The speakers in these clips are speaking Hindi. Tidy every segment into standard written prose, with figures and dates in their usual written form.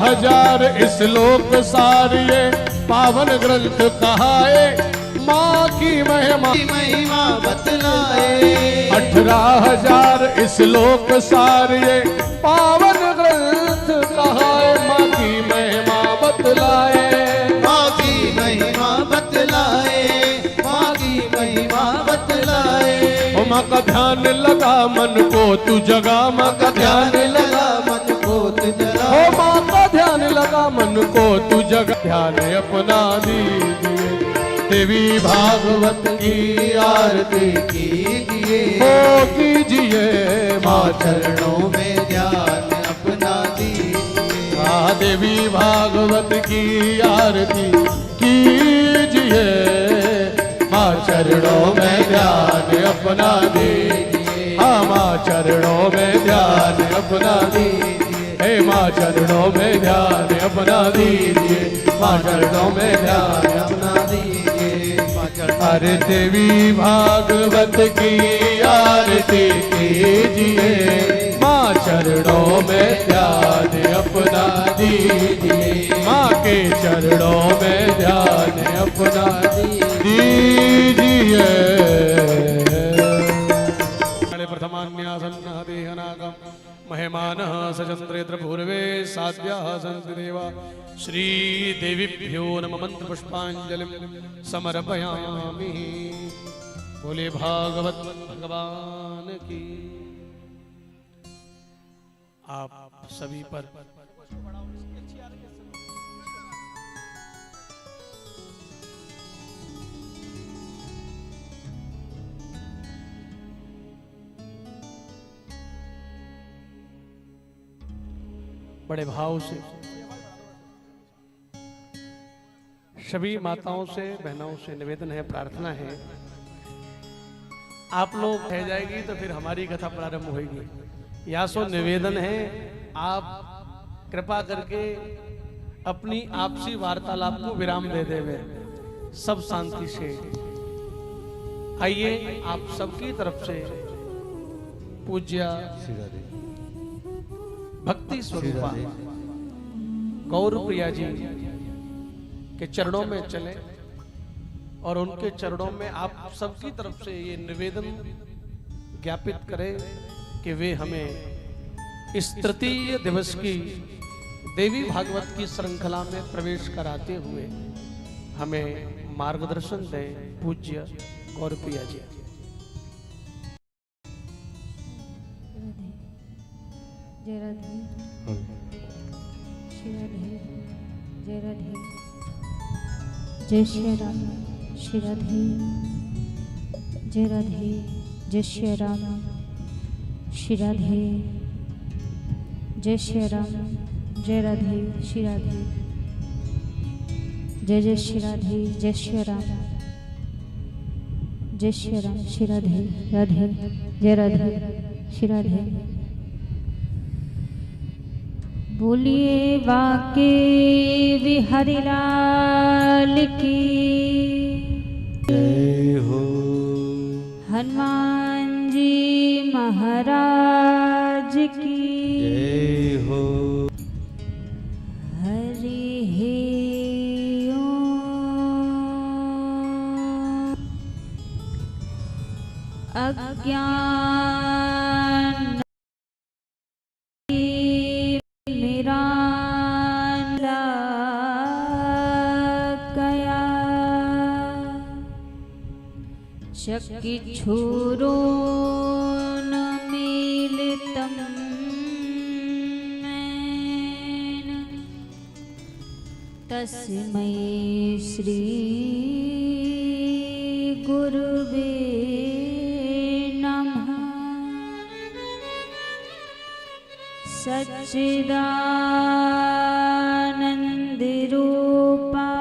हजार श्लोक सार ये पावन ग्रंथ कहाए, माँ की महिमा बतलाए। 18,000 श्लोक सार ये पावन ग्रंथ कहाए, माँ की महिमा बतलाए। माँ की महिमा बतलाए, माँ की महिमा बतलाए। ओ माँ का ध्यान लगा मन को तू जगा, माँ का ध्यान लगा मन को तू जगा। ओ माँ का ध्यान लगा मन को तू जगा, ध्यान अपना दीजिए। देवी भागवत की आरती कीजिए, हो कीजिए, माँ चरणों में ध्यान अपना दीजिए। देवी भागवत की आरती कीजिए, माँ चरणों में ध्यान अपना दीजिए। हाँ माँ चरणों में ध्यान अपना दीजिए, हे माँ चरणों में ध्यान अपना दीजिए, माँ चरणों में ध्यान अपना दीजिए। अरे देवी भागवत की आरती कीजिए, माँ चरणों में ध्यान अपना दीजिए। माँ के चरणों में ध्यान अपना दीजिए। प्रथमान्यासन्न देहनागम महिमानः सचन्द्रेत्र पूर्वे साध्याः सन्ति देवा। श्रीदेवीभ्यो नमः मंत्र पुष्पांजलिं समर्पयामि। बोले भागवत भगवान की। आप सभी पर बड़े भाव से सभी माताओं से बहनों से निवेदन है, प्रार्थना है, आप लोग रह जाएगी तो फिर हमारी कथा प्रारंभ होगी। या सो निवेदन है, आप कृपा करके अपनी आपसी वार्तालाप को विराम दे देवे, सब शांति से आइए। आप सबकी तरफ से पूज्य भक्ति स्वरूपा गौर प्रिया जी के चरणों में चले और उनके चरणों में आप सबकी तरफ से ये निवेदन ज्ञापित करें कि वे हमें इस तृतीय दिवस की देवी भागवत की श्रृंखला में प्रवेश कराते हुए हमें मार्गदर्शन दें। पूज्य गौर प्रिया जी। जय राधे, श्री राधे, जय राधे, जय श्री राम, श्री राधे, जय राधे, जय श्री राम, श्री राधे, जय श्री राम, जय राधे, श्री राधे, जय जय श्री राधे, जय श्री राम, जय श्री राम, श्री राधे, राधे, जय राधे, श्री राधे। बोलिए वाके बिहारी लाल की जय हो, हनुमान जी महाराज की जय हो। हरि हे अज्ञान शक्ति छोरो न मिलतम तस्मै श्री गुरुवे नमः। सच्चिदानंद रूपाय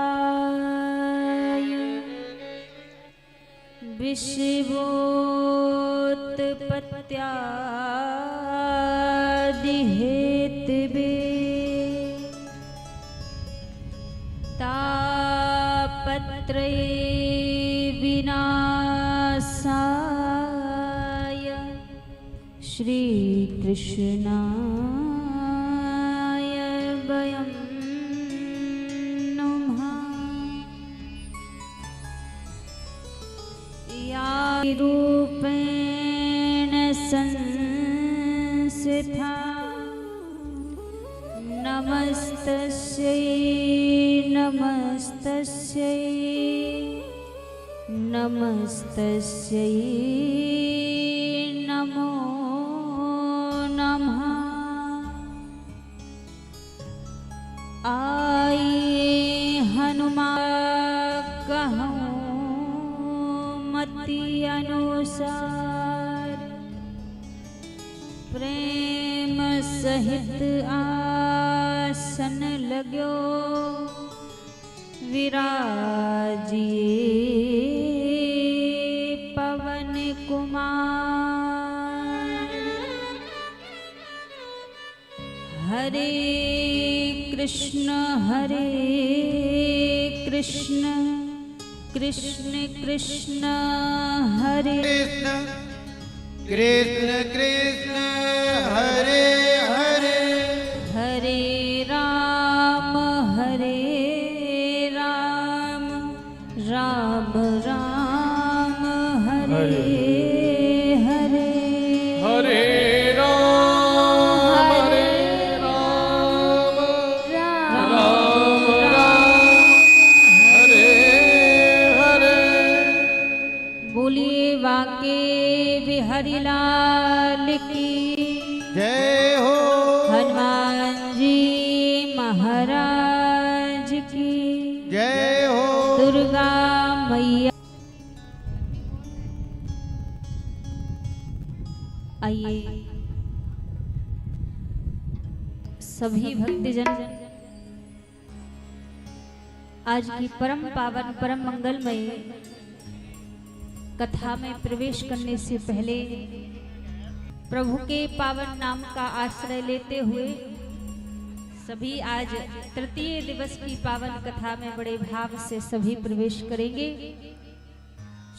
विश्वोत्पत्त्यादिहेतवे तापत्रये विनाशाय श्री कृष्णाय वयं रूपेण संस्थिता नमस्तस्यै नमस्तस्यै नमस्तस्यै नमो नमः। आइए हनुमान कहूँ मति अनुसार प्रेम सहित आसन लाग्यो विराजिए पवन कुमार। हरे कृष्ण कृष्ण कृष्ण हरे कृष्ण कृष्ण कृष्ण हरे हरे हरे राम राम राम हरे हरे हरे हरिलाल की जय हो। हनुमान जी महाराज की जय हो। दुर्गा मैया। आइए सभी भक्तजन आज की परम पावन परम मंगलमय कथा में प्रवेश करने से पहले प्रभु के पावन नाम का आश्रय लेते हुए सभी आज तृतीय दिवस की पावन कथा में बड़े भाव से सभी प्रवेश करेंगे।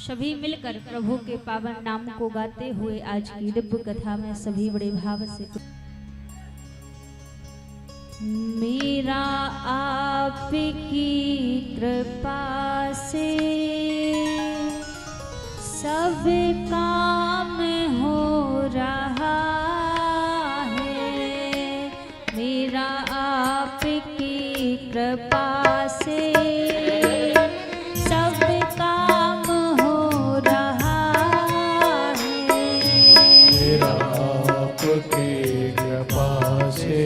सभी मिलकर प्रभु के पावन नाम को गाते हुए आज की दिव्य कथा में सभी बड़े भाव से। मेरा आपकी कृपा से सब काम हो रहा है। मेरा आपकी कृपा से सब काम हो रहा है। मेरा आपकी कृपा से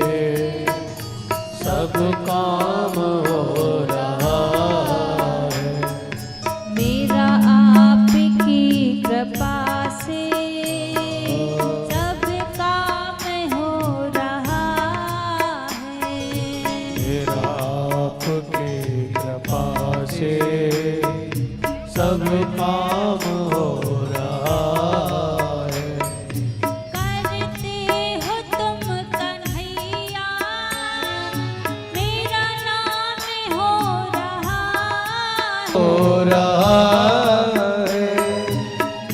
सब काम हो रहा है। मेरा आपकी कृपा से सब काम हो रहा है। मेरा आपकी कृपा से सब काम हो रहा है। करते हो तुम कन्हैया मेरा नाम हो रहा है।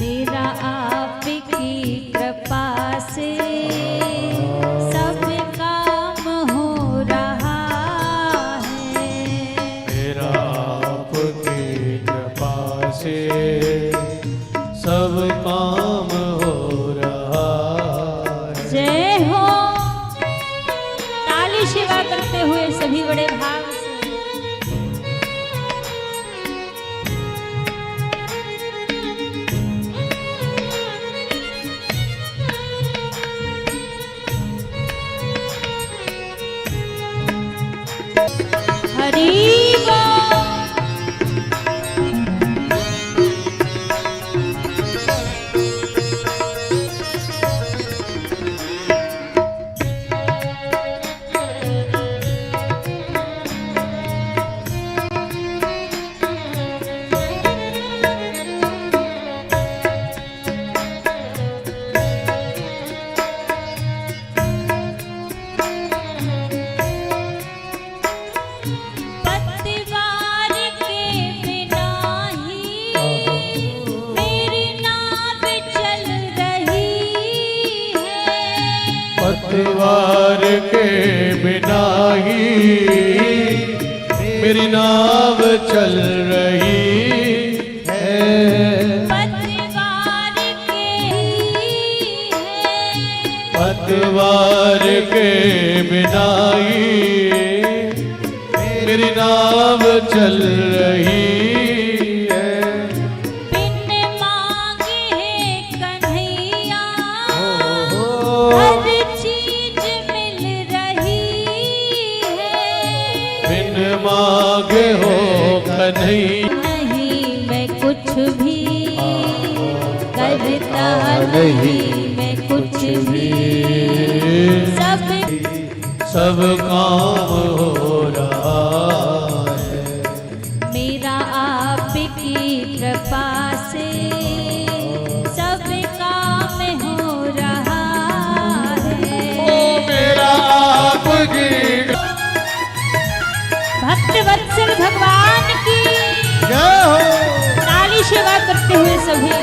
मेरा आपकी कृपा से सब काम हो रहा है। मेरा आपकी कृपा से सब काम हो रहा है। जय हो। ताली सेवा करते हुए सभी बड़े भाव से हरि बोल। पतवार के बिना ही मेरी नाव चल रही है। पतवार के बिना ही मेरी नाव चल रही है। पतवार बिनाई मेरी नाव चल रही है। बिन मांगे है कन्हैया हर चीज मिल रही है। बिन मांगे हो कन्हैया नहीं मैं कुछ भी करता नहीं मैं कुछ भी सब काम हो रहा है। मेरा आपकी कृपा से सब काम हो रहा है। मेरा आपकी भक्त वत्सल भगवान की जय हो। नाली सेवा करते हुए सभी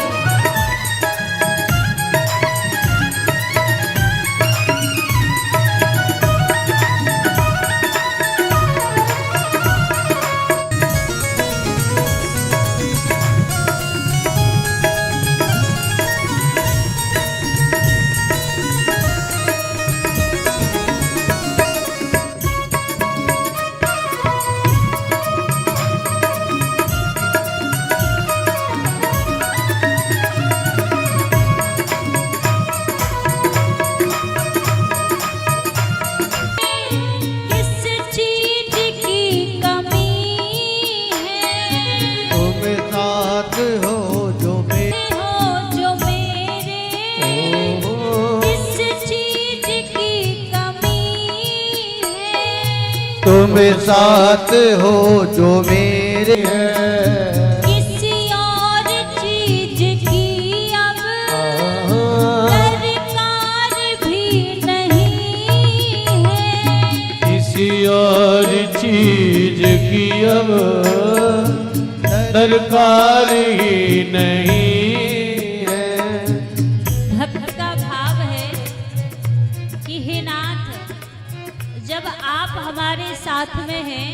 तुम साथ हो जो मेरे हैं। किसी और चीज की अब दरकार भी नहीं है। किसी और चीज की अब दरकार ही नहीं है। भक्त का भाव है कि हे नाथ, जब आप हमारे साथ में हैं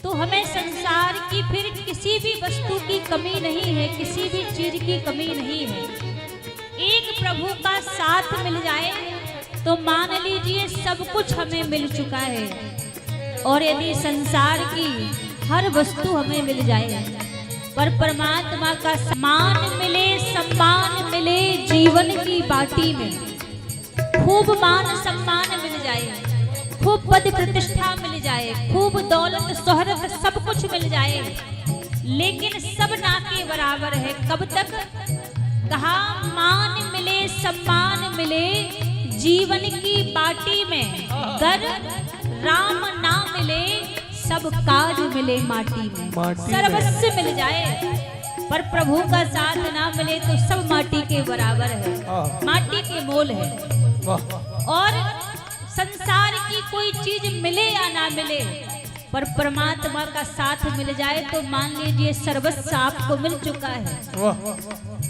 तो हमें संसार की फिर किसी भी वस्तु की कमी नहीं है, किसी भी चीज की कमी नहीं है। एक प्रभु का साथ मिल जाए तो मान लीजिए सब कुछ हमें मिल चुका है। और यदि संसार की हर वस्तु हमें मिल जाए पर परमात्मा का मान मिले, सम्मान मिले, जीवन की बाटी में खूब मान सम्मान मिल जाए, खूब पद प्रतिष्ठा मिल जाए, खूब दौलत शोहरत सब कुछ मिल जाए, लेकिन सब ना के बराबर है। कब तक? कहा मान मिले, सम्मान मिले, जीवन की बाटी में गर राम ना मिले, सब काज मिले माटी में। सर्वस्व मिल जाए पर प्रभु का साथ ना मिले तो सब माटी के बराबर है, माटी के मोल है। और संसार की कोई चीज मिले या ना मिले पर परमात्मा का साथ मिल जाए तो मान लीजिए सर्वस्व आपको मिल चुका है।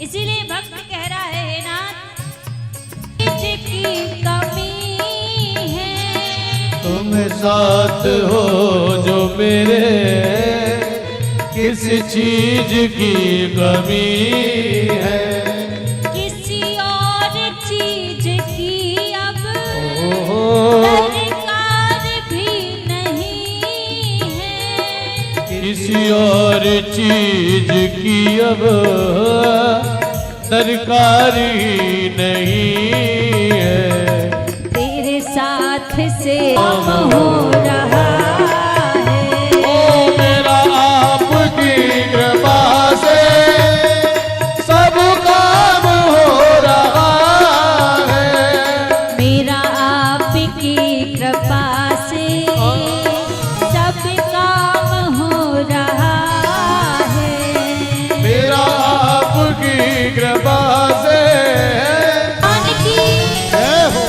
इसीलिए भक्त कह रहा है, हे नाथ की कमी है। तुम साथ हो जो मेरे, किस चीज की कमी है। किसी और चीज की अब दरकार भी नहीं है। किसी और चीज की अब दरकार ही नहीं है। तेरे साथ से काम हो रहा है। ओ मेरा आपकी कृपा से सब काम हो रहा है। मेरा आपकी कृपा से सब काम हो रहा है। मेरा आपकी कृपा से मान की जय हो।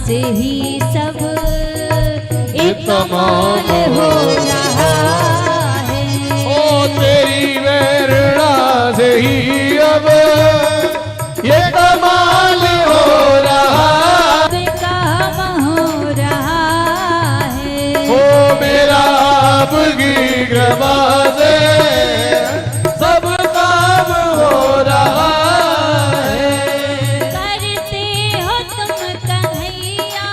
से ही सब इकमाल हो रहा है। ओ तेरी प्रेरणा से ही अब ये कमाल हो रहा, काम हो रहा है। ओ मेरा आपकी कृपा से सब काम हो रहा है। करते हो तुम कन्हैया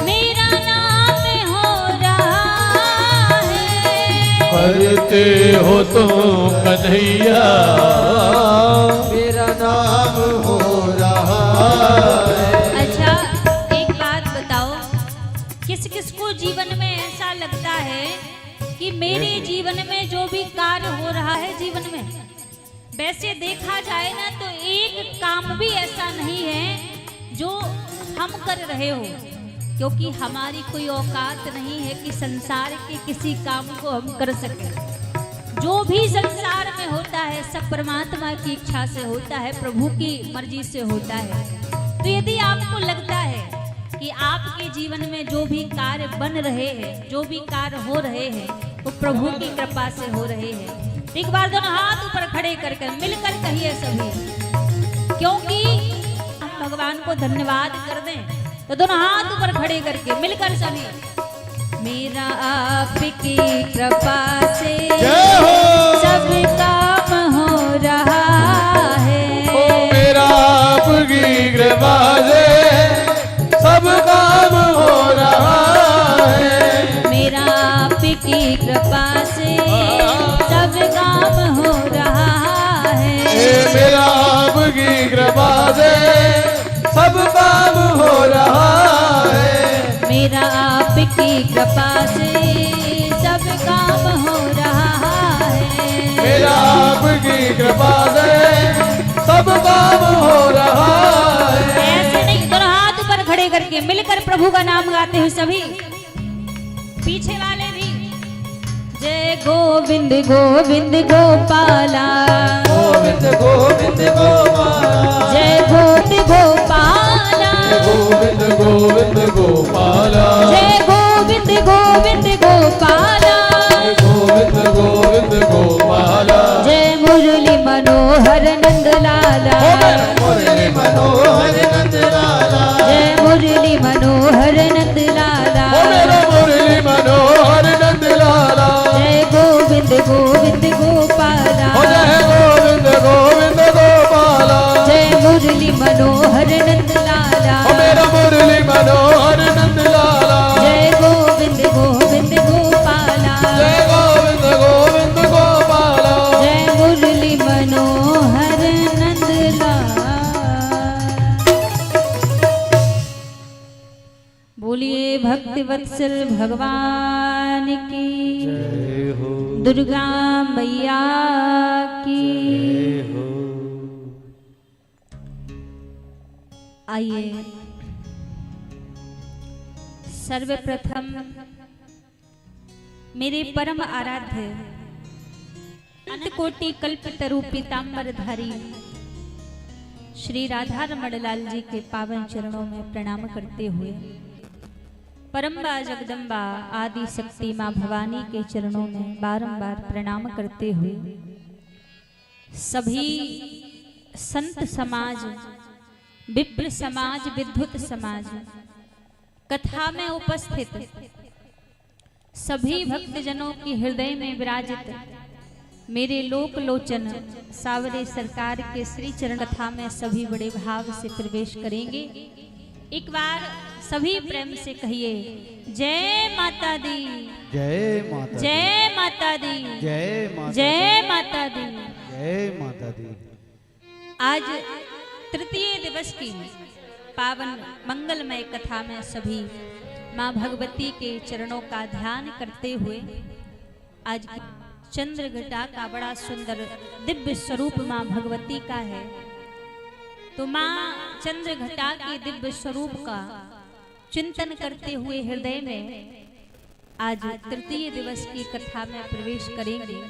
मेरा नाम हो रहा है। करते हो तुम कन्हैया मेरा नाम हो रहा है। अच्छा एक बात बताओ, किस किस को जीवन में ऐसा लगता है कि मेरे जीवन में जो भी कार्य हो रहा है जीवन में, वैसे देखा जाए ना तो एक काम भी ऐसा नहीं है जो हम कर रहे हो, क्योंकि हमारी कोई औकात नहीं है कि संसार के किसी काम को हम कर सकें। जो भी संसार में होता है सब परमात्मा की इच्छा से होता है, प्रभु की मर्जी से होता है। तो यदि आपको लगता है कि आपके जीवन में जो भी कार्य बन रहे हैं, जो भी कार्य हो रहे हैं, वो प्रभु की कृपा से हो रहे हैं, एक बार दोनों हाथ ऊपर खड़े करके मिलकर कहिए सभी, क्योंकि हम भगवान को धन्यवाद कर दें तो दोनों हाथ ऊपर खड़े करके मिलकर सभी, मेरा आपकी कृपा से जय हो। सब काम हो रहा है। ओ मेरा आपकी कृपा से सब काम हो रहा है। मेरा आपकी कृपा से सब काम हो रहा है। मेरा आपकी कृपा से सब काम हो रहा है। मेरा आपकी कृपा से सब काम हो रहा है। मेरा आपकी कृपा से सब काम हो रहा है। ऐसे नहीं, दोनों हाथ ऊपर खड़े करके मिलकर प्रभु का नाम गाते हुए सभी, पीछे वाले भी, जय गोविंद गोविंद गोपाला, गोविंद गोविंद गोपाला, जय गोविंद गोपाला, गोविंद गोविंद गोपाला, जय गोविंद गोविंद गोपाला, गोविंद गोविंद गोपाला, जय मुरली मनोहर नंद लाला, मुरली मनोहर नंद लाला, जय मुरली मनोहर नंद लाला, ओ मेरा मुरली मनोहर नंद लाला, जय गोविंद गोविंद गोपाला, ओ जय गोविंद गोविंद गोपाला, जय मुरली मनोहर नंद लाला, ओ मेरा मुरली मनोहर नंद लाला, जय गोविंद गोविंद गोपाला, जय गोविंद गोविंद गोपाला, जय मुरली मनोहर नंद लाला। बोलिए भक्ति वत्सल भगवान की, जय हो, दुर्गा मैया की। जय हो। आइए सर्वप्रथम मेरे परम आराध्य अनंत कोटि कल्पतरु पीतांबरधारी श्री राधा रमण लाल जी के पावन चरणों में प्रणाम करते हुए परम्बा जगदम्बा आदि शक्ति माँ भवानी के चरणों में बारंबार प्रणाम करते हुए सभी संत समाज, विप्र समाज, विद्युत समाज, कथा में उपस्थित सभी भक्तजनों के हृदय में विराजित मेरे लोक लोचन सावरे सरकार के श्री चरण कथा में सभी बड़े भाव से प्रवेश करेंगे। एक बार सभी प्रेम से कहिए जय माता दी, जय माता, जय माता दी, जय माता, जय माता दी। जय माता दी। आज तृतीय दिवस की पावन मंगलमय कथा में सभी माँ भगवती के चरणों का ध्यान करते हुए आज चंद्र घटा का बड़ा सुंदर दिव्य स्वरूप माँ भगवती का है। तो माँ चंद्र घटा के दिव्य स्वरूप का चिंतन करते हुए हृदय में आज तृतीय दिवस की कथा में प्रवेश करेंगे।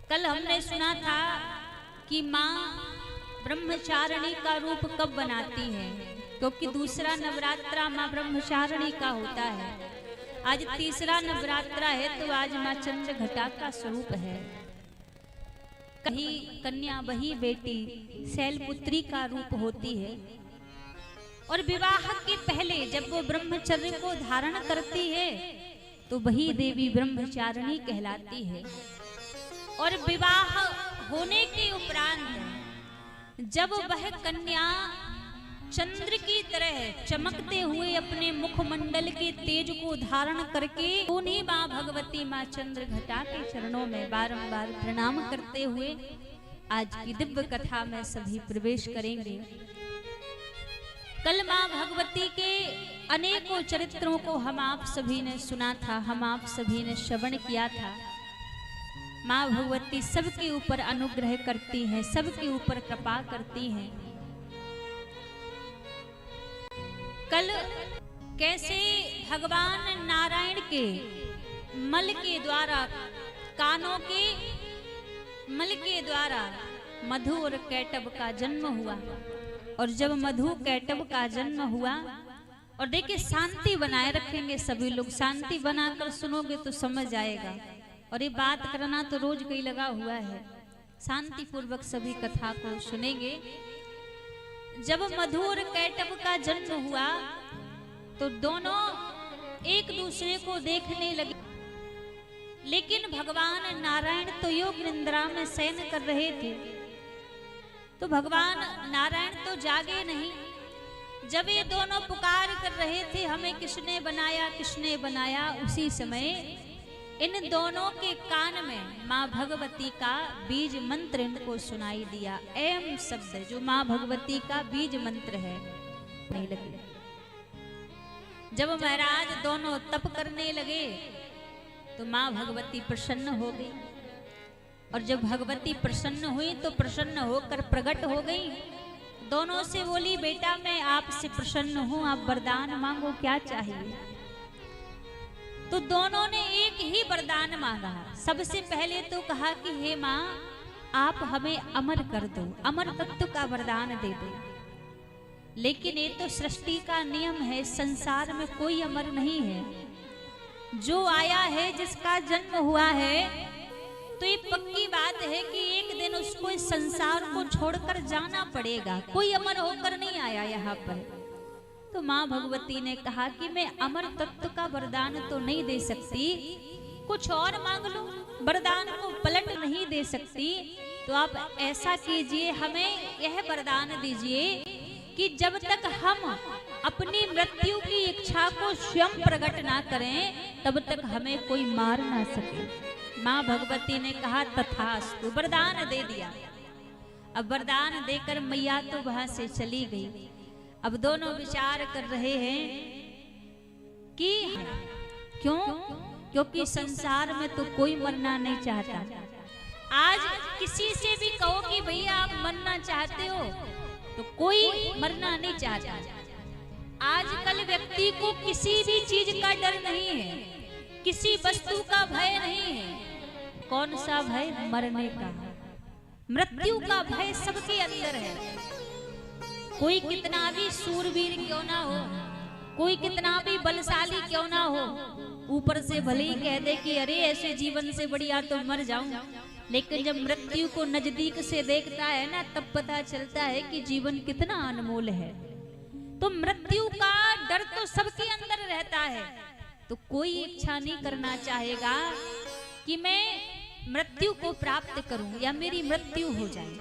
कल हमने सुना था कि माँ ब्रह्मचारिणी का रूप कब बनाती है, क्योंकि दूसरा नवरात्रा माँ ब्रह्मचारिणी का होता है। आज तीसरा नवरात्रा है तो आज माँ चंद्र घटा का स्वरूप है। कहीं कन्या वही बेटी शैलपुत्री का रूप होती है और विवाह के पहले जब वो ब्रह्मचर्य को धारण करती है तो वही देवी ब्रह्मचारिणी कहलाती है। और विवाह होने के उपरांत जब वह कन्या चंद्र की तरह चमकते हुए अपने मुखमंडल के तेज को धारण करके उन्हीं माँ भगवती माँ चंद्र घटा के चरणों में बारंबार प्रणाम करते हुए आज की दिव्य कथा में सभी प्रवेश करेंगे। कल माँ भगवती के अनेकों चरित्रों को हम आप सभी ने सुना था, हम आप सभी ने श्रवण किया था। माँ भगवती सबके ऊपर अनुग्रह करती हैं, सबके ऊपर कृपा करती हैं। कल कैसे भगवान नारायण के मल के द्वारा, कानों के मल के द्वारा मधु और कैटब का जन्म हुआ। और जब मधु कैटब का जन्म हुआ, और देखिए शांति बनाए रखेंगे सभी लोग, शांति बनाकर सुनोगे तो समझ आएगा। और ये बात करना तो रोज कहीं लगा हुआ है, शांति पूर्वक सभी कथा को सुनेंगे। जब मधु और कैटब का जन्म हुआ तो दोनों एक दूसरे को देखने लगे, लेकिन भगवान नारायण तो योग निंद्रा में शयन कर रहे थे, तो भगवान नारायण तो जागे नहीं। जब ये दोनों पुकार कर रहे थे हमें किसने बनाया किसने बनाया, उसी समय इन दोनों के कान में माँ भगवती का बीज मंत्र इनको सुनाई दिया। एम शब्द जो माँ भगवती का बीज मंत्र है नहीं लगे। जब महाराज दोनों तप करने लगे तो माँ भगवती प्रसन्न हो गई। और जब भगवती प्रसन्न हुई तो प्रसन्न होकर प्रकट हो गई, दोनों से बोली बेटा मैं आपसे प्रसन्न हूँ, आप वरदान मांगो क्या चाहिए। तो दोनों ने एक ही वरदान मांगा। सबसे पहले तो कहा कि हे माँ आप हमें अमर कर दो, अमर तत्व का वरदान दे दो। लेकिन ये तो सृष्टि का नियम है, संसार में कोई अमर नहीं है। जो आया है जिसका जन्म हुआ है तो ये पक्की बात है कि एक दिन उसको इस संसार को छोड़कर जाना पड़ेगा, कोई अमर होकर नहीं आया यहाँ पर। तो माँ भगवती ने कहा कि मैं अमर तत्व का वरदान तो नहीं दे सकती, कुछ और मांग लो, वरदान को पलट नहीं दे सकती। तो आप ऐसा कीजिए, हमें यह वरदान दीजिए कि जब तक हम अपनी मृत्यु की इच्छा को स्वयं प्रकट ना करें तब तक हमें कोई मार ना सके। माँ भगवती ने कहा तथास्तु, वरदान दे दिया। अब वरदान देकर मैया तो वहां से चली गई। अब दोनों विचार कर रहे हैं कि क्यों, क्योंकि संसार में तो कोई मरना नहीं चाहता। आज किसी से भी कहो कि भैया आप मरना चाहते हो तो कोई मरना नहीं चाहता। आजकल व्यक्ति को किसी भी चीज का डर नहीं है, किसी वस्तु का भय नहीं है। कौन सा भय? मरने का, मृत्यु का भय सबके अंदर है। कोई कितना भी सूरवीर क्यों ना हो, कोई कितना भी बलशाली क्यों ना हो, ऊपर से भले ही कह दे कि अरे ऐसे जीवन से बढ़िया तो मर जाऊं, लेकिन जब मृत्यु को नजदीक से देखता है ना तब पता चलता है कि जीवन कितना अनमोल है। तो मृत्यु का डर तो सबके अंदर रहता है। तो कोई इच्छा नहीं करना चाहेगा कि मैं मृत्यु को प्राप्त करूं या मेरी मृत्यु हो जाए।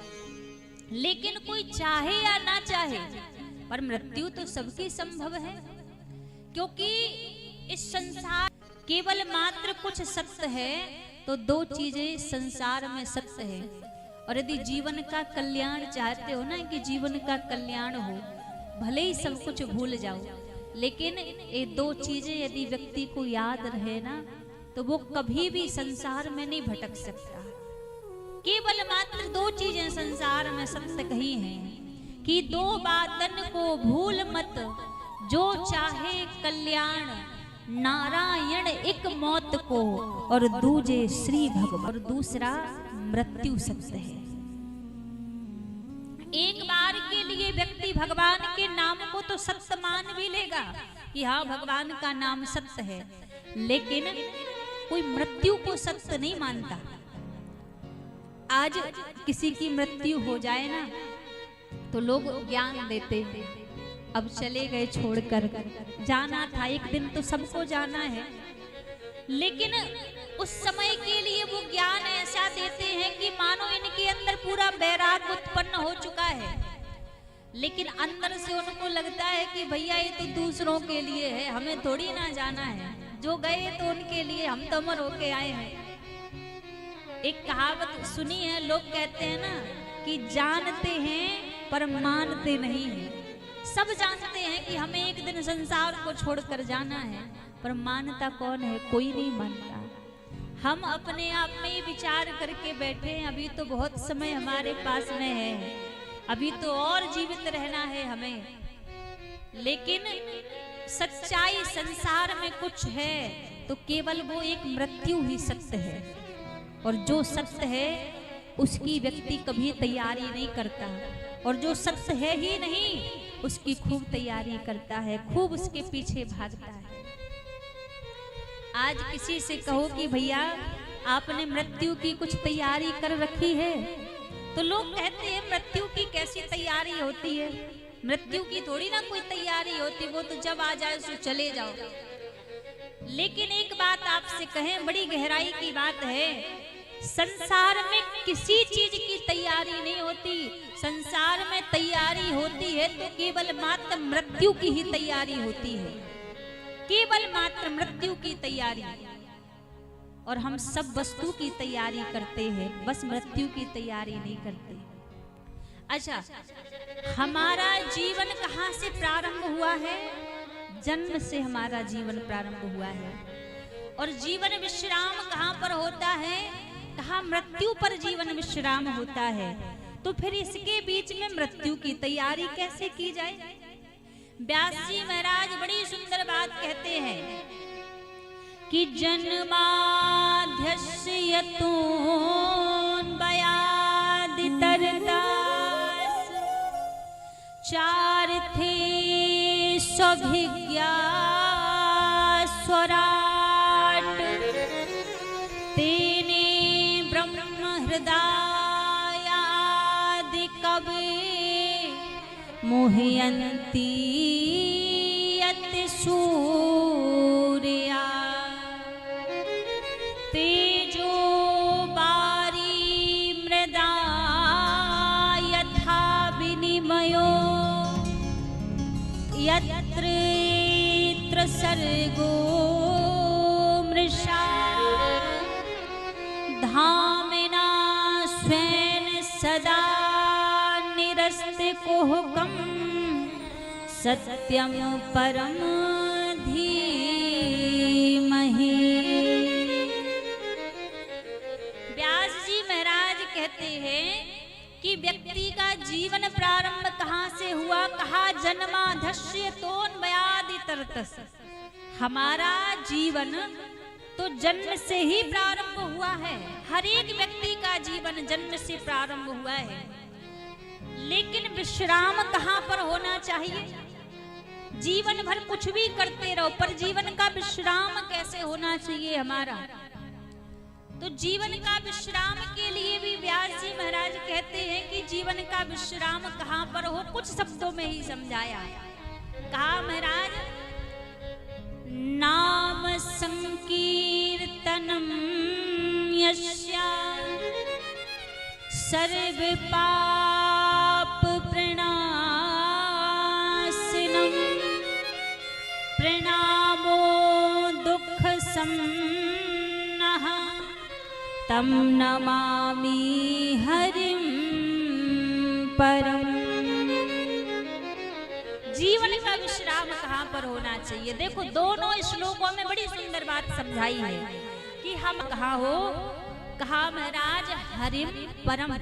लेकिन कोई चाहे या ना चाहे पर मृत्यु तो सबकी संभव है, क्योंकि इस संसार केवल मात्र कुछ सत्य है तो दो चीजें संसार में सत्य है। और यदि जीवन का कल्याण चाहते हो ना, कि जीवन का कल्याण हो, भले ही सब कुछ भूल जाओ, लेकिन ये दो चीजें यदि व्यक्ति को याद रहे ना तो वो कभी भी संसार में नहीं भटक सकता। केवल मात्र दो चीजें संसार में सत्य कही हैं कि दो बातन को भूल मत, जो चाहे कल्याण, नारायण एक मौत को और दूजे श्री भगवान, और दूसरा मृत्यु सत्य है। एक बार के लिए व्यक्ति भगवान के नाम को तो सत्य मान भी लेगा कि हाँ भगवान का नाम सत्य है, लेकिन कोई मृत्यु को सत्य नहीं मानता। आज किसी की मृत्यु हो जाए ना तो लोग ज्ञान देते हैं, अब चले गए छोड़कर, जाना था एक दिन तो सबको जाना है, लेकिन उस समय के लिए वो ज्ञान ऐसा देते हैं कि मानो इनके अंदर पूरा वैराग्य उत्पन्न हो चुका है, लेकिन अंदर से उनको लगता है कि भैया ये तो दूसरों के लिए है, हमें थोड़ी ना जाना है, जो गए तो उनके लिए, हम तो अमर होके आए हैं। एक कहावत सुनी है, लोग कहते हैं ना कि जानते हैं पर मानते नहीं हैं। सब जानते हैं कि हमें एक दिन संसार को छोड़कर जाना है, पर मानता कौन है? कोई नहीं मानता। हम अपने आप में ही विचार करके बैठे हैं, अभी तो बहुत समय हमारे पास में है, अभी तो और जीवित रहना है हमें, लेकिन सच्चाई संसार में कुछ है तो केवल वो एक मृत्यु ही सत्य है, और जो सत्य है उसकी व्यक्ति कभी तैयारी नहीं करता, और जो सत्य है ही नहीं उसकी खूब तैयारी करता है, खूब उसके पीछे भागता है। आज किसी से कहो कि भैया आपने मृत्यु की कुछ तैयारी कर रखी है, तो लोग कहते हैं मृत्यु की कैसी तैयारी होती है, मृत्यु की थोड़ी ना कोई तैयारी होती, वो तो जब आ जाए सो चले जाओ। लेकिन एक बात आपसे कहें, बड़ी गहराई की बात है, संसार में किसी चीज की तैयारी नहीं होती, संसार में तैयारी होती है तो केवल मात्र मृत्यु की ही तैयारी होती है, केवल मात्र मृत्यु की तैयारी। और हम सब वस्तु की तैयारी करते हैं, बस मृत्यु की तैयारी नहीं करते। अच्छा, हमारा जीवन कहाँ से प्रारंभ हुआ है? जन्म से हमारा जीवन प्रारंभ हुआ है। और जीवन विश्राम कहाँ पर होता है? कहाँ? मृत्यु पर जीवन विश्राम होता है। तो फिर इसके बीच में मृत्यु की तैयारी कैसे की जाए? व्यास जी महाराज बड़ी सुंदर बात कहते हैं कि जन्माध्यस्य यतोन बयादि तरदास चारथे स्वभिज्ञा स्वराट तेने ब्रह्म हृदयादि कवे मुह्यन्ति यत् सूर्या तेजो बारी मृदा यथा विनिमयो यत्र सर्गो मृषा धामिना स्वेन सदा निरस्तिकोहकम् सत्यम परम धीमहि। व्यास जी महाराज कहते हैं कि व्यक्ति का जीवन प्रारंभ कहाँ से हुआ? कहा जन्माध्यस्य तोन बयादि तरतस। हमारा जीवन तो जन्म से ही प्रारंभ हुआ है, हर एक व्यक्ति का जीवन जन्म से प्रारंभ हुआ है, लेकिन विश्राम कहाँ पर होना चाहिए? जीवन भर कुछ भी करते रहो, पर जीवन का विश्राम कैसे होना चाहिए हमारा? तो जीवन का विश्राम के लिए भी व्यास जी महाराज कहते हैं कि जीवन का विश्राम कहाँ पर हो, कुछ शब्दों में ही समझाया। कहा महाराज, नाम संकीर्तनम यस्या सर्व पाप प्रणाशनम प्रणामो दुख सम्नः तम नमामि हरिं परम। जीवन का विश्राम कहाँ पर होना चाहिए? देखो, दोनों श्लोकों में बड़ी सुंदर बात समझाई है कि हम कहाँ हो। कहा महाराज हरिं परम।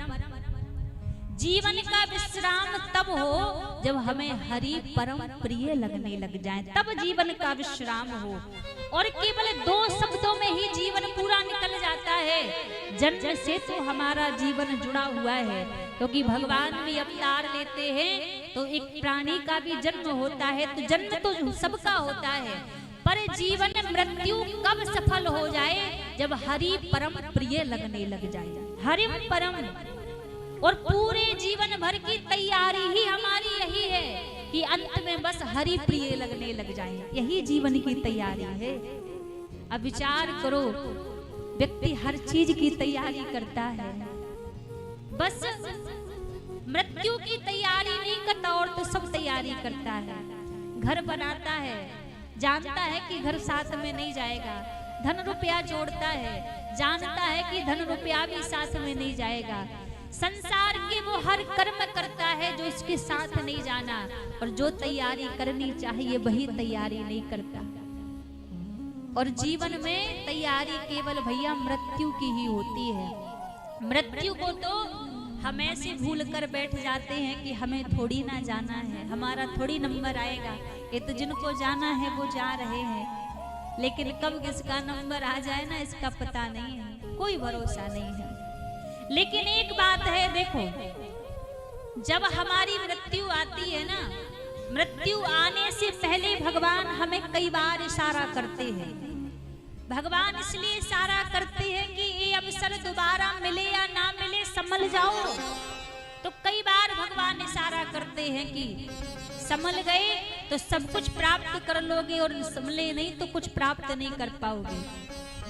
जीवन का विश्राम तब हो जब हमें हरि परम प्रिय लगने लग जाए, तब जीवन का विश्राम हो। और केवल दो शब्दों में ही जीवन पूरा निकल जाता है। जन्म से तो हमारा जीवन जुड़ा हुआ है, क्योंकि भगवान भी अवतार लेते हैं तो एक प्राणी का भी जन्म होता है, तो जन्म तो सबका होता है, पर जीवन मृत्यु कब सफल हो जाए, जब हरि परम प्रिय लगने लग जाए। हरि परम, और पूरे जीवन भर की तैयारी ही हमारी यही है कि अंत में बस हरि प्रिय लगने लग जाए, यही जीवन की तैयारी है। अब विचार करो, व्यक्ति हर चीज की तैयारी करता है, बस मृत्यु की तैयारी नहीं करता, और तो सब तैयारी करता है। घर बनाता है, जानता है कि घर साथ में नहीं जाएगा, धन रुपया जोड़ता है, जानता है कि धन रुपया भी साथ में नहीं जाएगा। संसार के वो हर कर्म करता है जो इसके साथ नहीं जाना, और जो तैयारी करनी चाहिए वही तैयारी नहीं करता। और जीवन में तैयारी केवल भैया मृत्यु की ही होती है। मृत्यु को तो हम ऐसे भूल कर बैठ जाते हैं कि हमें थोड़ी ना जाना है, हमारा थोड़ी नंबर आएगा, ये तो जिनको जाना है वो जा रहे हैं, लेकिन कब किसका नंबर आ जाए ना इसका पता नहीं है, कोई भरोसा नहीं है। लेकिन एक बात है, देखो जब हमारी मृत्यु आती है ना, मृत्यु आने से पहले भगवान हमें कई बार इशारा करते हैं। भगवान इसलिए इशारा करते हैं कि ये अवसर दोबारा मिले या ना मिले संभल जाओ। तो कई बार भगवान इशारा करते हैं कि संभल गए तो सब कुछ प्राप्त कर लोगे, और संभले नहीं तो कुछ प्राप्त नहीं कर पाओगे।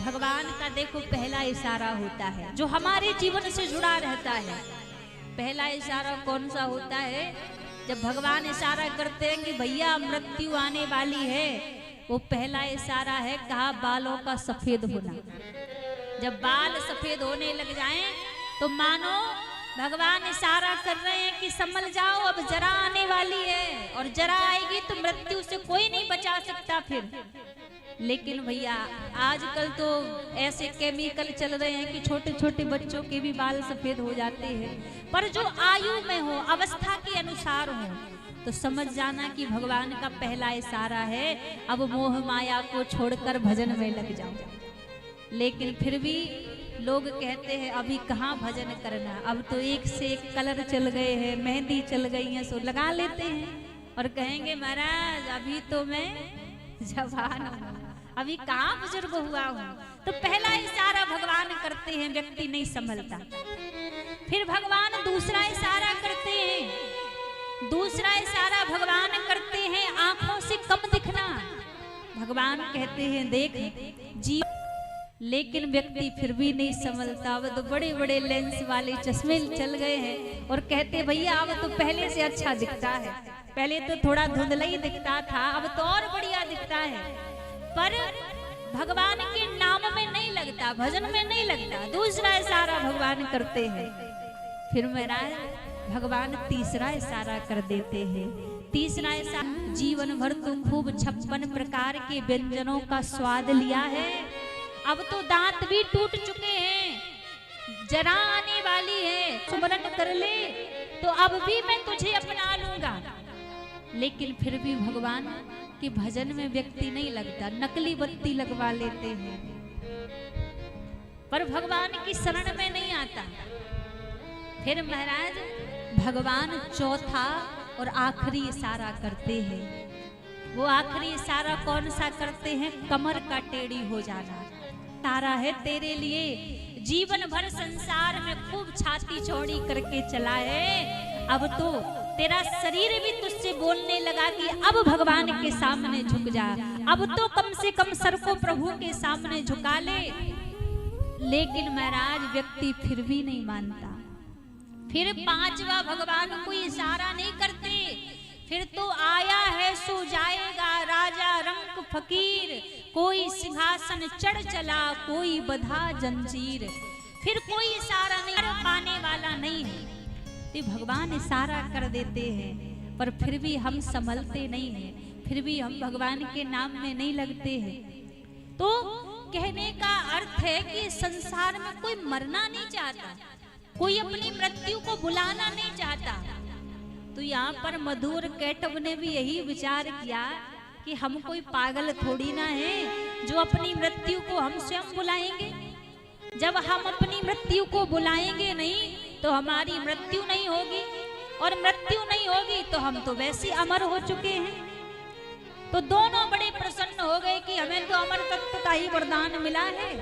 भगवान का देखो पहला इशारा होता है जो हमारे जीवन से जुड़ा रहता है। पहला इशारा कौन सा होता है? जब भगवान इशारा करते हैं कि भैया मृत्यु आने वाली है, वो पहला इशारा है, कहा बालों का सफेद होना। जब बाल सफेद होने लग जाएं तो मानो भगवान इशारा कर रहे हैं कि संभल जाओ, अब जरा आने वाली है, और जरा आएगी तो मृत्यु से कोई नहीं बचा सकता फिर। लेकिन भैया आजकल तो ऐसे केमिकल चल रहे हैं कि छोटे छोटे बच्चों के भी बाल सफेद हो जाते हैं, पर जो आयु में हो, अवस्था के अनुसार हो, तो समझ जाना कि भगवान का पहला इशारा है, अब मोह माया को छोड़कर भजन में लग जाओ। लेकिन फिर भी लोग कहते हैं अभी कहाँ भजन करना, अब तो एक से एक कलर चल गए हैं, मेहंदी चल गई है, सो लगा लेते हैं और कहेंगे महाराज अभी तो मैं जवान हूँ, अभी कहाँ बुजुर्ग हुआ हूँ। तो पहला इशारा भगवान करते हैं, व्यक्ति नहीं संभलता। फिर भगवान दूसरा इशारा करते हैं, दूसरा इशारा भगवान करते हैं आंखों से कम दिखना। भगवान कहते हैं देख जी, लेकिन व्यक्ति फिर भी नहीं संभलता। अब तो बड़े बड़े लेंस वाले चश्मे चल गए हैं और कहते भैया अब तो पहले से अच्छा दिखता है, पहले तो थोड़ा धुंधला ही दिखता था, अब तो और बढ़िया दिखता है। पर भगवान के नाम में नहीं लगता, भजन में नहीं लगता। दूसरा इशारा भगवान करते हैं। फिर महाराज भगवान तीसरा इशारा कर देते हैं। तीसरा इशारा, जीवन भर तो खूब 56 प्रकार के व्यंजनों का स्वाद लिया है, अब तो दांत भी टूट चुके हैं, जरा आने वाली है, सुमरन कर ले तो अब भी मैं तुझे अपना लूंगा। लेकिन फिर भी भगवान के भजन में व्यक्ति नहीं लगता, नकली बत्ती लगवा लेते हैं, पर भगवान की शरण में नहीं आता। फिर महाराज भगवान चौथा और आखिरी इशारा करते हैं। वो आखिरी इशारा कौन सा करते हैं? कमर का टेढ़ी हो जाना। तारा है तेरे लिए, जीवन भर संसार में खूब छाती चौड़ी करके चला है, अब तो तेरा शरीर भी तुझसे बोलने लगा कि अब भगवान के सामने झुक जा, अब तो कम से कम सर को प्रभु के सामने झुका ले। लेकिन महाराज व्यक्ति फिर भी नहीं मानता। फिर पांचवा भगवान कोई इशारा नहीं करते, फिर तो आया है सो जाएगा राजा रंक फकीर, कोई सिंहासन चढ़ चला कोई बधा जंजीर। फिर कोई इशारा नहीं, पाने वाला नहीं है। तो भगवान इशारा कर देते हैं, पर फिर भी हम संभलते नहीं हैं, फिर भी हम भगवान के नाम में नहीं लगते हैं। तो कहने का अर्थ है कि संसार में कोई मरना नहीं चाहता, कोई अपनी मृत्यु को बुलाना नहीं चाहता। तो यहाँ पर मधुर कैटव ने भी यही विचार किया कि हम कोई पागल थोड़ी ना है जो अपनी मृत्यु को हम स्वयं बुलाएंगे। जब हम अपनी मृत्यु को बुलाएंगे नहीं तो हमारी मृत्यु नहीं होगी, और मृत्यु नहीं होगी तो हम तो वैसे अमर हो चुके हैं। तो दोनों बड़े प्रसन्न हो गए कि हमें तो अमर तत्व का ही वरदान मिला है।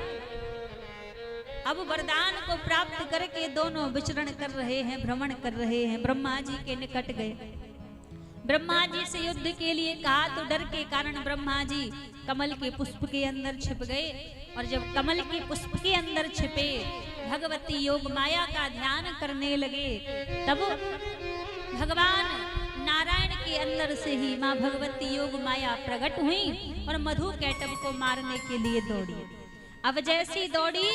अब वरदान को प्राप्त करके दोनों विचरण कर रहे हैं, भ्रमण कर रहे हैं। ब्रह्मा जी के निकट गए, ब्रह्मा जी से युद्ध के लिए कहा तो डर के कारण ब्रह्मा जी कमल के पुष्प के अंदर छिप गए। और जब कमल के पुष्प के अंदर छिपे, भगवती योग माया का ध्यान करने लगे, तब भगवान नारायण के अंदर से ही माँ भगवती योग माया प्रकट हुई और मधु कैटभ को मारने के लिए दौड़ी। अब जैसी दौड़ी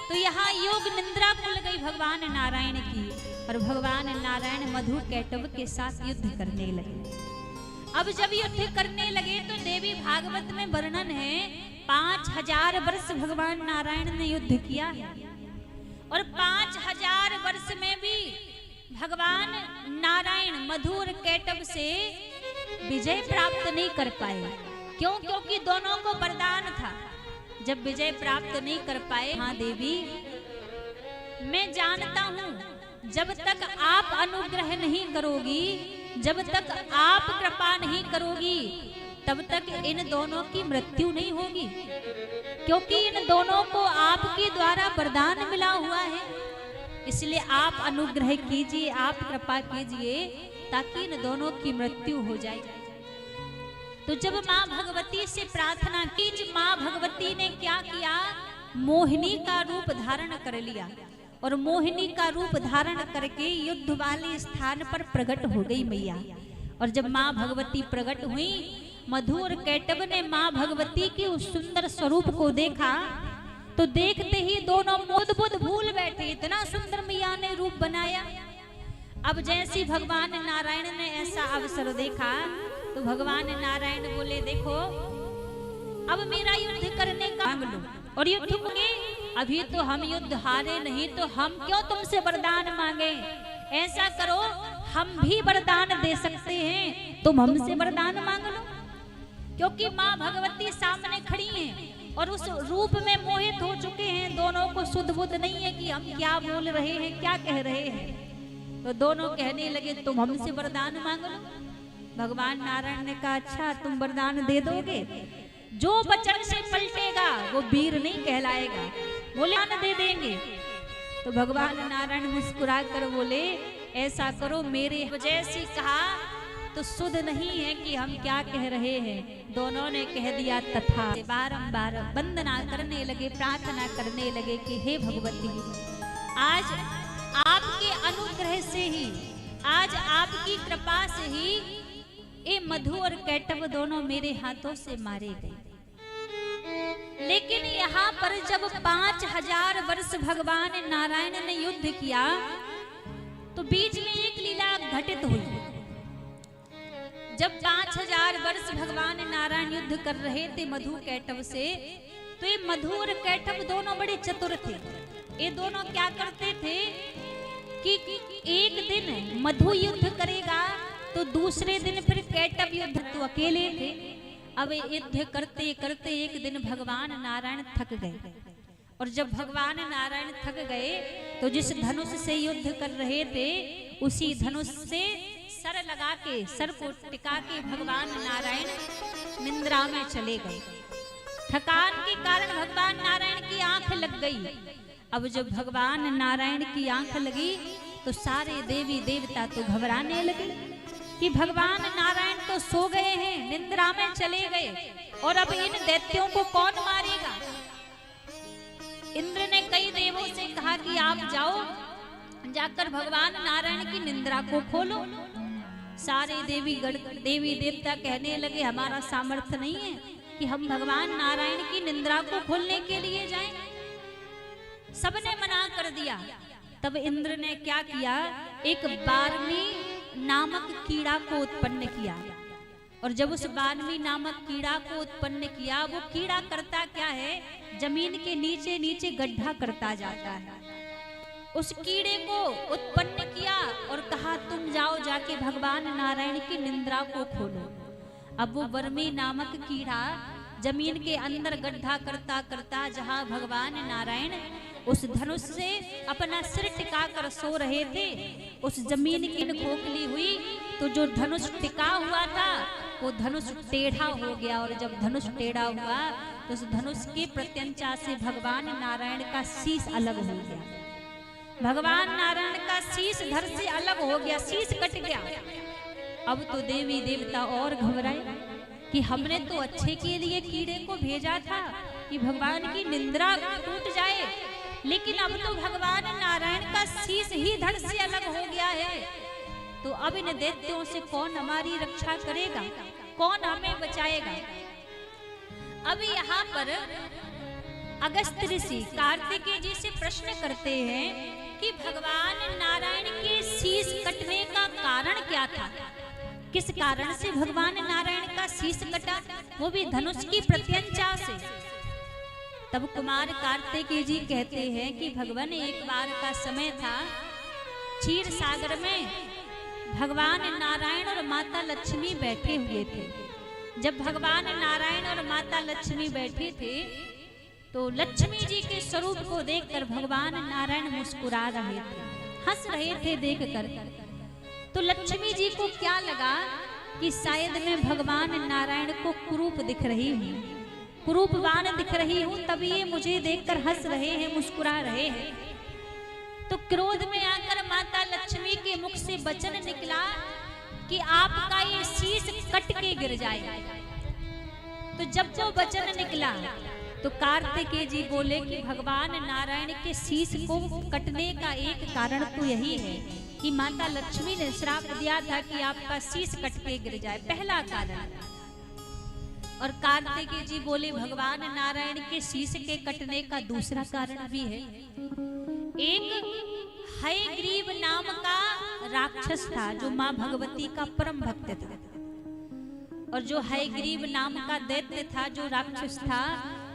तो यहाँ योग निंद्रा खुल गई भगवान नारायण की, और भगवान नारायण मधु कैटभ के साथ युद्ध करने लगे। अब जब युद्ध करने लगे तो देवी भागवत में वर्णन है 5000 वर्ष भगवान नारायण ने युद्ध किया है, और 5000 वर्ष में भी भगवान नारायण मधुर कैटभ से विजय प्राप्त नहीं कर पाए। क्यों? क्योंकि दोनों को वरदान था। जब विजय प्राप्त नहीं कर पाए, हाँ देवी मैं जानता हूं जब तक आप अनुग्रह नहीं करोगी, जब तक आप कृपा नहीं करोगी, तब तक इन दोनों की मृत्यु नहीं होगी, क्योंकि इन दोनों को आपके द्वारा वरदान मिला हुआ है। इसलिए आप अनुग्रह कीजिए, आप कृपा कीजिए, ताकि इन दोनों की मृत्यु हो जाए। तो जब माँ भगवती से प्रार्थना की, माँ भगवती ने क्या किया? मोहिनी का रूप धारण कर लिया, और मोहिनी का रूप धारण करके युद्ध वाले स्थान पर प्रकट हो गई मैया। और जब माँ भगवती प्रकट हुई, मधु और कैटभ ने माँ भगवती के उस सुंदर स्वरूप को देखा, तो देखते ही दोनों मोद बुद भूल बैठे, इतना सुंदर मैया ने रूप बनाया। अब जैसी भगवान नारायण ने ऐसा अवसर देखा, तो भगवान नारायण बोले देखो अब मेरा युद्ध करने का मांग लो, और युद्ध होंगे। अभी तो हम युद्ध हारे नहीं, तो हम क्यों तुमसे वरदान मांगे? ऐसा करो, हम भी वरदान दे सकते हैं, तुम हमसे वरदान मांग लो। क्योंकि माँ भगवती सामने खड़ी हैं और उस रूप में मोहित हो चुके हैं। दोनों को सुध बुध नहीं है कि हम क्या बोल रहे हैं, क्या कह रहे हैं। तो दोनों कहने लगे तुम हमसे वरदान मांग लो। भगवान नारायण ने कहा अच्छा तुम वरदान दे दोगे, जो वचन से पलटेगा वो वीर नहीं कहलाएगा, बोले वरदान दे देंगे। तो भगवान नारायण मुस्कुरा कर बोले ऐसा करो, मेरे वजह से कहा तो सुध नहीं है कि हम क्या कह रहे हैं। दोनों ने कह दिया तथा। बारंबार वंदना करने लगे, प्रार्थना करने लगे कि हे भगवती, आज आपके अनुग्रह से ही, आज आपकी कृपा से ही ये मधु और कैटभ दोनों मेरे हाथों से मारे गए। लेकिन यहाँ पर जब 5000 वर्ष भगवान नारायण ने युद्ध किया, तो बीच में एक लीला घटित हुई। जब 5000 वर्ष भगवान नारायण युद्ध कर रहे थे मधु कैटभ से, तो ये मधु और कैटभ दोनों बड़े चतुर थे। ये दोनों क्या करते थे कि एक दिन मधु युद्ध करेगा तो दूसरे दिन फिर कैटभ युद्ध, तो अकेले थे। अब युद्ध करते करते एक दिन भगवान नारायण थक गए, और जब भगवान नारायण थक गए तो जिस धनुष से युद्ध कर रहे थे उसी धनुष से सर लगा के, सर को टिका के भगवान नारायण निंद्रा में चले गए। थकान के कारण भगवान नारायण की आंख लग गई। अब जब भगवान नारायण की आंख लगी तो सारे देवी देवता तो घबराने लगे कि भगवान नारायण तो सो गए हैं, निंद्रा में चले गए, और अब इन दैत्यों को कौन मारेगा। इंद्र ने कई देवों से कहा कि आप जाओ, जाकर भगवान नारायण की निंद्रा को खोलो। सारे देवी देवता कहने लगे हमारा सामर्थ्य नहीं है कि हम भगवान नारायण की निंद्रा को खोलने के लिए जाएं। सबने मना कर दिया। तब इंद्र ने क्या किया, एक बारमी नामक कीड़ा को उत्पन्न किया, और जब उस बारमी नामक कीड़ा को उत्पन्न किया, वो कीड़ा करता क्या है, जमीन के नीचे नीचे गड्ढा करता जाता है। उस कीड़े को उत्पन्न किया और कहा तुम जाओ जाके भगवान नारायण की निंद्रा को खोलो। अब वो वर्मी नामक कीड़ा जमीन के अंदर गड्ढा करता करता जहां भगवान नारायण उस धनुष से अपना सिर टिकाकर सो रहे थे। उस जमीन की खोखली हुई तो जो धनुष टिका हुआ था वो धनुष टेढ़ा हो गया, और जब धनुष टेढ़ा हुआ तो उस धनुष के प्रत्यंचा से भगवान नारायण का शीश अलग हो गया। भगवान नारायण का शीश धड़ से अलग हो गया, शीश कट गया। अब तो देवी देवता और घबराए कि हमने तो अच्छे के लिए कीड़े को भेजा था कि भगवान की निंद्रा टूट जाए, लेकिन अब तो भगवान नारायण का शीश ही धड़ से अलग हो गया है। तो अब इन दैत्यों से कौन हमारी रक्षा करेगा, कौन हमें बचाएगा। अब यहाँ पर अगस्त ऋषि कार्तिकेय जी से प्रश्न करते हैं कि भगवान नारायण के शीश कटने का कारण क्या था, किस कारण से भगवान नारायण का शीश कटा, वो भी धनुष की प्रत्यंचा से। तब कुमार कार्तिकेय जी कहते हैं कि भगवान एक बार का समय था, क्षीर सागर में भगवान नारायण और माता लक्ष्मी बैठे हुए थे। जब भगवान नारायण और माता लक्ष्मी बैठे थे तो लक्ष्मी जी के स्वरूप को देखकर भगवान नारायण मुस्कुरा रहे थे, हंस रहे थे देखकर। तो लक्ष्मी जी को क्या लगा कि शायद मैं भगवान नारायण को कुरूप दिख रही हूँ, कुरूपवान दिख रही हूँ, तभी ये मुझे देखकर हंस रहे हैं, मुस्कुरा रहे हैं। तो क्रोध में आकर माता लक्ष्मी के मुख से वचन निकला कि आपका ये शीश कट के गिर जाएगा। तो जब वो वचन निकला तो कार्तिकेय जी बोले कि भगवान नारायण के शीश को कटने का एक कारण तो यही है कि माता लक्ष्मी ने श्राप दिया था कि आपका शीश कट के गिर जाए, पहला कारण। और कार्तिकेय जी बोले भगवान नारायण के शीश के कटने का दूसरा कारण भी है। एक हयग्रीव नाम का राक्षस था जो मां भगवती का परम भक्त था, और जो हयग्रीव नाम का दैत्य था, जो राक्षस था,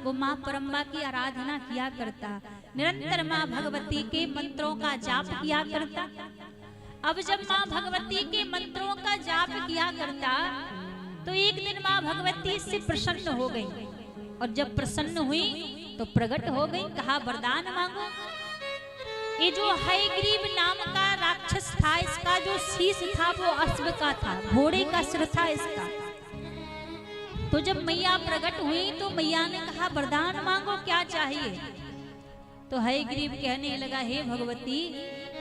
वो मां परम्बा की आराधना किया करता, निरंतर मां भगवती के मंत्रों का जाप किया करता। अब जब मां भगवती के मंत्रों का जाप किया करता तो एक दिन मां भगवती से प्रसन्न हो गई, और जब प्रसन्न हुई तो प्रकट हो गई, कहा वरदान मांगो। ये जो हयग्रीव नाम का राक्षस था, इसका जो शीश था वो अश्व का था, घोड़े का सिर था इसका। तो जब मैया प्रकट हुई तो मैया ने कहा वरदान मांगो, क्या चाहिए। तो हयग्रीव कहने लगा, हे भगवती,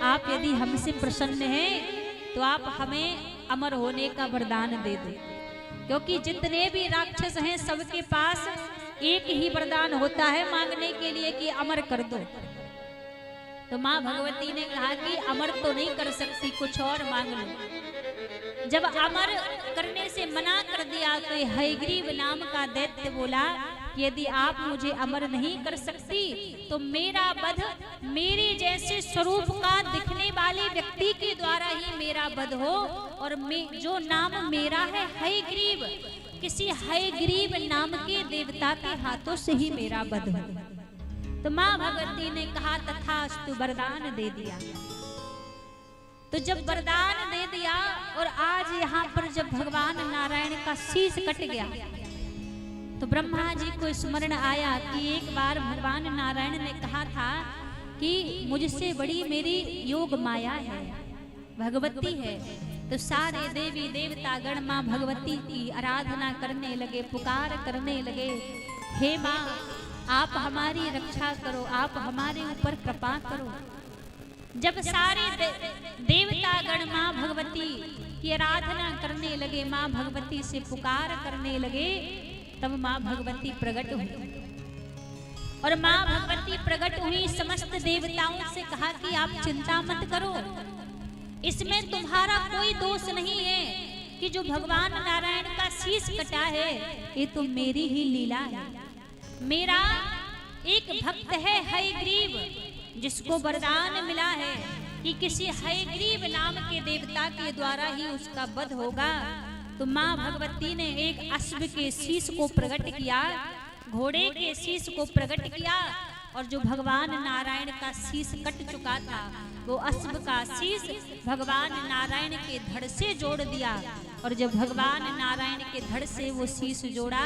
आप यदि हमसे प्रसन्न हैं तो आप हमें अमर होने का वरदान दे दो, क्योंकि जितने भी राक्षस हैं सबके पास एक ही वरदान होता है मांगने के लिए कि अमर कर दो। तो मां भगवती ने कहा कि अमर तो नहीं कर सकती, कुछ और मांग लो। जब अमर करने से मना कर दिया तो हयग्रीव नाम का दैत्य बोला कि यदि आप मुझे अमर नहीं कर सकती तो मेरा वध मेरे जैसे स्वरूप का दिखने वाले व्यक्ति के द्वारा ही मेरा वध हो, और जो नाम मेरा है हयग्रीव, किसी हयग्रीव नाम के देवता के हाथों से ही मेरा वध हो। तो मां भगवती ने कहा तथास्तु, वरदान दे दिया। तो जब वरदान दे दिया और आज यहाँ पर जब भगवान नारायण का शीश कट गया तो ब्रह्मा जी को स्मरण आया कि एक बार भगवान नारायण ने कहा था कि मुझसे बड़ी मेरी योग माया है, भगवती है। तो सारे देवी देवता गण मां भगवती की आराधना करने लगे, पुकार करने लगे, हे मां आप हमारी रक्षा करो, आप हमारे ऊपर कृपा करो। जब सारे देवता गण मां भगवती की आराधना करने लगे, मां भगवती से पुकार करने लगे, तब मां भगवती प्रकट हुई। और मां भगवती प्रकट हुई, समस्त देवताओं से कहा कि आप चिंता मत करो, इसमें तुम्हारा कोई दोष नहीं है कि जो भगवान नारायण का शीश कटा है ये तो मेरी ही लीला है। मेरा एक भक्त है हयग्रीव, जिसको वरदान मिला है कि किसी हयग्रीव नाम के देवता के द्वारा ही उसका वध होगा। तो मां भगवती ने एक अश्व के शीश को प्रकट किया, घोड़े के शीश को प्रकट किया, और जो भगवान नारायण का शीश कट चुका था वो अश्व का शीश भगवान नारायण के धड़ से जोड़ दिया। और जब भगवान नारायण के धड़ से वो शीश जोड़ा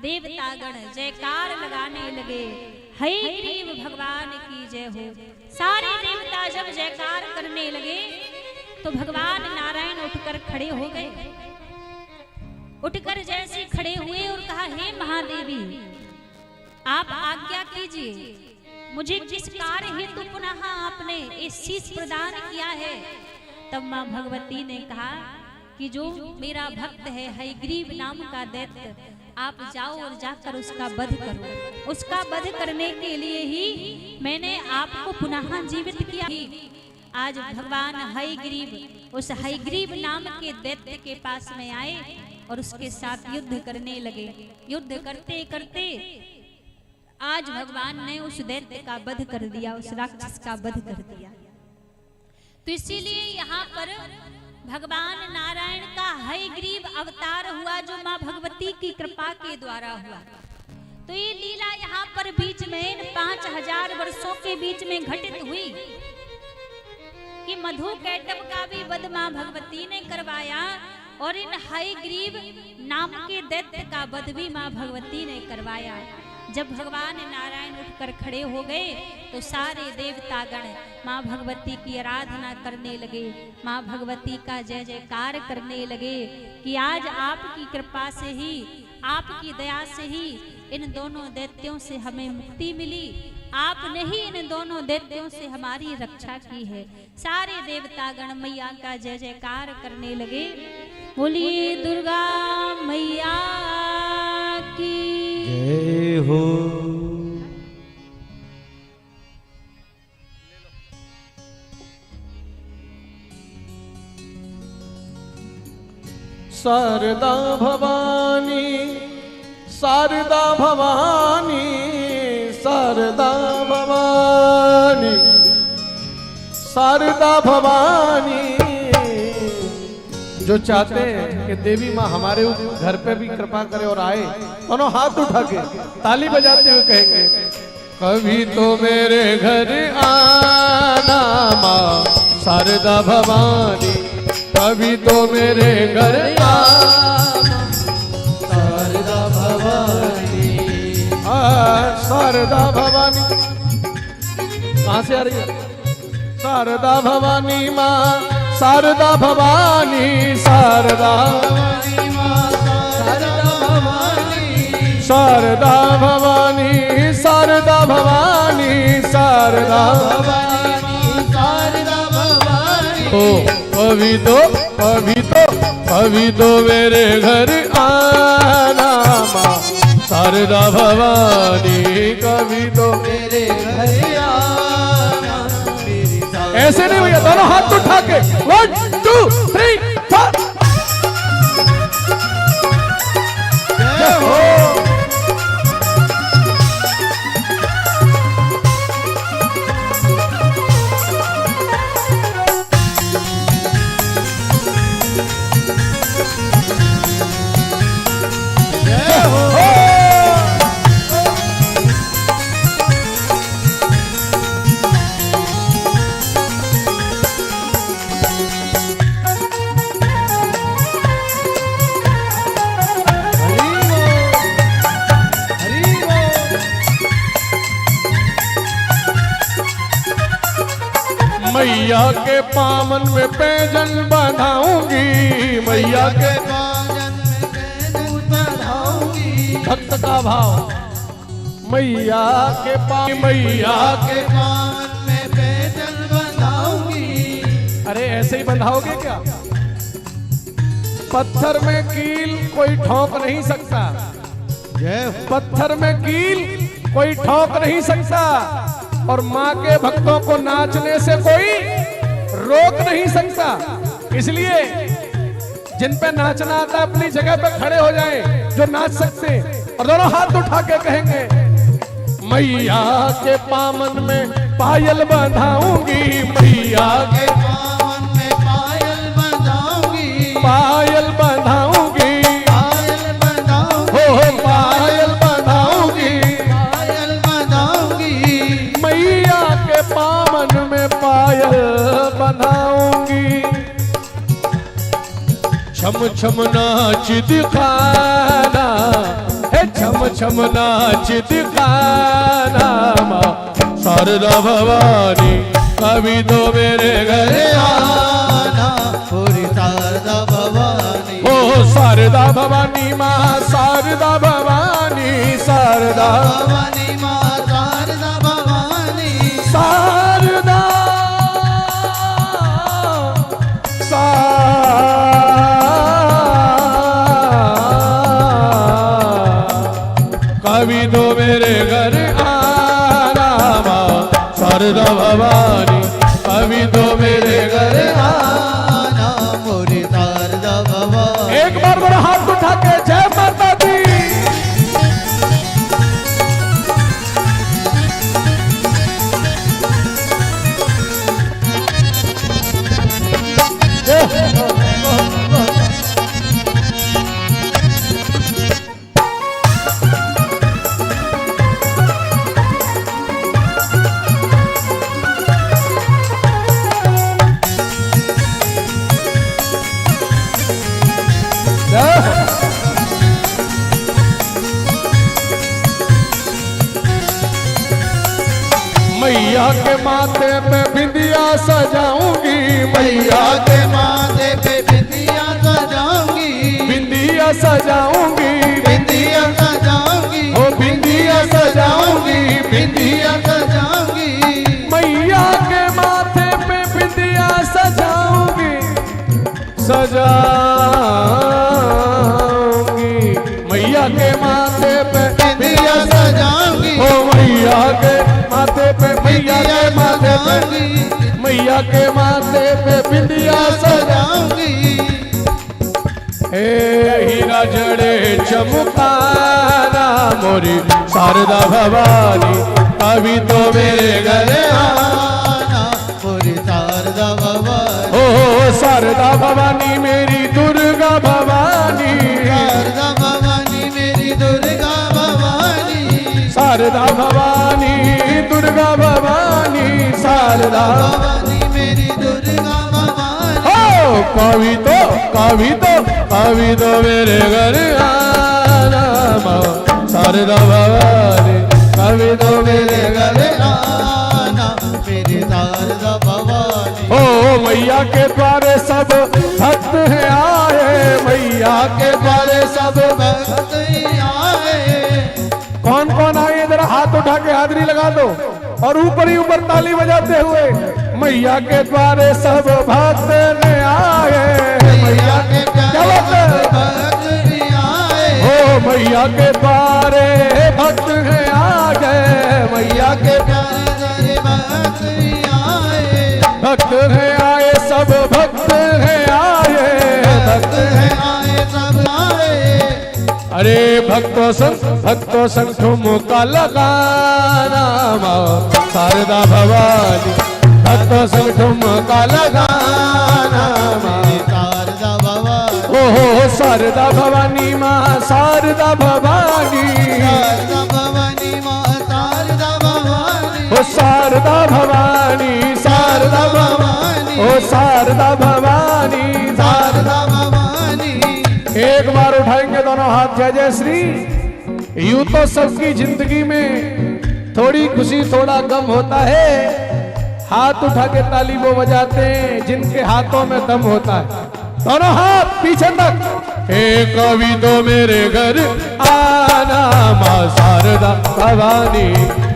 देवतागण जयकार लगाने लगे, हयग्रीव भगवान की जय हो। सारे देवता जब जयकार करने लगे तो भगवान नारायण उठकर खड़े हो गए। उठकर जैसे खड़े हुए और कहा, हे महादेवी, आप आज्ञा कीजिए, मुझे किस कार्य हेतु पुनः आपने इस शीश प्रदान किया है। तब मां भगवती ने कहा कि जो मेरा भक्त है हयग्रीव नाम का दैत्य, आप जाओ और जाकर उसका वध करो। उसका वध करने के लिए ही मैंने आपको पुनः जीवित किया। आज भगवान हयग्रीव उस हयग्रीव नाम के दैत्य के पास में आए और उसके साथ युद्ध करने लगे। युद्ध करते करते आज भगवान ने उस दैत्य का वध कर दिया, उस राक्षस का वध कर दिया। तो इसीलिए यहाँ पर भगवान नारायण का हयग्रीव अवतार हुआ, जो मां भगवती की कृपा के द्वारा हुआ। तो ये लीला यहाँ पर बीच में 5000 वर्षों के बीच में घटित हुई कि मधु कैटभ का भी वध मां भगवती ने करवाया और इन हयग्रीव नाम के दैत्य का वध भी मां भगवती ने करवाया। जब भगवान नारायण उठकर खड़े हो गए तो सारे देवतागण मां भगवती की आराधना करने लगे, मां भगवती का जय जयकार करने लगे कि आज आपकी कृपा से ही, आपकी दया से ही इन दोनों दैत्यों से हमें मुक्ति मिली। आपने ही इन दोनों दैत्यों से हमारी रक्षा की है। सारे देवतागण मैया का जय जयकार करने लगे। बोलिए दुर्गा मैया की जय हो। शारदा भवानी, शारदा भवानी, शारदा भवानी, शारदा भवानी। जो चाहते हैं कि देवी माँ हमारे घर पे भी कृपा करे और आए, दोनों हाथ उठा के ताली बजाते हुए कहेंगे, कभी तो मेरे घर आना माँ शारदा भवानी, कभी तो मेरे घर आना शारदा भवानी, शारदा भवानी। कहाँ से आ रही है? शारदा भवानी माँ, शारदा भवानी, शारदा भवानी माँ, शारदा भवानी, शारदा भवानी, शारदा भवानी, शारदा भवानी, शारदा भवानी। ओ कभी तो मेरे घर आना माँ शारदा भवानी, कभी तो मेरे घर आना मेरी शारदा। ऐसे नहीं भैया, दोनों हाथ उठा के 1 2 3 4। जय हो। मैया के पावन में पैजन बंधाऊंगी, मैया के पावन में पैजन बंधाऊंगी। भक्त का भाव, मैया के पावन में पैजन बंधाऊंगी। अरे ऐसे ही बंधाओगे क्या? पत्थर में कील कोई ठोक नहीं सकता, जय पत्थर में कील कोई ठोक नहीं सकता, और माँ के भक्तों को नाचने से कोई रोक नहीं सकता। इसलिए जिन पे नाचना आता अपनी जगह पे खड़े हो जाएं, जो नाच सकते, और दोनों हाथ उठा के कहेंगे, मैया के पावन में पायल बंधाऊंगी, मैया के पावन में पायल बंधाऊंगी। पायल बंधाऊंगी, पायल बंधाऊंगी। हो पायल बंधाऊंगी, पायल बंधाऊंगी। मैया के पावन में पायल बंधाऊंगी। छम छम नाच दिखाना, हे छम छम नाचित गाना माँ शारदा भवानी कभी तो मेरे घर आना पूरी शारदा भवानी। ओ शारदा भवानी माँ शारदा भवानी शारदा भवानी माँ शारदा भवानी। शारदा कभी तो मेरे घर आना माँ शारदा भवानी कभी तो मेरे घर आना पूरी शारदा भवानी। एक बार मेरा हाथ उठा के जय माता दी। मैया के माथे पे बिंदिया सजाऊंगी मैया के माथे पे बिंदिया सजाऊंगी। बिंदिया सजाऊंगी बिंदिया सजाऊंगी। ओ बिंदिया सजाऊंगी बिंदिया सजाऊंगी। मैया के माथे पे बिंदिया सजाऊंगी सजाऊंगी मैया के माथे पे बिंदिया सजाऊंगी। ओ मैया के माथे पे मैया के माथे पे मैया के माथे पे बिंदिया सजाऊंगी। हे हीरा जड़े चमकाना मोरी शारदा भवानी अभी तो मेरे घर आना पूरी शारदा भवानी। ओ शारदा भवानी मेरी दुर्गा भवानी शारदा भवानी मेरी दुर्गा भवानी। शारदा भवानी दुर्गा भवानी शारदा भवानी मेरी दुर्गा भवानी। ओ कभी तो मेरे घर आना माँ शारदा भवानी कभी तो मेरे घर आना मेरी शारदा भवानी। ओ मैया के द्वारे सब भक्त हैं आए मैया के द्वारे सब भक्त आए। कौन कौन आए जरा हाथ उठा के हाजरी लगा दो और ऊपर ही ऊपर ताली बजाते हुए मैया के द्वारे सब भक्त ने आए मैया के क्या बात है भक्त आए। ओ मैया के द्वारे भक्त हैं आ गए मैया के प्यारे भक्त आए। भक्त हैं आए सब भक्त हैं आए भक्त आए सब आए। अरे भक्तों संग ठुमका लगाना माँ शारदा भवानी भक्तों संग ठुमका लगाना माँ शारदा भवानी। ओहो शारदा भवानी माँ शारदा भवानी शारदा भवानी माँ शारदा भवानी। ओ शारदा भवानी शारदा भवानी ओ शारदा भवानी शारदा भवानी। एक बार उठाएंगे दोनों हाथ जय जय श्री। यूं तो सबकी जिंदगी में थोड़ी खुशी थोड़ा गम होता है हाथ उठा के ताली वो बजाते हैं जिनके हाथों में दम होता है दोनों हाथ पीछे तक। हे कभी तो मेरे घर आना माँ शारदा भवानी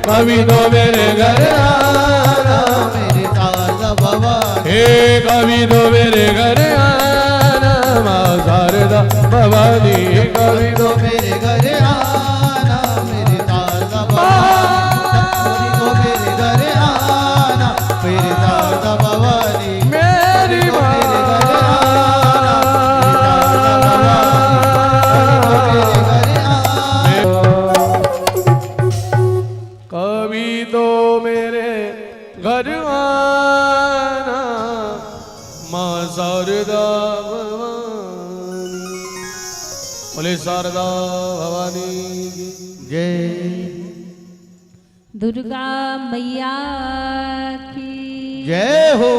कभी तो मेरे घर आना मेरी शारदा भवानी। हे कभी तो मेरे घर आना माँ शारदा भवानी कभी तो मेरे घर आना मेरी शारदा भवानी। तो मेरे घर आना मेरी शारदा भवानी। मेरी माँ कभी तो मेरे घर आना माँ शारदा भवानी बोले शारदा भवानी की जय। दुर्गा मैया की जय हो।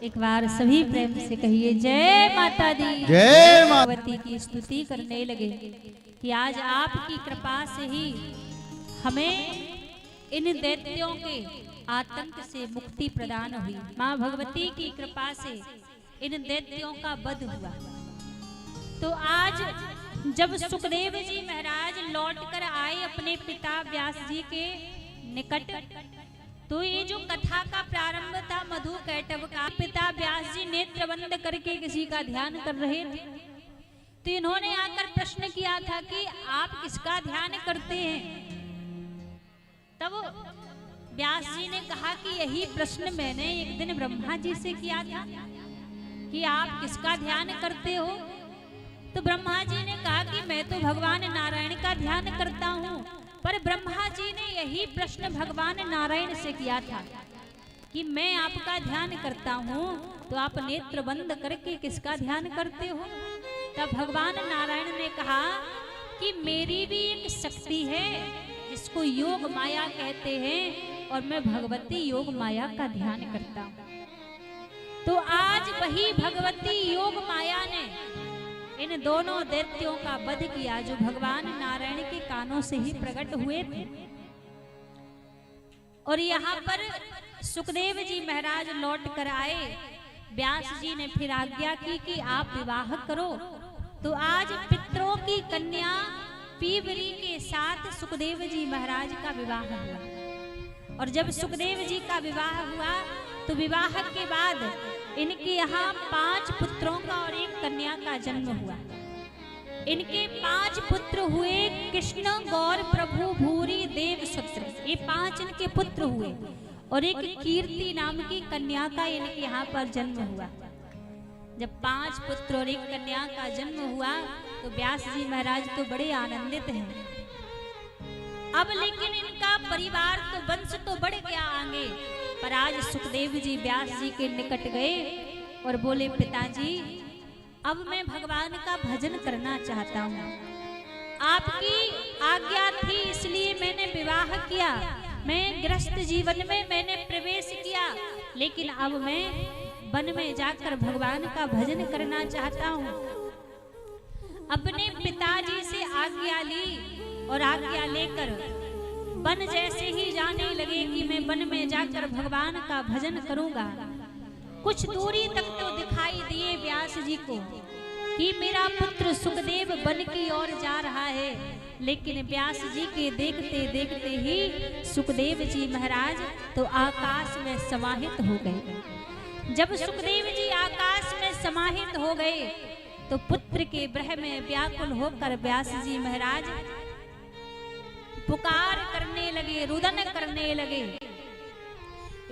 एक बार सभी प्रेम से कहिए जय माता दी। जय माता। भगवती की स्तुति करने लगे। कि आज आपकी कृपा से ही हमें इन दैत्यों के आतंक से मुक्ति प्रदान हुई। माँ भगवती की कृपा से इन दैत्यों का वध हुआ। तो आज जब सुखदेव जी महाराज लौट कर आए अपने पिता व्यास जी के निकट, तो ये जो कथा का प्रारंभ था मधु कैटव का, पिता व्यास जी नेत्र बंद करके किसी का ध्यान कर रहे थे। तो इन्होंने आकर प्रश्न किया था कि आप किसका ध्यान करते हैं। तब व्यास जी ने कहा कि यही प्रश्न मैंने एक दिन ब्रह्मा जी से किया था कि आप किसका ध्यान करते हो। तो ब्रह्मा जी ने कहा कि मैं तो भगवान नारायण का ध्यान करता हूँ। पर ब्रह्मा जी ने यही प्रश्न भगवान नारायण से किया था कि मैं आपका ध्यान करता हूँ, तो आप नेत्र बंद करके किसका ध्यान करते हो। तब भगवान नारायण ने कहा कि मेरी भी एक शक्ति है जिसको योग माया कहते हैं, और मैं भगवती योग माया का ध्यान करता हूँ। तो आज वही भगवती योग माया ने इन दोनों दैत्यों का वध किया जो भगवान नारायण के कानों से ही प्रकट हुए थे। और यहाँ पर सुखदेव जी महाराज लौट कर आए। व्यास जी ने फिर आज्ञा की कि आप विवाह करो। तो आज पितरों की कन्या पीवरी के साथ सुखदेव जी महाराज का विवाह हुआ। और जब सुखदेव जी का विवाह हुआ तो विवाह के बाद इनके यहाँ 5 पुत्रों का और 1 कन्या का जन्म हुआ। इनके 5 पुत्र हुए, कृष्ण, गौर, प्रभु, भूरी, देव, सुत्र, ये 5 इनके पुत्र हुए। और एक कीर्ति नाम की कन्या का इनके यहाँ पर जन्म हुआ। जब 5 पुत्र और 1 कन्या का जन्म हुआ तो व्यास जी महाराज तो बड़े आनंदित हैं। अब लेकिन इनका परिवार तो वंश तो बढ़ गया आगे। पर आज सुखदेव जी व्यास जी के निकट गए और बोले, पिताजी अब मैं भगवान का भजन करना चाहता हूँ। आपकी आज्ञा थी इसलिए मैंने विवाह किया, मैं गृहस्थ जीवन में मैंने प्रवेश किया, लेकिन अब मैं वन में जाकर भगवान का भजन करना चाहता हूँ। अपने पिताजी से आज्ञा ली और आज्ञा लेकर वन जैसे ही जाने लगे कि मैं वन में जाकर भगवान का भजन करूंगा। कुछ दूरी तक तो दिखाई दिए व्यास जी को कि मेरा पुत्र सुखदेव वन की ओर जा रहा है, लेकिन व्यास जी के देखते देखते ही सुखदेव जी महाराज तो आकाश में समाहित हो गए। जब सुखदेव जी आकाश में समाहित हो गए तो पुत्र के ब्रह में व्याकुल होकर व्यास जी महाराज पुकार करने लगे, रुदन करने लगे।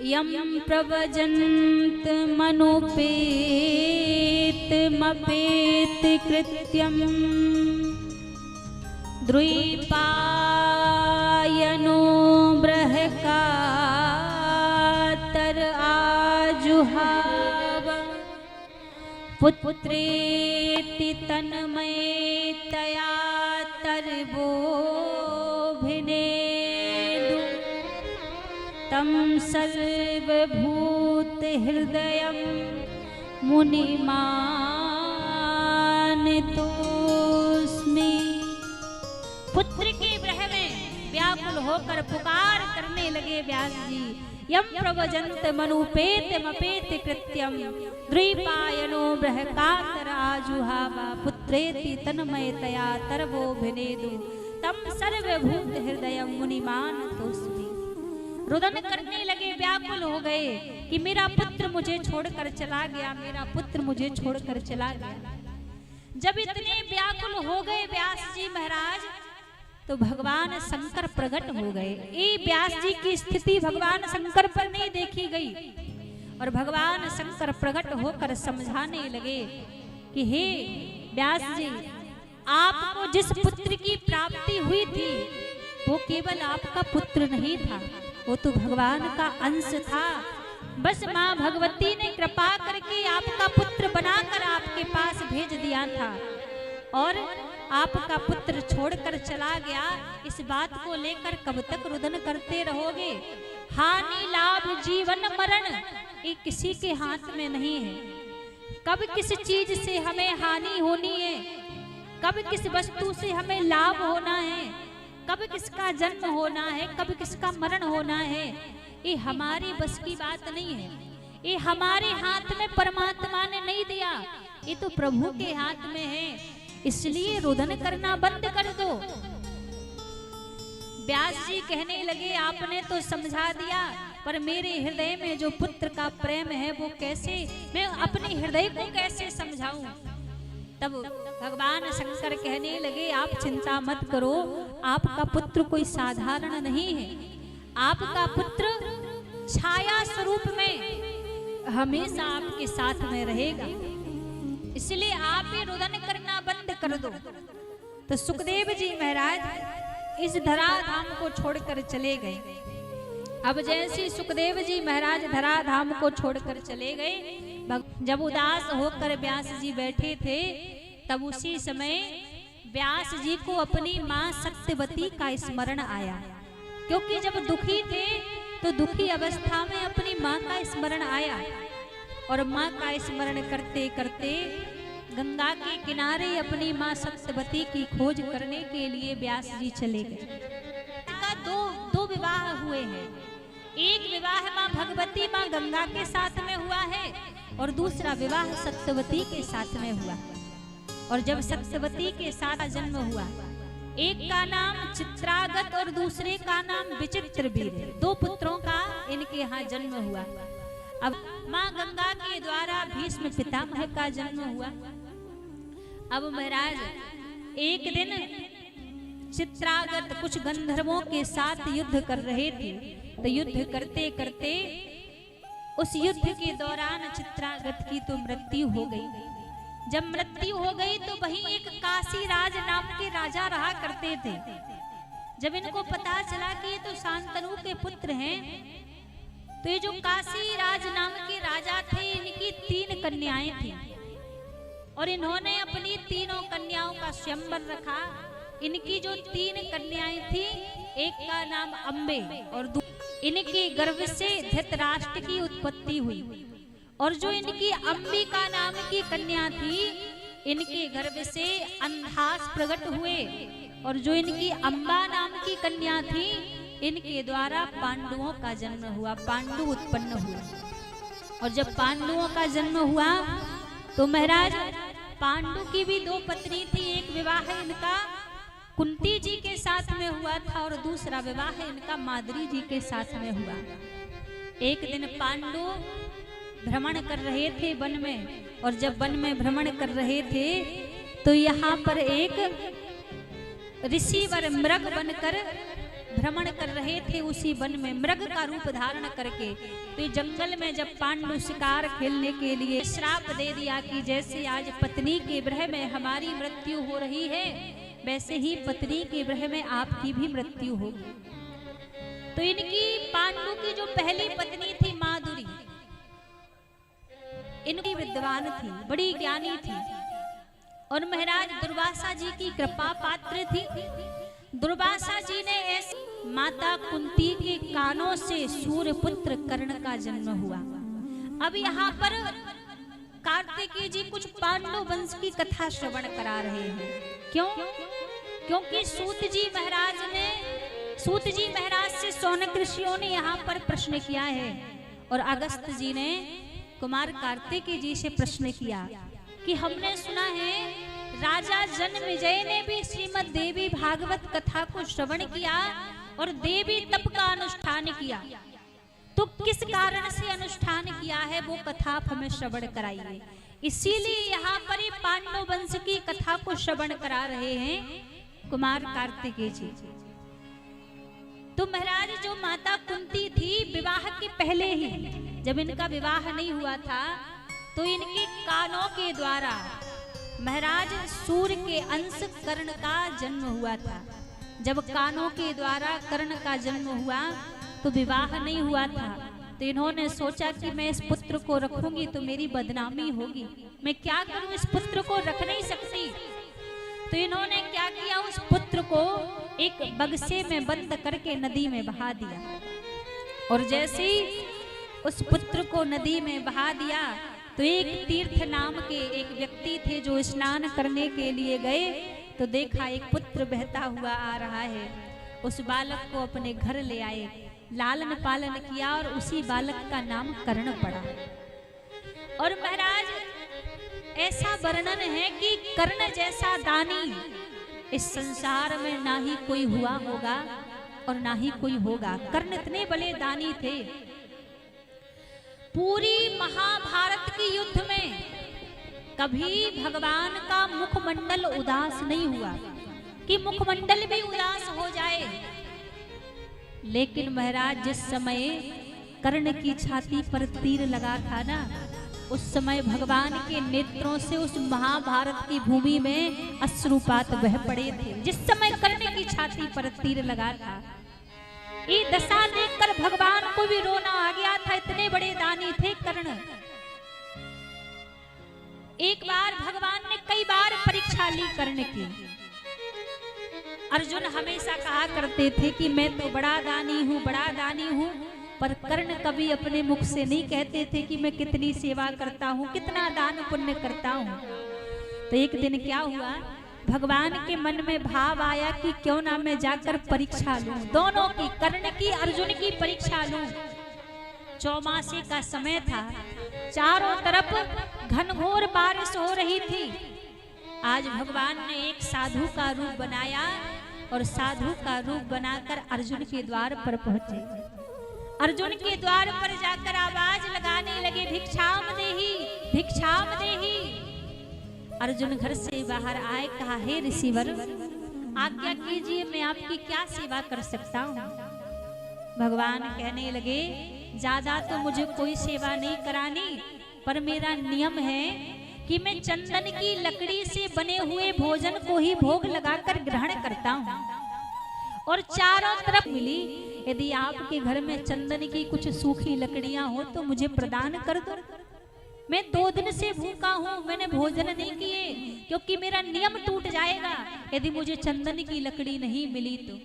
यम प्रव्रजन्त मनुपेत मपेत कृत्यम द्रुपायनो ब्रहका तर आजुहाव पुत्रेति तन्मयतया तरवो भिनेदु तम सर्वभूत हृदयं मुनिमानितोऽस्मि। पुत्र के ब्रह में व्याकुल होकर पुकार करने लगे व्यास जी। यम प्रव्रजन्त मनुपेत मपेत कृत्यम द्रुपायनो बृहकातर आजुहावा पुत्रेति तन्मयतया तरवो भिनेदु तम सर्वभूत हृदयं मुनिमानितोऽस्मि। रुदन करने लगे, व्याकुल हो गए कि मेरा पुत्र मुझे छोड़कर चला गया, मेरा पुत्र मुझे छोड़कर चला गया। जब इतने व्याकुल हो गए व्यास जी महाराज तो भगवान शंकर प्रकट हो गए। ये व्यास जी की स्थिति भगवान शंकर पर नहीं देखी गई और भगवान शंकर प्रकट होकर समझाने लगे कि हे व्यास जी, आपको जिस पुत्र की प्राप्ति हुई थी वो केवल आपका पुत्र नहीं था, वो तो भगवान का अंश था। बस माँ भगवती ने कृपा करके आपका पुत्र बनाकर आपके पास भेज दिया था और आपका पुत्र छोड़कर चला गया। इस बात को लेकर कब तक रुदन करते रहोगे? हानि लाभ जीवन मरण ये किसी के हाथ में नहीं है। कब किस चीज से हमें हानि होनी है, कब किस वस्तु से हमें लाभ होना है, कब किसका जन्म होना है, कब किसका मरण होना है, ये हमारे बस की बात नहीं है। ये हमारे हाथ में परमात्मा ने नहीं दिया, ये तो प्रभु के हाथ में है। इसलिए रुदन करना बंद कर दो। व्यास जी कहने लगे आपने तो समझा दिया, पर मेरे हृदय में जो पुत्र का प्रेम है वो कैसे, मैं अपने हृदय को कैसे समझाऊं। तब भगवान शंकर कहने लगे आप चिंता मत करो, आपका पुत्र कोई साधारण नहीं है। आपका पुत्र छाया स्वरूप में हमेशा आपके साथ में रहेगा, इसलिए आप ये रुदन करना बंद कर दो। तो सुखदेव जी महाराज इस धराधाम को छोड़कर चले गए। अब जैसे सुखदेव जी महाराज धराधाम को छोड़कर चले गए, जब उदास होकर व्यास जी बैठे थे, तब उसी समय व्यास जी को अपनी माँ सत्यवती का स्मरण आया। क्योंकि जब दुखी थे तो दुखी अवस्था में अपनी माँ का स्मरण आया, और माँ का स्मरण करते करते गंगा के किनारे अपनी माँ सत्यवती की खोज करने के लिए व्यास जी चले गए। इनका दो विवाह हुए हैं। एक विवाह माँ भगवती माँ गंगा के साथ में हुआ है, और दूसरा विवाह सत्यवती के साथ में हुआ। और जब सत्यवती के साथ जन्म हुआ, एक का नाम चित्रागत और दूसरे का नाम विचित्रवीर, दो पुत्रों का इनके यहाँ जन्म हुआ। अब माँ गंगा के द्वारा भीष्म पितामह का जन्म हुआ। अब महाराज एक दिन चित्रागत कुछ गंधर्वों के साथ युद्ध कर रहे थे, तो युद्ध करते करते उस युद्ध के दौरान चित्रागत की तो मृत्यु हो गई। जब मृत्यु हो गई तो वहीं एक काशी राज नाम के राजा रहा करते थे। जब इनको पता चला कि ये तो शांतनु के पुत्र हैं, तो ये जो काशी राज नाम के राजा थे, इनकी 3 कन्याएं थी, और इन्होंने अपनी तीनों कन्याओं का स्वयंवर रखा। इनकी जो 3 कन्याएं थी, एक का नाम अम्बे, और इनके गर्भ से धृतराष्ट्र की उत्पत्ति हुई। और जो इनकी अंबिका नाम की कन्या थी, इनके गर्भ से अंधास प्रकट हुए। और जो इनकी अंबा नाम की कन्या थी, इनके द्वारा पांडवों का जन्म हुआ, पांडु उत्पन्न हुए। और जब पांडवों का जन्म हुआ तो महाराज पांडु की भी 2 पत्नी थी। एक विवाह इनका कुंती जी के साथ में हुआ था, और दूसरा विवाह इनका माद्री जी के साथ में हुआ। एक दिन पांडु भ्रमण कर रहे थे वन में, और जब वन में भ्रमण कर रहे थे तो यहाँ पर एक ऋषिवर मृग बनकर भ्रमण कर रहे थे उसी वन में, मृग का रूप धारण करके। तो जंगल में जब पांडु शिकार खेलने के लिए श्राप दे दिया कि जैसे आज पत्नी के ग्रह में हमारी मृत्यु हो रही है, वैसे ही पत्नी के ग्रह में आपकी भी मृत्यु होगी। तो इनकी पांडु की जो पहली पत्नी थी माधुरी, इनकी विद्वान थी, बड़ी ज्ञानी थी, और महाराज दुर्वासा जी की कृपा पात्र थी। दुर्वासा जी ने ऐसी माता कुंती के कानों से सूर्यपुत्र कर्ण का जन्म हुआ। अब यहाँ पर कार्तिकेय जी कुछ पांडव वंश की कथा श्रवण करा रहे हैं। क्यों? क्योंकि सूत जी महाराज से शौनक ऋषियों ने यहाँ पर प्रश्न किया है, और अगस्त जी ने कुमार कार्तिकेय जी से प्रश्न किया कि हमने सुना है राजा जन्मेजय ने भी श्रीमद् देवी भागवत कथा को श्रवण किया और देवी तप का अनुष्ठान किया, तो किस कारण से अनुष्ठान किया है वो कथा आप हमें श्रवण कराइए। इसीलिए यहाँ पर ही पांडव वंश की कथा को श्रवण करा रहे हैं कुमार कार्तिकेय जी। तो महाराज जो माता कुंती थी, विवाह के पहले ही जब इनका विवाह नहीं हुआ था, तो इनके कानों के द्वारा महाराज सूर्य के अंश कर्ण का जन्म हुआ था। जब कानों के द्वारा कर्ण का जन्म हुआ तो विवाह नहीं हुआ था, तो इन्होंने सोचा कि मैं इस पुत्र को रखूंगी तो मेरी बदनामी होगी, मैं क्या करूं, इस पुत्र को रख नहीं सकती। तो इन्होंने क्या किया, उस पुत्र को एक बक्से में बंद करके नदी में बहा दिया। और जैसे ही उस पुत्र को नदी में बहा दिया तो एक तीर्थ नाम के एक व्यक्ति थे जो स्नान करने के लिए गए, तो देखा एक पुत्र बहता हुआ आ रहा है। उस बालक को अपने घर ले आए, लालन पालन किया और उसी बालक का नाम कर्ण पड़ा। और महाराज ऐसा वर्णन है कि कर्ण जैसा दानी इस संसार में ना ही कोई हुआ होगा और ना ही कोई होगा। कर्ण इतने बड़े दानी थे, पूरी महाभारत की युद्ध में कभी भगवान का मुखमंडल उदास नहीं हुआ कि मुखमंडल भी उदास हो जाए। लेकिन महाराज जिस समय कर्ण की छाती पर तीर लगा था ना, उस समय भगवान के नेत्रों से उस महाभारत की भूमि में अश्रुपात बह पड़े थे। जिस समय कर्ण की छाती पर तीर लगा था, ये दशा देखकर भगवान को भी रोना आ गया था, इतने बड़े दानी थे कर्ण। एक बार भगवान ने कई बार परीक्षा ली कर्ण की। अर्जुन हमेशा कहा करते थे कि मैं तो बड़ा दानी हूँ, बड़ा दानी हूँ, पर कर्ण कभी अपने मुख से नहीं कहते थे कि मैं कितनी सेवा करता हूँ, कितना दान पुण्य करता हूँ। तो एक दिन क्या हुआ, भगवान के मन में भाव आया कि क्यों ना मैं जाकर परीक्षा लूं, दोनों की, कर्ण की अर्जुन की परीक्षा लूं। चौमासे का समय था, चारों तरफ घनघोर बारिश हो रही थी। आज भगवान ने एक साधु का रूप बनाया और साधु का रूप बनाकर अर्जुन के द्वार पर पहुंचे। अर्जुन के द्वार पर जाकर आवाज लगाने लगे, भिक्षाम देहि, भिक्षाम देहि। अर्जुन घर से बाहर आए, कहा हे ऋषिवर आज्ञा कीजिए, मैं आपकी क्या सेवा कर सकता हूँ। भगवान कहने लगे, ज्यादा तो मुझे कोई सेवा नहीं करानी, पर मेरा नियम है कि मैं चंदन की लकड़ी से बने हुए भोजन को ही भोग लगाकर ग्रहण करता हूँ। और चारों तरफ मिली, यदि आपके घर में चंदन की कुछ सूखी लकड़ियां हो तो मुझे प्रदान कर दो। मैं 2 दिन से भूखा हूँ, मैंने भोजन नहीं किए, क्योंकि मेरा नियम टूट जाएगा यदि मुझे चंदन की लकड़ी नहीं मिली तो।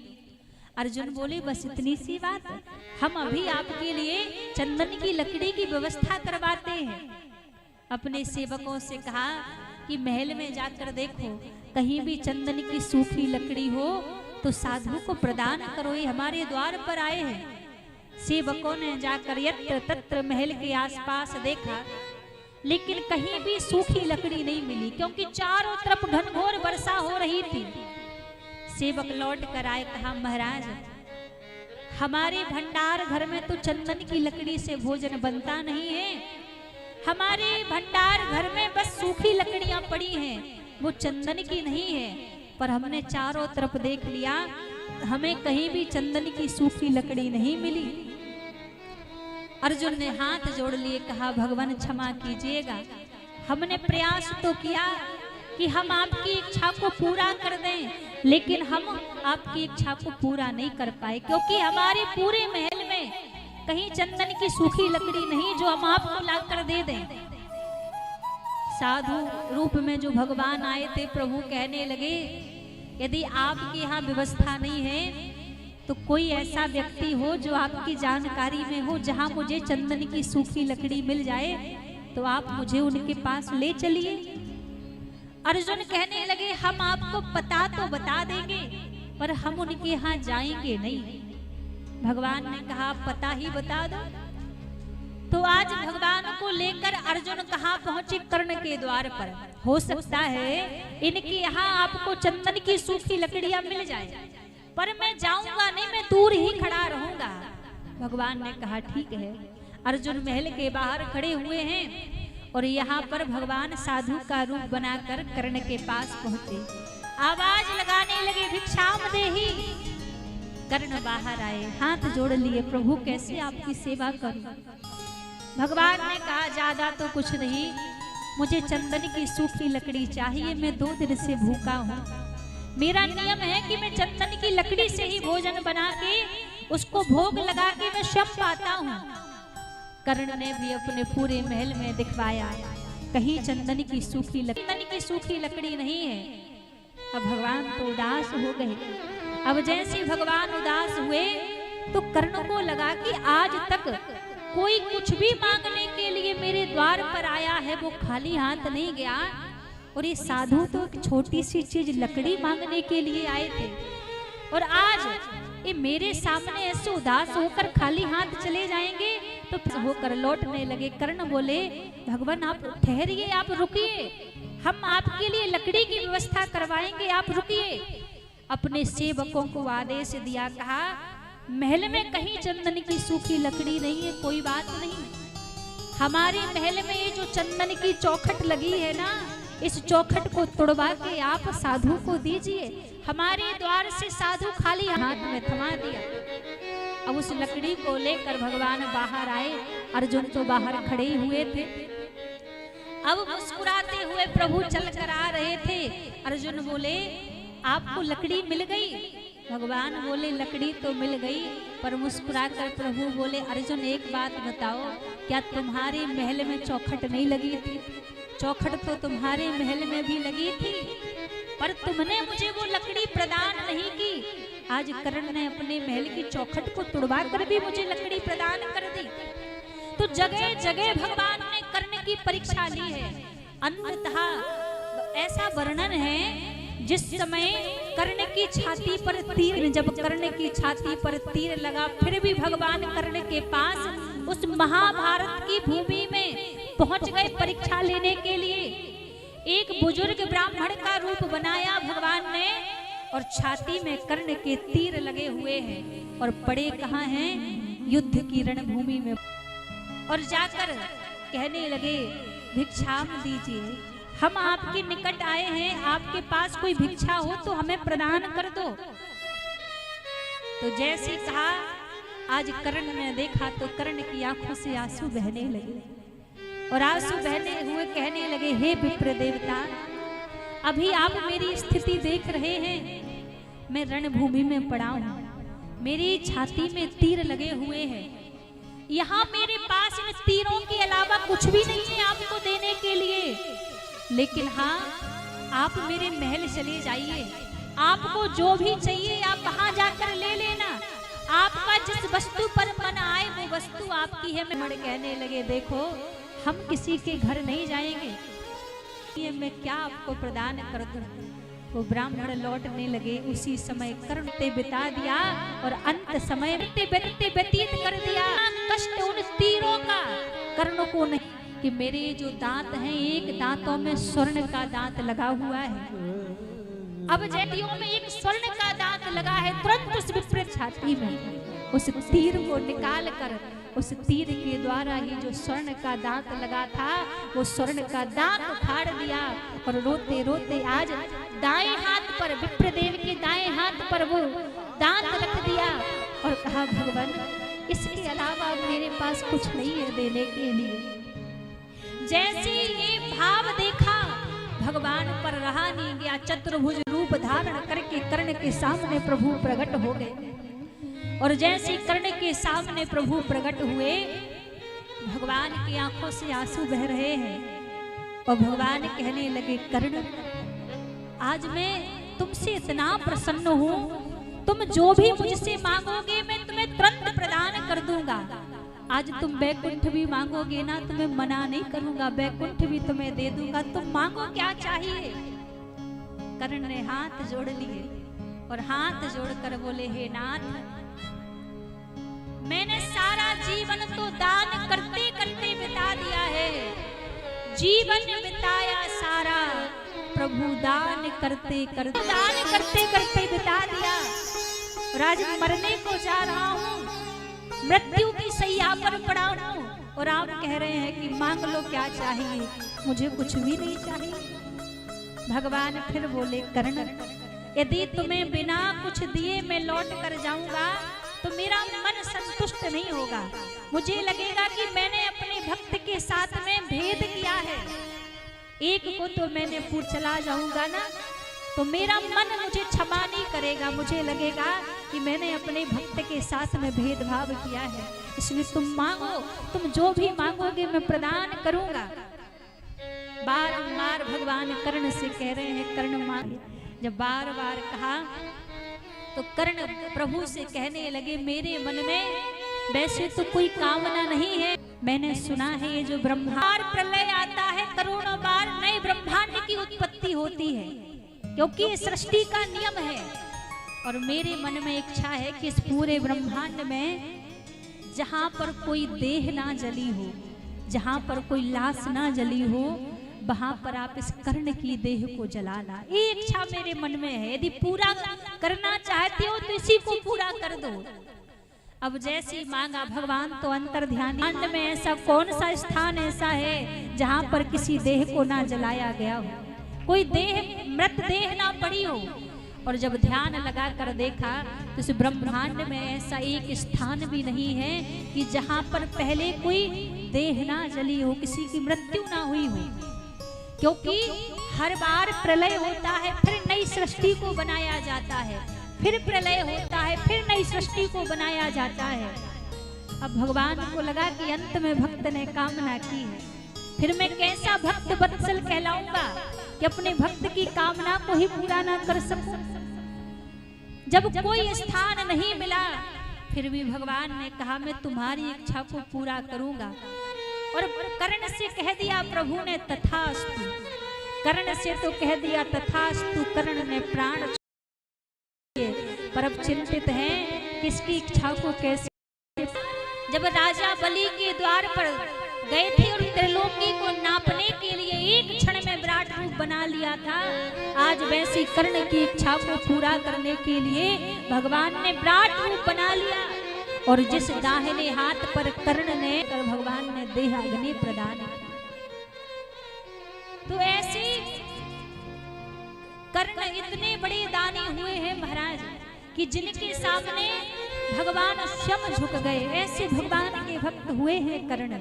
अर्जुन बोले, बस इतनी सी बात, हम अभी आपके लिए चंदन की लकड़ी की व्यवस्था करवाते हैं। अपने सेवकों से कहा कि महल में जाकर देखो, कहीं भी चंदन की सूखी लकड़ी हो तो साधु को प्रदान करो, ये हमारे द्वार पर आए हैं। सेवकों ने जाकर यत्र तत्र महल के आसपास देखा, लेकिन कहीं भी सूखी लकड़ी नहीं मिली, क्योंकि चारों तरफ घनघोर वर्षा हो रही थी। सेवक लौट कर आए, कहा महाराज हमारे भंडार घर में तो चंदन की लकड़ी से भोजन बनता नहीं है, हमारे भंडार घर में बस सूखी लकड़ियां पड़ी हैं, वो चंदन की नहीं है। पर हमने चारों तरफ देख लिया, हमें कहीं भी चंदन की सूखी लकड़ी नहीं मिली। अर्जुन ने हाथ जोड़ लिए, कहा भगवान क्षमा कीजिएगा, हमने प्रयास तो किया कि हम आपकी इच्छा को पूरा कर दें, लेकिन हम आपकी इच्छा को पूरा नहीं कर पाए, क्योंकि हमारे पूरे महल में कहीं चंदन की सूखी लकड़ी नहीं जो हम आपको लाकर दे दें। साधु रूप में जो भगवान आए थे, प्रभु कहने लगे, यदि आपके यहाँ व्यवस्था नहीं है तो कोई ऐसा व्यक्ति हो जो आपकी जानकारी में हो, जहाँ मुझे चंदन की सूखी लकड़ी मिल जाए तो आप मुझे उनके पास ले चलिए। अर्जुन कहने लगे, हम आपको पता तो बता देंगे, पर हम उनके यहाँ जाएंगे नहीं। भगवान ने कहा, पता ही बता दो। तो आज भगवान को लेकर अर्जुन कहाँ पहुंचे, कर्ण के द्वार पर। हो सकता है इनके यहाँ आपको चंदन की सूखी लकड़ियां मिल जाए, पर मैं जाऊंगा नहीं, मैं दूर ही खड़ा रहूंगा। भगवान ने कहा ठीक है। अर्जुन महल के बाहर खड़े हुए हैं और यहाँ पर भगवान साधु का रूप बनाकर कर्ण के पास पहुंचे, आवाज लगाने लगे, भिक्षाम देहि। कर्ण बाहर आए, हाथ जोड़ लिए, प्रभु कैसे आपकी सेवा करूं। भगवान ने कहा, ज्यादा तो कुछ नहीं, मुझे चंदन की सूखी लकड़ी चाहिए, मैं 2 दिन से भूखा हूँ। मेरा नियम है कि मैं चंदन की लकड़ी से ही भोजन बना के उसको भोग लगा के मैं शम पाता हूँ। कर्ण ने भी अपने पूरे महल में दिखवाया, कहीं चंदन की सूखी लकड़ी नहीं है। अब भगवान तो उदास हो गए। अब जैसे भगवान उदास हुए तो कर्ण को लगा कि आज तक कोई कुछ भी मांगने के लिए मेरे द्वार पर आया है वो खाली हाथ नहीं गया। और ये साधु तो एक छोटी सी चीज लकड़ी मांगने के लिए आए थे, और आज ये मेरे सामने ऐसे उदास होकर खाली हाथ चले जाएंगे तो होकर लौटने लगे। कर्ण बोले भगवान आप ठहरिए, आप रुकिए, हम आपके लिए लकड़ी की व्यवस्था करवाएंगे, आप रुकिए। अपने सेवकों को आदेश दिया, कहा महल में कहीं चंदन की सूखी लकड़ी नहीं है, कोई बात नहीं, हमारे महल में ये जो चंदन की चौखट लगी है ना, इस चौखट को तोड़वा के आप साधु को दीजिए। हमारे द्वार से साधु खाली हाथ में थमा दिया। अब उस लकड़ी को लेकर भगवान बाहर आए। अर्जुन तो बाहर खड़े हुए थे। अब मुस्कुराते हुए प्रभु चलकर आ रहे थे। अर्जुन बोले आपको लकड़ी मिल गई? भगवान बोले लकड़ी तो मिल गई, पर मुस्कुराकर प्रभु बोले अर्जुन एक बात बताओ, क्या तुम्हारे महल में चौखट नहीं लगी थी? चौखट तो तुम्हारे महल में भी लगी थी, पर तुमने मुझे वो लकड़ी प्रदान नहीं की। आज कर्ण ने अपने महल की चौखट को तुड़वा कर भी मुझे लकड़ी प्रदान कर दी। तो जगह जगह भगवान ने कर्ण की परीक्षा ली है। अंततः ऐसा वर्णन है जिस समय कर्ण की छाती पर तीर, जब कर्ण की छाती पर तीर लगा फिर भी भगवान कर्ण के पास उस महाभारत की भूमि में पहुंच गए परीक्षा लेने के लिए। एक बुजुर्ग ब्राह्मण का रूप बनाया भगवान ने, और छाती में कर्ण के तीर लगे हुए हैं, और पड़े कहाँ हैं? युद्ध की रणभूमि में। और जाकर कहने लगे भिक्षाम दीजिए, हम आपके निकट आए हैं, आपके पास कोई भिक्षा हो तो हमें प्रदान कर दो। तो जैसे कहा, आज कर्ण ने देखा तो कर्ण की आंखों से आंसू बहने लगे, और आंसू बहने हुए कहने लगे हे विप्र देवता, अभी आप मेरी स्थिति देख रहे हैं, मैं रणभूमि में पड़ा हूं, मेरी छाती में तीर लगे हुए हैं, यहाँ मेरे पास इन तीरों के अलावा कुछ भी नहीं है आपको देने के लिए। लेकिन हाँ, आप मेरे महल चले जाइए, आपको जो भी चाहिए आप वहां जाकर ले लेना, आपका जिस वस्तु पर मन आए वो वस्तु आपकी है। मैं कहने लगे देखो हम किसी के घर नहीं जाएंगे, ये मैं क्या आपको प्रदान कर दूं। वो ब्राह्मण लौटने लगे। उसी समय कर्ण ते बिता दिया और अंत समय व्यतीत कर दिया। कष्ट उन तीरों का कर्ण को नहीं कि मेरे जो दांत हैं, एक दांतों में स्वर्ण का दांत लगा हुआ है, अब जैतियों में एक स्वर्ण का दांत लगा है। तुरंत उस विपरीत छाती में उस तीर को निकाल कर उस तीर के द्वारा ही जो स्वर्ण का दांत लगा था वो स्वर्ण का दांत उखाड़ दिया, और रोते रोते आज दाएं हाथ पर, विप्रदेव के दाएं हाथ पर वो दांत रख दिया और कहा भगवान इसके अलावा मेरे पास कुछ नहीं है देने के लिए। जैसे ये भाव देखा भगवान पर रहा नहीं गया, चतुर्भुज रूप धारण करके कर्ण के सामने प्रभु प्रकट हो गए। और जैसे कर्ण के सामने प्रभु प्रकट हुए, भगवान की आंखों से आंसू बह रहे हैं, और भगवान कहने लगे कर्ण आज मैं तुमसे इतना प्रसन्न हूँ, तुम जो भी मुझसे मांगोगे मैं तुम्हें तुरंत प्रदान कर दूंगा। आज तुम बैकुंठ भी मांगोगे ना, तुम्हें मना नहीं करूंगा, बैकुंठ भी तुम्हें दे दूंगा, तुम मांगो क्या चाहिए। कर्ण ने हाथ जोड़ लिए और हाथ जोड़कर बोले हे नाथ, मैंने सारा जीवन तो दान करते करते बिता दिया है, जीवन बिताया सारा प्रभु दान करते करते बिता दिया, और आज मरने को जा रहा हूँ, मृत्यु की सैया पर पड़ा हूँ, और आप कह रहे हैं कि मांग लो क्या चाहिए, मुझे कुछ भी नहीं चाहिए। भगवान फिर बोले कर्ण यदि तुम्हें बिना कुछ दिए मैं लौट कर जाऊंगा तो मेरा मन संतुष्ट नहीं होगा, मुझे लगेगा कि मैंने अपने भक्त के साथ में भेद किया है, एक को तो मैंने पूर चला जाऊंगा ना तो मेरा मन मुझे क्षमा नहीं करेगा, मुझे लगेगा कि मैंने अपने भक्त के साथ में भेदभाव किया है, इसलिए तुम मांगो, तुम जो भी मांगोगे मैं प्रदान करूंगा। बारंबार भगवान कर्ण से कह रहे हैं कर्ण मांगे। जब बार बार कहा तो कर्ण प्रभु से कहने लगे मेरे मन में वैसे तो कोई कामना नहीं है, मैंने सुना है ये जो ब्रह्मांड प्रलय आता है, करोड़ों बार नए ब्रह्मांड की उत्पत्ति होती है, क्योंकि ये सृष्टि का नियम है। और मेरे मन में इच्छा है कि इस पूरे ब्रह्मांड में जहां पर कोई देह ना जली हो, जहां पर कोई लाश ना जली हो, वहां पर आप इस कर्ण की देह को जलाना, ये इच्छा मेरे मन में है। यदि पूरा करना चाहते हो तो इसी को पूरा कर दो। अब जैसी मांगा भगवान तो अंतर्ध्यानी में ऐसा कौन सा स्थान ऐसा है जहां पर किसी देह को ना जलाया गया हो, कोई देह मृत देह ना पड़ी हो। और जब ध्यान लगा कर देखा तो इस ब्रह्मांड में ऐसा एक स्थान भी नहीं है कि जहां पर पहले कोई देह ना जली हो, किसी की मृत्यु ना हुई हो। क्योंकि हर बार प्रलय होता है, फिर नई सृष्टि को बनाया जाता है, फिर प्रलय होता है, फिर नई सृष्टि को बनाया जाता है। अब भगवान को लगा कि अंत में भक्त ने कामना की है, फिर मैं कैसा भक्त वत्सल कहलाऊंगा कि अपने भक्त की कामना को ही पूरा ना कर सकूं। जब कोई स्थान नहीं मिला, फिर भी भगवान ने कहा मैं तुम्हारी इच्छा को पूरा करूंगा। और कर्ण से कह दिया प्रभु ने तथास्तु, कर्ण से तो कह दिया तथास्तु। कर्ण ने प्राण छोड़े, पर अब चिंतित है किसकी इच्छा को कैसे। जब राजा बलि के द्वार पर गए थे और त्रिलोकी को नापने के लिए एक क्षण में विराट रूप बना लिया था, आज वैसी कर्ण की इच्छा को पूरा करने के लिए भगवान ने विराट रूप बना लिया। और जिस दाहिने हाथ पर कर्ण ने कर भगवान ने देह अग्नि प्रदान की। तो ऐसे कर्ण इतने बड़े दानी हुए हैं महाराज कि जिनके सामने भगवान स्वयं झुक गए, ऐसे भगवान के भक्त हुए हैं कर्ण।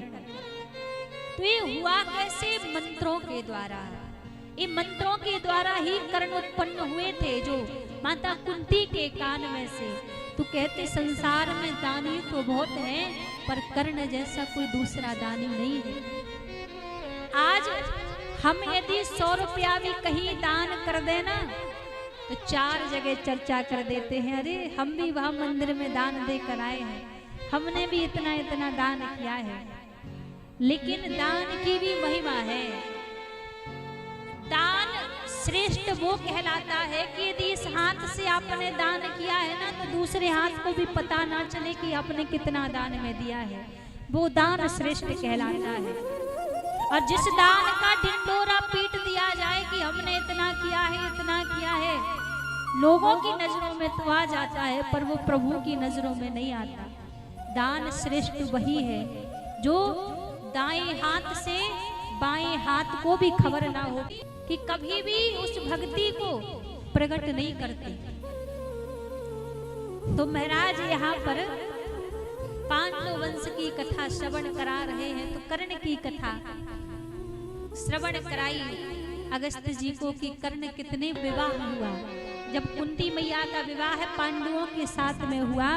तो ये हुआ कैसे? मंत्रों के द्वारा। ये मंत्रों के द्वारा ही कर्ण उत्पन्न हुए थे, जो माता कुंती के कान में से। तो कहते संसार में दानी तो बहुत हैं, पर कर्ण जैसा कोई दूसरा दानी नहीं है। आज हम यदि 100 रुपया भी कहीं दान कर देना तो 4 जगह चर्चा कर देते हैं, अरे हम भी वहां मंदिर में दान देकर आए हैं, हमने भी इतना इतना दान किया है। लेकिन दान की भी महिमा है। दान श्रेष्ठ वो कहलाता है कि यदि इस हाथ से आपने दान किया है ना, तो दूसरे हाथ को भी पता ना चले कि आपने कितना दान में दिया है, वो दान श्रेष्ठ कहलाता है। और जिस दान का ढिंढोरा पीट दिया जाए कि हमने इतना किया है, इतना किया है, लोगों की नजरों में तो आ जाता है, पर वो प्रभु की नजरों में नहीं आता। दान श्रेष्ठ वही है जो दाएं हाथ से बाएं हाथ को भी खबर ना हो कि कभी भी उस भक्ति को प्रकट नहीं करते। तो महाराज यहाँ पर पांडव वंश की कथा श्रवण करा रहे हैं। तो कर्ण की कथा श्रवण कराई अगस्त्य जी को कि कर्ण कितने विवाह हुआ। जब कुंती मैया का विवाह पांडवों के साथ में हुआ,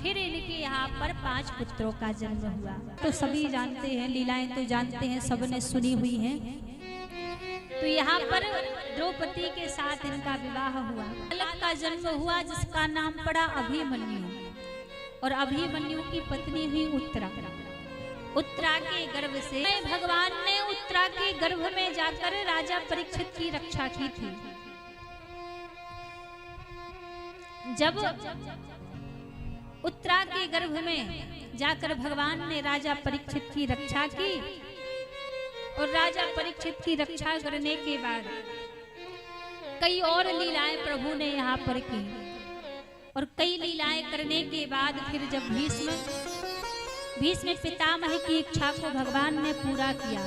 फिर इनके यहाँ पर 5 पुत्रों का जन्म हुआ। तो सभी जानते हैं, लीलाएं तो जानते हैं, सबने सुनी हुई हैं। तो यहाँ पर द्रौपदी के साथ इनका विवाह हुआ। बालक का जन्म हुआ जिसका नाम पड़ा अभिमन्यु, और अभिमन्यु की पत्नी हुई उत्तरा। उत्तरा के गर्भ से भगवान ने उत्तरा के गर्भ में जाकर राजा परीक्षित की रक्षा की थी। जब उत्तरा के गर्भ में जाकर भगवान ने राजा परीक्षित की रक्षा की, और राजा परीक्षित की रक्षा करने के बाद कई और लीलाएं प्रभु ने यहाँ पर की। और कई लीलाएं करने के बाद फिर जब भीष्म पितामह की इच्छा को भगवान ने पूरा किया,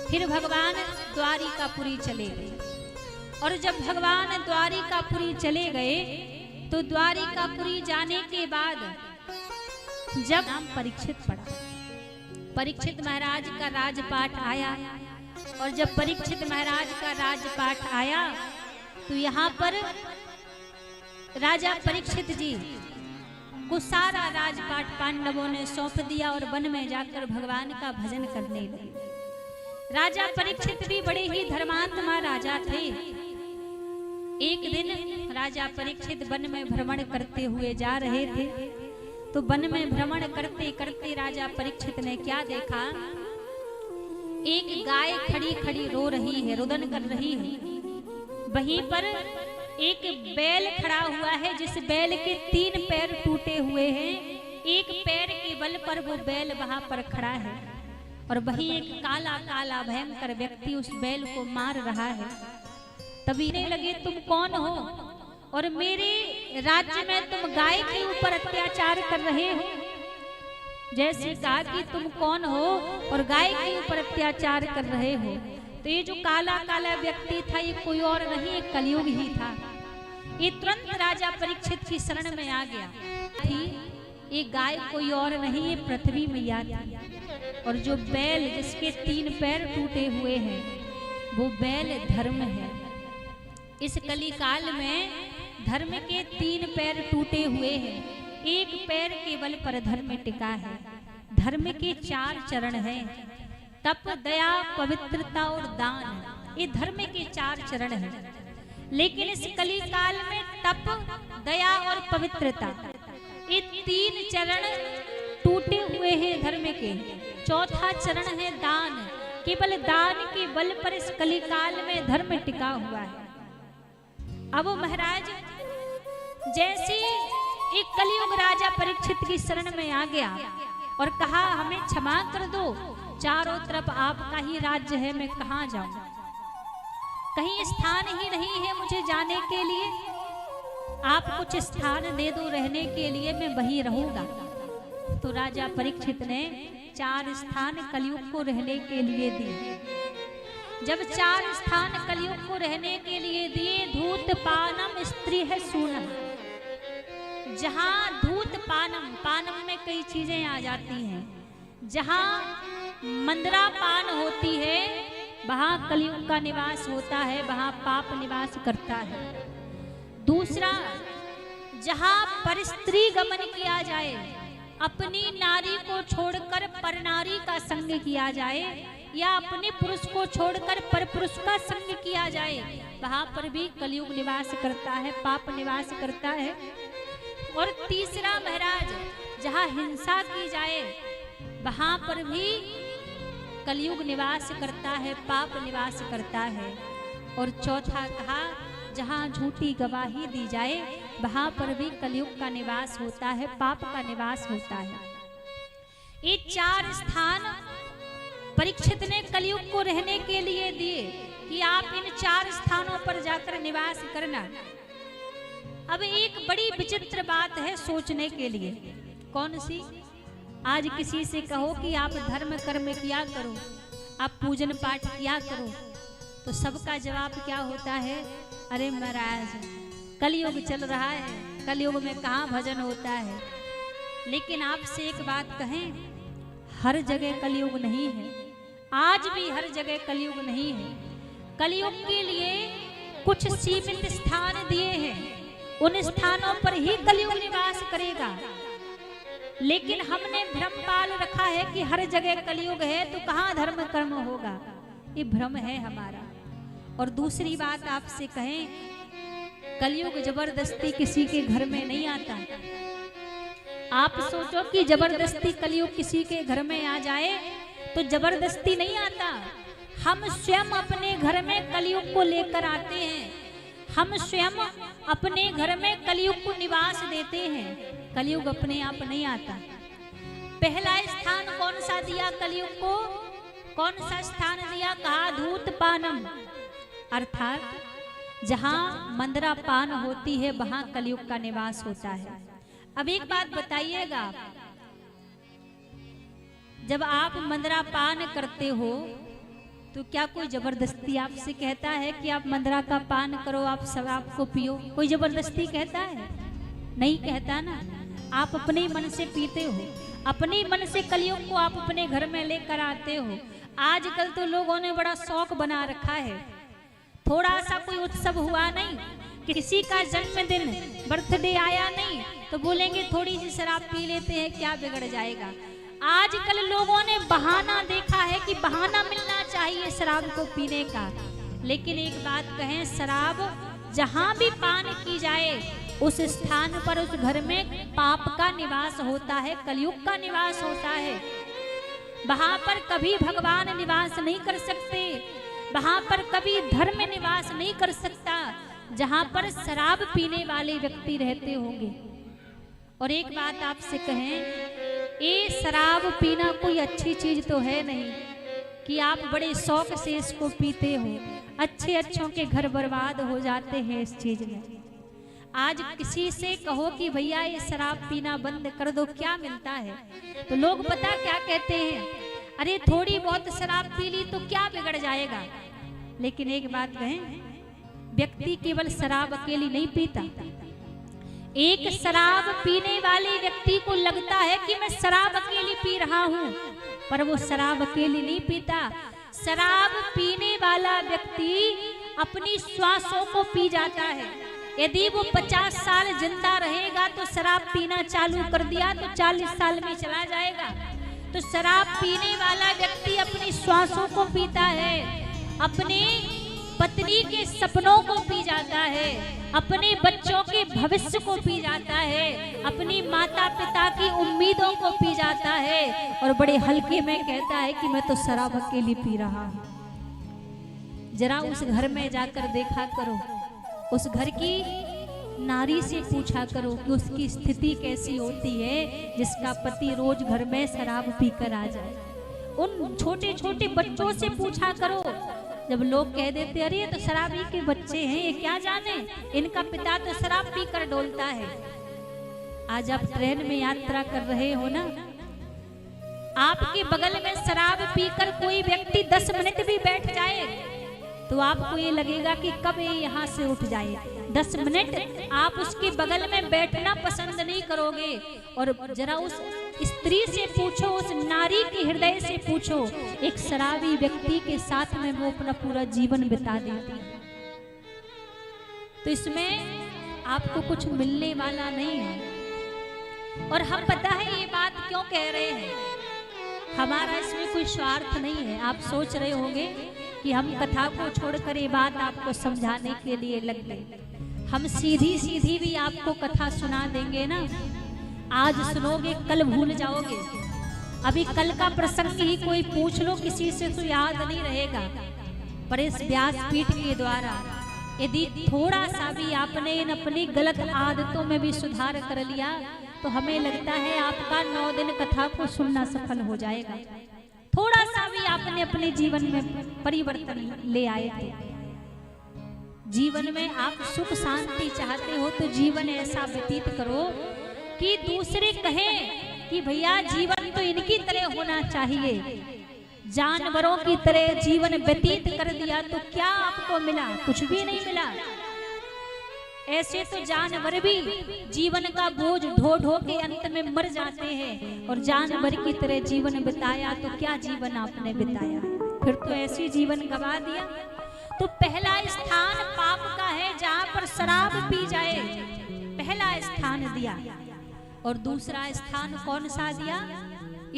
फिर भगवान द्वारिकापुरी चले गए। और जब भगवान द्वारिकापुरी चले गए तो द्वारिकापुरी जाने के बाद जब नाम परीक्षित पड़ा, परीक्षित महाराज का राजपाट आया। और जब परीक्षित महाराज का राजपाट आया तो यहाँ पर राजा परीक्षित जी को सारा राजपाट पांडवों ने सौंप दिया और वन में जाकर भगवान का भजन करने लगे। राजा परीक्षित भी बड़े ही धर्मात्मा राजा थे। एक दिन राजा परीक्षित वन में भ्रमण करते हुए जा रहे थे तो वन में भ्रमण करते करते राजा परीक्षित ने क्या देखा, एक गाय खड़ी खड़ी रो रही है, रुदन कर रही है। वहीं पर एक बैल खड़ा हुआ है, जिस बैल के 3 पैर टूटे हुए हैं, एक पैर के बल पर वो बैल वहां पर खड़ा है। और वही एक काला काला भयंकर व्यक्ति उस बैल को मार रहा है। तभी कहने लगे, तुम कौन हो और मेरे राज्य में तुम गाय के ऊपर अत्याचार कर रहे हो? जैसे कहा कि तुम कौन हो और गाय के ऊपर अत्याचार कर रहे हो, तो ये जो काला काला व्यक्ति था ये कोई और नहीं, एक कलयुग ही था। ये तुरंत राजा परीक्षित की शरण में आ गया थी। ये गाय कोई और नहीं, ये पृथ्वी मैया थी। और जो बैल जिसके 3 पैर टूटे हुए हैं, वो बैल धर्म है। इस कली काल में धर्म के 3 पैर टूटे हुए हैं, एक पैर के बल पर धर्म टिका है। धर्म के 4 चरण हैं, तप, दया, पवित्रता और दान। ये धर्म के 4 चरण हैं। लेकिन इस कली काल में तप, दया और पवित्रता, ये 3 चरण टूटे हुए हैं धर्म के। चौथा चरण है दान। केवल दान के बल पर इस कली काल में धर्म टिका हुआ है। अब महाराज जैसे एक कलियुग राजा परीक्षित की शरण में आ गया और कहा, हमें क्षमा कर दो, चारों तरफ आपका ही राज्य है, मैं कहाँ जाऊं? कहीं स्थान ही नहीं है मुझे जाने के लिए। आप कुछ स्थान दे दो रहने के लिए, मैं वहीं रहूंगा। तो राजा परीक्षित ने 4 स्थान कलियुग को रहने के लिए दिए। जब 4 स्थान कलियुग को रहने के लिए दिए, धूत पानम स्त्री है सूनम। जहां धूत पानम, पानम में कई चीजें आ जाती हैं। जहां मंदरा पान होती है, वहां कलियुग का निवास होता है, वहां पाप निवास करता है। दूसरा, जहां परस्त्री गमन किया जाए, अपनी नारी को छोड़कर परनारी का संग किया जाए, या अपने पुरुष को छोड़कर परपुरुष का संग किया जाए, वहां पर भी कलियुग निवास करता है, पाप निवास करता है। और तीसरा महाराज, जहां हिंसा की जाए, वहां पर भी कलियुग निवास करता है, पाप निवास करता है। और चौथा कहा, जहां झूठी गवाही दी जाए, वहां पर भी कलियुग का निवास होता है, पाप का निवास होता है। ये 4 स्थान परीक्षित ने कलियुग को रहने के लिए दिए कि आप इन 4 स्थानों पर जाकर निवास करना। अब एक बड़ी विचित्र बात है सोचने के लिए। कौन सी? आज किसी से कहो कि आप धर्म कर्म किया करो, आप पूजन पाठ किया करो, तो सबका जवाब क्या होता है? अरे महाराज, कलयुग चल रहा है, कलयुग में कहाँ भजन होता है। लेकिन आपसे एक बात कहें, हर जगह कलयुग नहीं है। आज भी हर जगह कलयुग नहीं है। कलयुग के लिए कुछ सीमित स्थान दिए हैं, उन स्थानों पर ही कलयुग निवास करेगा। लेकिन हमने भ्रम पाल रखा है कि हर जगह कलयुग है तो कहाँ धर्म कर्म होगा। ये भ्रम है हमारा। और दूसरी बात आपसे कहें, कलयुग जबरदस्ती किसी के घर में नहीं आता। आप सोचो कि जबरदस्ती कलयुग किसी के घर में आ जाए, तो जबरदस्ती नहीं आता। हम स्वयं अपने घर में कलयुग को लेकर आते हैं। हम स्वयं अपने घर में कलयुग को निवास देते हैं। कलयुग अपने आप नहीं आता। पहला स्थान कौन सा दिया कलयुग को? कौन सा स्थान दिया? कहा धूत पानम, अर्थात जहां मंदरा पान होती है वहां कलयुग का निवास होता है। अब एक बात बताइएगा, जब आप मंदरा पान करते हो तो क्या कोई जबरदस्ती आपसे कहता है कि आप मंदरा का पान करो, आप शराब को पियो? कोई जबरदस्ती कहता है? नहीं कहता ना। आप अपने मन से पीते हो, अपने मन से कलयुग को आप अपने घर में लेकर आते हो। आजकल तो लोगों ने बड़ा शौक बना रखा है। थोड़ा सा कोई उत्सव हुआ नहीं, किसी का जन्मदिन, बर्थडे आया नहीं, तो बोलेंगे थोड़ी सी शराब पी लेते हैं, क्या बिगड़ जाएगा। आजकल लोगों ने बहाना देखा है कि बहाना मिलना चाहिए शराब को पीने का। लेकिन एक बात कहें, शराब जहां भी पान की जाए उस स्थान पर, उस घर में पाप का निवास होता है, कलयुग का निवास होता है। वहां पर कभी भगवान निवास नहीं कर सकते, वहां पर कभी धर्म निवास नहीं कर सकता, जहां पर शराब पीने वाले व्यक्ति रहते होंगे। और एक बात आपसे कहें, ये शराब पीना कोई अच्छी चीज तो है नहीं कि आप बड़े शौक से इसको पीते हो। अच्छे अच्छों के घर बर्बाद हो जाते हैं इस चीज में। आज किसी से कहो कि भैया ये शराब पीना बंद कर दो, क्या मिलता है? तो लोग पता क्या कहते हैं, अरे थोड़ी बहुत शराब पी ली तो क्या बिगड़ जाएगा। लेकिन एक बात कहें, व्यक्ति केवल शराब अकेली नहीं पीता। एक शराब पीने वाले व्यक्ति को लगता है कि मैं शराब अकेली पी रहा हूं, पर वो शराब अकेली नहीं पीता। शराब पीने वाला व्यक्ति अपनी श्वासों को पी जाता है। यदि वो 50 साल जिंदा रहेगा तो शराब पीना चालू कर दिया तो 40 साल में चला जाएगा। तो शराब पीने वाला व्यक्ति अपनी श्वासों को पीता है, अपने पत्नी के सपनों को पी जाता है, अपने बच्चों के भविष्य को पी जाता है, अपनी माता पिता की उम्मीदों को पी जाता है, और बड़े हल्के में कहता है कि मैं तो शराब अकेली पी रहा हूं। जरा उस घर में जाकर देखा करो, उस घर की नारी से पूछा करो कि उसकी स्थिति कैसी होती है जिसका पति रोज घर में शराब पीकर आ जाए। उन छोटे छोटे बच्चों से पूछा करो, जब लोग कह देते अरे ये तो शराबी के बच्चे हैं, ये क्या जाने, इनका पिता तो शराब पीकर डोलता है। आज आप ट्रेन में यात्रा कर रहे हो ना, आपके बगल में शराब पीकर कोई व्यक्ति 10 मिनट भी बैठ जाए तो आपको ये लगेगा कि कब ये यहाँ से उठ जाए। 10 मिनट आप उसके बगल में बैठना पसंद नहीं करोगे। और जरा उस स्त्री से पूछो, उस नारी के हृदय से पूछो, एक शराबी व्यक्ति के साथ में वो अपना पूरा जीवन बिता देती है। तो इसमें आपको कुछ मिलने वाला नहीं है। और हम पता है ये बात क्यों कह रहे हैं, हमारा इसमें कोई स्वार्थ नहीं है। आप सोच रहे होंगे कि हम कथा को छोड़कर ये बात आपको समझाने के लिए लग गए। हम सीधी सीधी भी आपको कथा सुना देंगे ना, आज सुनोगे कल भूल जाओगे। अभी कल का प्रसंग ही कोई पूछ लो किसी से तो याद नहीं रहेगा, पर इस व्यासपीठ के द्वारा यदि थोड़ा सा भी आपने इन अपनी गलत आदतों में भी सुधार कर लिया तो हमें लगता है आपका 9 दिन कथा को सुनना सफल हो जाएगा। थोड़ा सा भी आपने अपने जीवन में परिवर्तन ले आए थे। जीवन में आप सुख शांति चाहते हो तो जीवन ऐसा व्यतीत करो कि दूसरे कहें कि भैया जीवन तो इनकी तरह होना चाहिए। जानवरों की तरह जीवन व्यतीत कर दिया तो क्या आपको मिला? कुछ भी नहीं मिला। ऐसे तो जानवर भी जीवन का बोझ ढो ढो के अंत में मर जाते हैं, और जानवर की तरह जीवन बिताया तो क्या जीवन आपने बिताया? फिर तो ऐसे जीवन गवा दिया। तो पहला स्थान पाप का है जहां पर शराब पी जाए, पहला स्थान दिया। और दूसरा स्थान कौन सा दिया?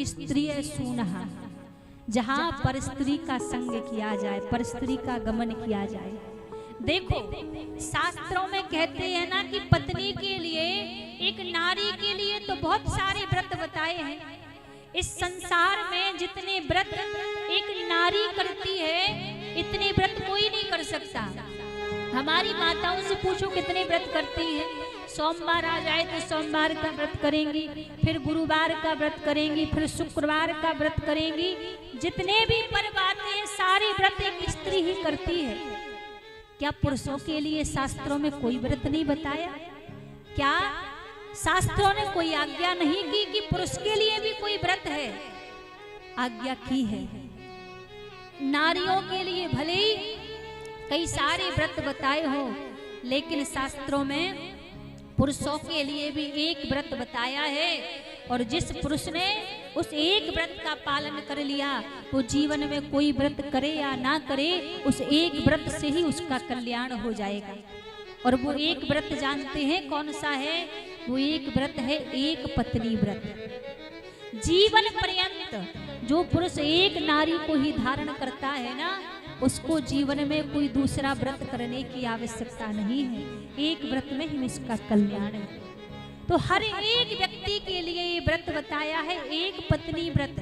स्त्री सूनहा, जहां पर स्त्री का संग किया जाए, पर स्त्री का गमन किया जाए। देखो शास्त्रों में कहते हैं ना कि पत्नी के लिए, एक नारी के लिए तो बहुत सारे व्रत बताए हैं। इस संसार में जितने व्रत एक नारी करती है इतने व्रत कोई नहीं कर सकता। हमारी माताओं से पूछो कितने व्रत करती है। सोमवार आ जाए तो सोमवार का व्रत करेंगी, फिर गुरुवार का व्रत करेंगी, फिर शुक्रवार का व्रत करेंगी। जितने भी पर्व आते हैं सारे व्रत एक स्त्री ही करती है। क्या पुरुषों के लिए शास्त्रों में कोई व्रत नहीं बताया? क्या शास्त्रों ने कोई आज्ञा नहीं की कि पुरुष के लिए भी कोई व्रत है? आज्ञा की है। नारियों के लिए भले ही कई सारे व्रत बताए हो, लेकिन शास्त्रों में पुरुषों के लिए भी एक व्रत बताया है। और जिस पुरुष ने उस एक व्रत का पालन कर लिया वो जीवन में कोई व्रत करे या ना करे, उस एक व्रत से ही उसका कल्याण हो जाएगा। और वो एक व्रत जानते हैं कौन सा है? वो एक व्रत है एक पत्नी व्रत। जीवन पर्यंत जो पुरुष एक नारी को ही धारण करता है ना, उसको जीवन में कोई दूसरा व्रत करने की आवश्यकता नहीं है। एक व्रत में ही इसका कल्याण है। तो हर एक व्यक्ति के लिए ये व्रत बताया है, एक पत्नी व्रत।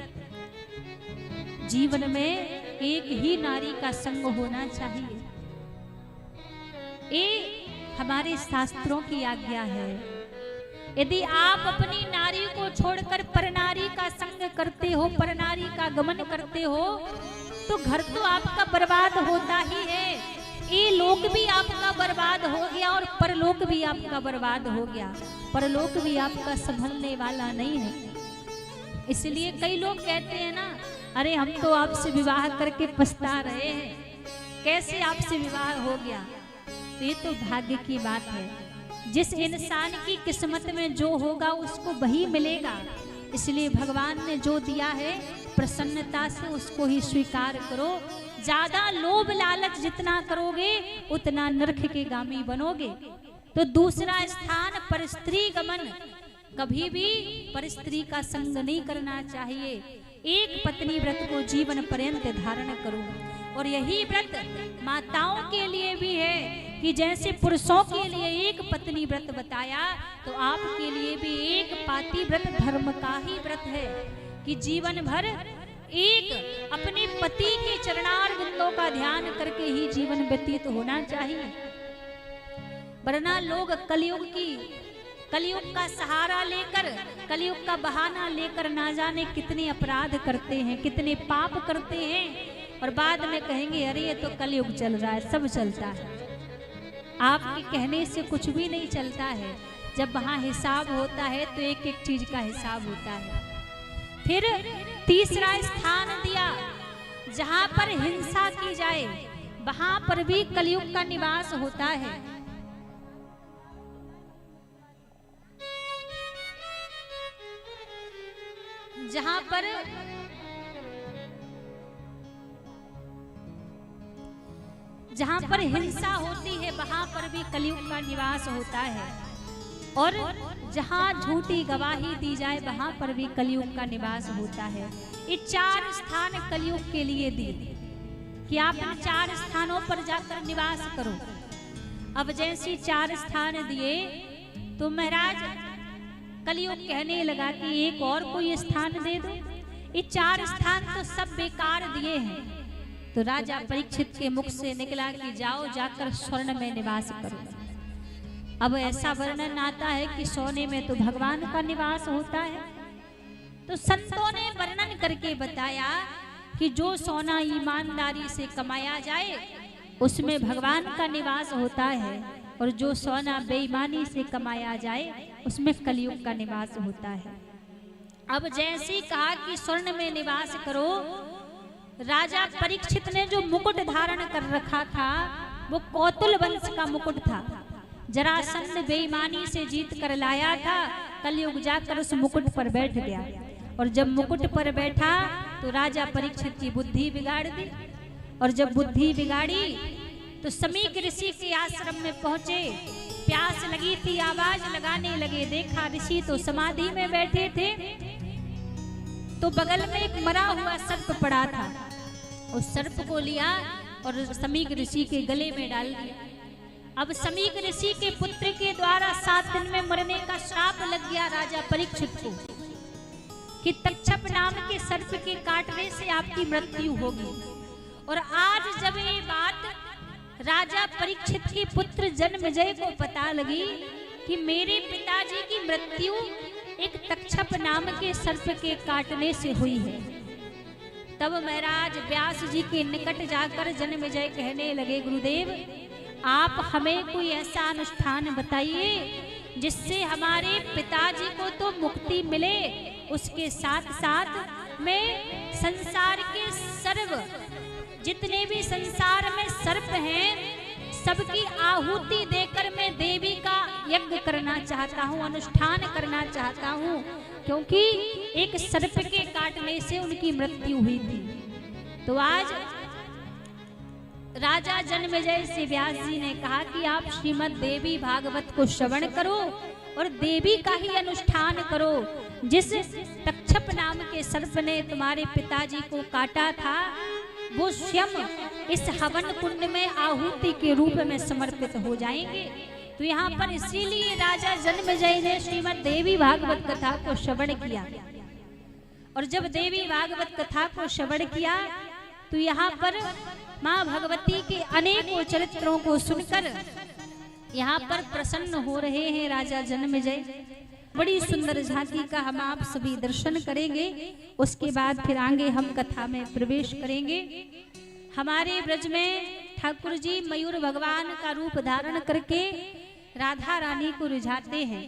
जीवन में एक ही नारी का संग होना चाहिए, ये हमारे शास्त्रों की आज्ञा है। यदि आप अपनी नारी को छोड़कर परनारी का संग करते हो, परनारी का गमन करते हो, तो घर तो आपका बर्बाद होता ही है, ये लोक भी आपका बर्बाद हो गया और परलोक भी आपका बर्बाद हो गया। परलोक भी आपका संभलने वाला नहीं है। इसलिए कई लोग कहते हैं ना, अरे हम तो आपसे विवाह करके पछता रहे हैं, कैसे आपसे विवाह हो गया। तो ये तो भाग्य की बात है। जिस इंसान की किस्मत में जो होगा उसको वही मिलेगा। इसलिए भगवान ने जो दिया है प्रसन्नता से उसको ही स्वीकार करो। ज्यादा लोभ लालच जितना करोगे उतना नरक के गामी बनोगे। तो दूसरा स्थान परस्त्री गमन, कभी भी परस्त्री का संग नहीं करना चाहिए। एक पत्नी व्रत को जीवन पर्यंत धारण करो। और यही व्रत माताओं के लिए भी है कि जैसे पुरुषों के लिए एक पत्नी व्रत बताया, तो आपके लिए भी एक पाती व्रत धर्म का ही व्रत है कि जीवन भर एक अपने पति के चरणार बिंदों का ध्यान करके ही जीवन व्यतीत होना चाहिए। वरना लोग कलयुग का सहारा लेकर, कलयुग का बहाना लेकर ना जाने कितने अपराध करते हैं, कितने पाप करते हैं, और बाद में कहेंगे अरे ये तो कलयुग चल रहा है, सब चलता है। आपके कहने से कुछ भी नहीं चलता है। जब वहाँ हिसाब होता है तो एक एक चीज का हिसाब होता है। फिर तीसरा स्थान दिया, जहाँ पर हिंसा की जाए वहाँ पर भी कलयुग का निवास होता है। जहाँ पर हिंसा होती है वहां पर भी कलयुग का निवास होता है। और जहाँ झूठी गवाही दी जाए वहां पर भी कलयुग का निवास होता है। ये 4 स्थान कलयुग के लिए दी कि आप इन 4 स्थानों पर जाकर निवास करो। अब जैसे 4 स्थान दिए तो महाराज कलयुग कहने लगा कि एक और कोई स्थान दे दो। ये 4 स्थान तो सब बेकार दिए हैं। तो राजा परीक्षित के मुख से निकला कि जाओ जाकर स्वर्ण में निवास करो। अब ऐसा वर्णन आता है कि सोने में तो भगवान का निवास होता है। तो संतों ने वर्णन करके बताया कि जो सोना ईमानदारी से कमाया जाए उसमें भगवान का निवास होता है, और जो सोना बेईमानी से कमाया जाए उसमें कलयुग का निवास होता है। अब जैसे कहा कि स्वर्ण में निवास करो, राजा परीक्षित ने जो मुकुट धारण कर रखा था वो कौतुल वंश का मुकुट था। जरासंध बेईमानी से जीत कर लाया था, कलयुग जाकर उस मुकुट पर बैठ गया। और जब मुकुट पर बैठा तो राजा परीक्षित की बुद्धि बिगाड़ दी। और जब बुद्धि बिगाड़ी तो समीक ऋषि के आश्रम में पहुंचे। प्यास लगी थी, आवाज लगाने लगे, देखा ऋषि तो समाधि में बैठे थे। तो बगल में एक मरा हुआ सर्प पड़ा था। उस सर्प को लिया और समीक ऋषि के गले में डाल दिया। अब समीक ऋषि के पुत्र के द्वारा 7 दिन में मरने का श्राप लग गया राजा परीक्षित को कि तक्षप नाम के सर्प के काटने से आपकी मृत्यु होगी। और आज जब ये बात राजा परीक्षित के पुत्र जन्मेजय को पता लगी कि मेरे पिताजी की मृत्यु एक तक्षप नाम के सर्प के काटने से हुई है, तब महाराज व्यास जी के निकट जाकर जन्मेजय कहने लगे, गुरुदेव आप हमें कोई ऐसा अनुष्ठान बताइए जिससे हमारे पिताजी को तो मुक्ति मिले, उसके साथ साथ में संसार के सर्व जितने भी संसार में सर्प हैं सबकी आहुति देकर मैं देवी का यज्ञ करना चाहता हूँ, अनुष्ठान करना चाहता हूँ, क्योंकि एक सर्प के काटने से उनकी मृत्यु हुई थी। तो आज राजा जन्मेजय से व्यास जी ने कहा कि आप श्रीमद् देवी भागवत को श्रवण करो और देवी का ही अनुष्ठान करो। जिस तक्षप नाम के सर्प ने तुम्हारे पिताजी को काटा था वो स्वयं इस हवन कुंड में आहुति के रूप में समर्पित हो जाएंगे। तो यहाँ पर इसीलिए राजा जन्मेजय ने श्रीमद् देवी भागवत कथा को श्रवण किया। और जब देवी भागवत कथा को श्रवण किया तो यहाँ पर माँ भगवती के अनेकों चरित्रों को सुनकर यहाँ पर प्रसन्न हो रहे हैं राजा जन्मेजय। बड़ी सुंदर झांकी का हम आप सभी दर्शन करेंगे। उसके बाद फिर आगे हम कथा में प्रवेश करेंगे। हमारे ब्रज में ठाकुर जी मयूर भगवान का रूप धारण करके राधा रानी को रिझाते हैं।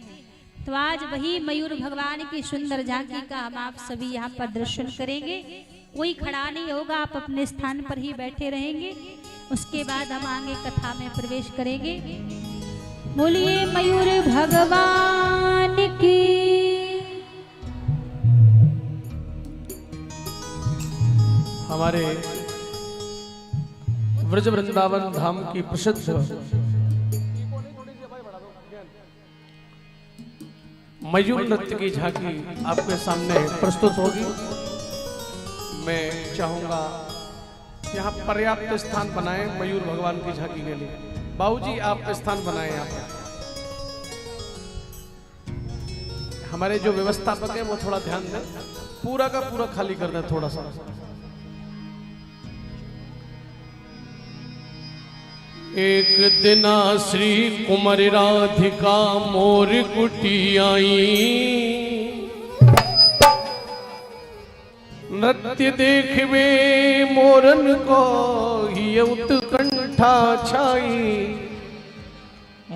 तो आज वही मयूर भगवान की सुंदर झांकी का हम आप सभी यहाँ पर दर्शन करेंगे। कोई खड़ा नहीं होगा, आप अपने स्थान पर ही बैठे रहेंगे। उसके बाद हम आगे कथा में प्रवेश करेंगे। बोलिए मयूर भगवान की। हमारे व्रज वृंदावन धाम की प्रसिद्ध मयूर नृत्य की झांकी आपके सामने प्रस्तुत होगी। मैं चाहूंगा यहाँ पर्याप्त स्थान बनाएं मयूर भगवान की झांकी के लिए। बाबूजी आप स्थान बनाएं यहाँ पर। हमारे जो व्यवस्थापक हैं वो थोड़ा ध्यान दें, पूरा का पूरा खाली कर दें थोड़ा सा। एक दिना श्री कुमार राधिका मोर कुटी आई, नृत्य देखवे मोरन को ही उत्कंठा छाई।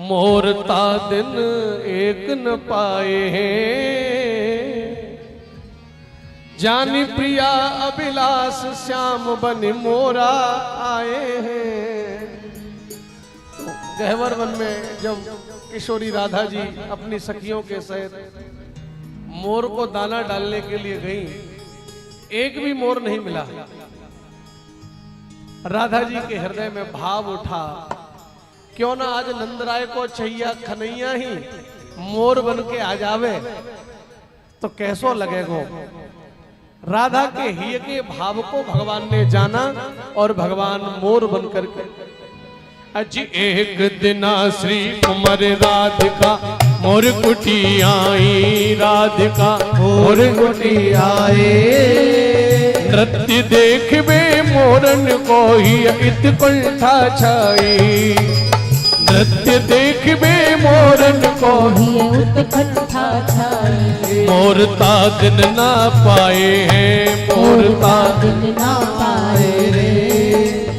मोर ता दिन एक न पाए हैं, जानी प्रिया अभिलाष श्याम बन मोरा आए हैं। गहवर वन में जब किशोरी राधा जी अपनी सखियों के सहित मोर को दाना डालने के लिए गई, एक भी मोर नहीं मिला। राधा जी के हृदय में भाव उठा, क्यों ना आज नंदराय को छैया खनैया ही मोर बन के आ जावे तो कैसो लगेगो। राधा के हिय के भाव को भगवान ने जाना और भगवान मोर बन करके अज एक दिना श्री कुमार राधिका मोर कुटी आई। राधिका मोर कुटी आए, नृत्य देखवे मोरन को ही उत्कंठा छाई। नृत्य देखवे मोरन को ही उत्कंठा छाई। मोर ता दिन ना पाए हैं, मोर ता दिन ना पाए रे।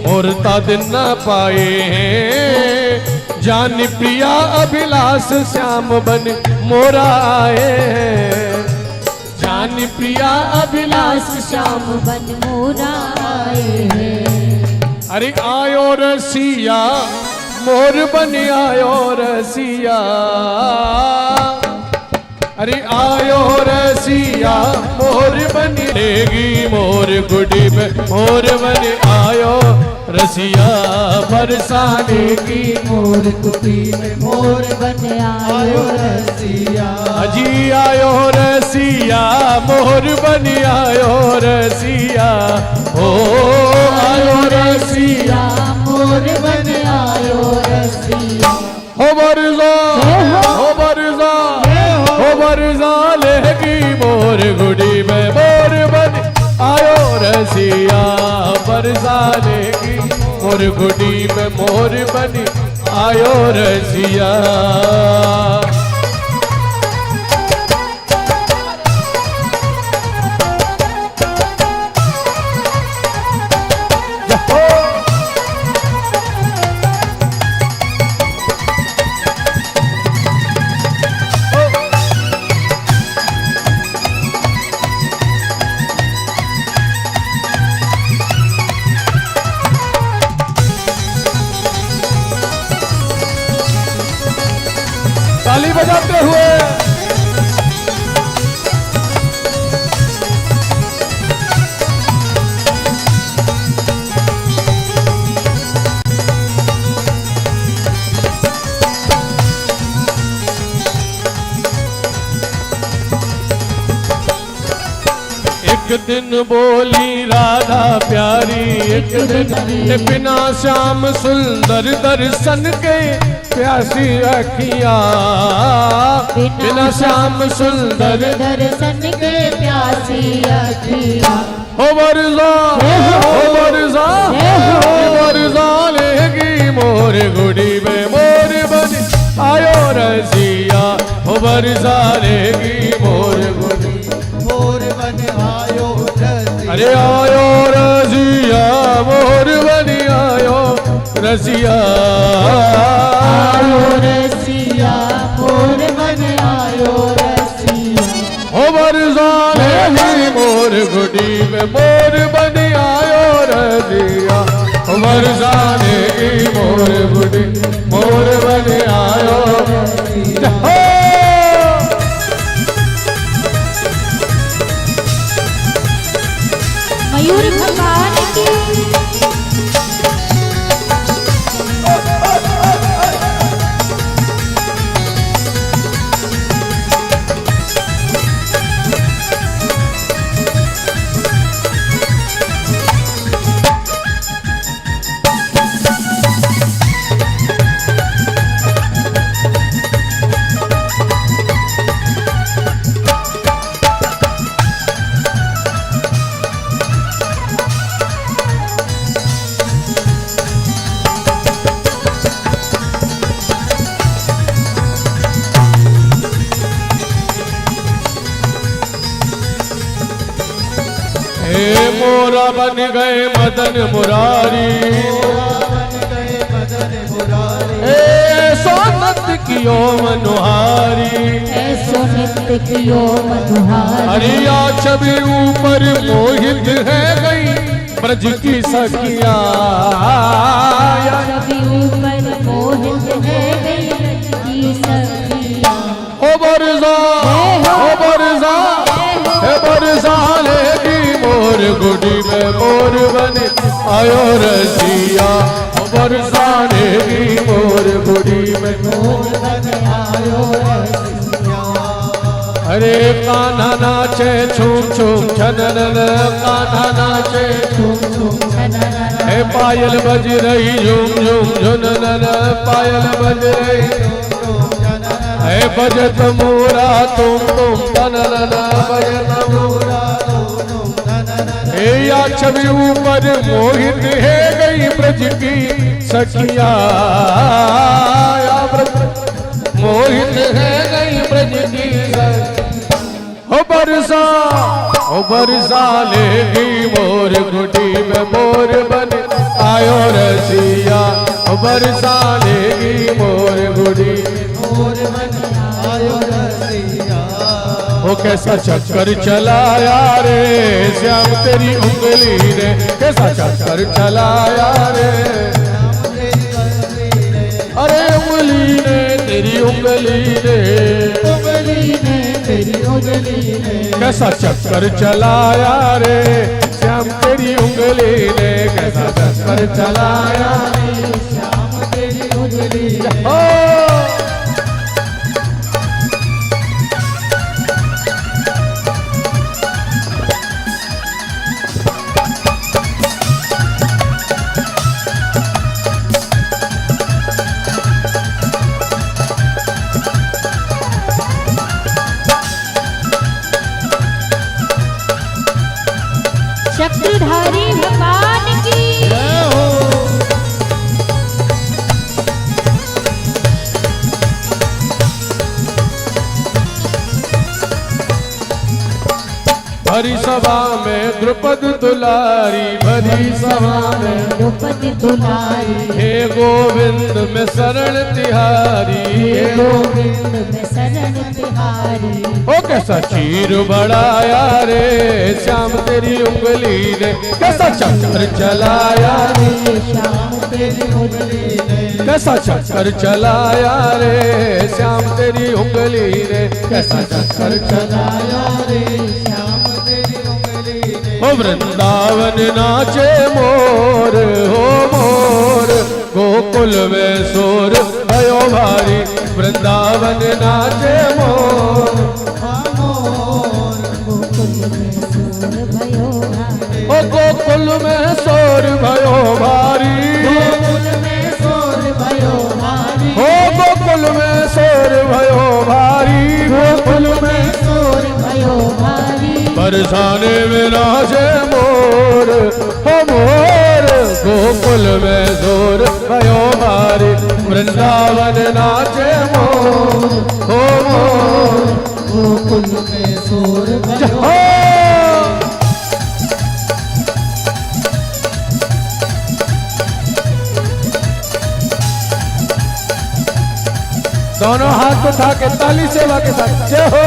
मोर ता दिन ना पाए हैं, जानी प्रिया अभिलाष श्याम बन मोरा आए हैं। जानी प्रिया अभिलाष श्याम बन मोरा आए हैं। अरे आयो रसिया मोर बन आयो रसिया। अरे आयो रसिया मोर बन लेगी मोर गुडी में मोर बन आयो रसिया बरसाने की मोर कुटी में मोर बन आयो रसिया। अजी आयो रसिया मोर बन आयो रसिया। ओ आयो रसिया मोर बन आयो रसिया। हो बरसा हो बरसा हो बरसा लेगी मोर गुडी में मोर बन आयो रसिया। बरसा लेगी मोर गुडी में मोर बन आयो रसिया। ताली एक दिन बोली राधा प्यारी, एक दिन बिना श्याम सुंदर दर्शन के प्यासी अखियां, बिना श्याम सुंदर दर्शन के प्यासी अखियां। हो बरसा, हो बरसा, बरसा लेगी मोर गुड़ी में मोर बन आयो रसिया। हो बरसा लेगी मोर गुड़ी मोर बन आयो रसिया। अरे आयो रसिया मोर बन आयो रसिया। आयो रसिया मोर बन आयो रसिया। हो बरसा लेगी मोर गुड़ी में मोर बन आयो रसिया। हो बरसा लेगी मोर गुड़ी मोर बन आयो रसिया। मयूर भगवान की मोरा बन गए मदन मुरारी, सोनत कियो मनुहारी। सोनत कियो मनुहारी। हरिया छवि ऊपर मोहित है गई ब्रज की सखिया। छवि ऊपर मोहित है गई ब्रज की सखिया। ओ बरसा, ओ बरसा, हे बरसा लेगी मोर गुड़ी में मोर बन आयो रसिया। ओ बरसा लेगी मोर गुड़ी में मोर बन आयो रसिया। अरे कान्हा नाचे छूम छूम छनन, कान्हा नाचे झूम झूम छनन। हे पायल बज रही झूम झूम झुनन, पायल बज रही हे बजत मोरा तुम तनन, बजत मोरा हे या छवि ऊपर मोहित है गई ब्रज की सखिया। मोहित है गई ब्रज की सखिया। हो बरसा, हो बरसा लेगी मोर गुड़ी में मोर बन आयो रसिया। हो बरसा लेगी मोर गुड़ी मोर बन आयो रसिया। वो कैसा चक्कर चलाया रे श्याम तेरी उंगली ने, कैसा चक्कर चलाया रे। अरे उंगली ने तेरी उंगली ने, उंगली ने तेरी उंगली ने। कैसा चक्कर चलाया रे श्याम तेरी उंगली ने, कैसा चक्कर चलाया रे श्याम तेरी उंगली ने। ओ शक्तिधारी भगवान की भरी सभा में द्रुपद दुलारी, भरी सभा में द्रुपद दुलारी। हे गोविंद में शरण तिहारी, हे गोविंद में शरण तिहारी। ओ कैसा चीर बढ़ाया रे श्याम तेरी उंगली ने, कैसा चक्कर चलाया रे श्याम तेरी उंगली ने। कैसा चक्कर चलाया रे श्याम तेरी उंगली ने, कैसा चक्कर चलाया रे श्याम तेरी उंगली ने। ओ वृंदावन नाचे मोर, हो मोर गोकुल में शोर भयो भारी। वृंदावन नाचे मोर, मोर गोकुल में शोर बरसाने में नाचे मोर हो मोर, गोकुल में जोर भयो भारी, वृंदावन नाचे मोर हो मोर, गोकुल में शोर भयो। दोनों हाथ उठा के ताली सेवा के साथ जय हो।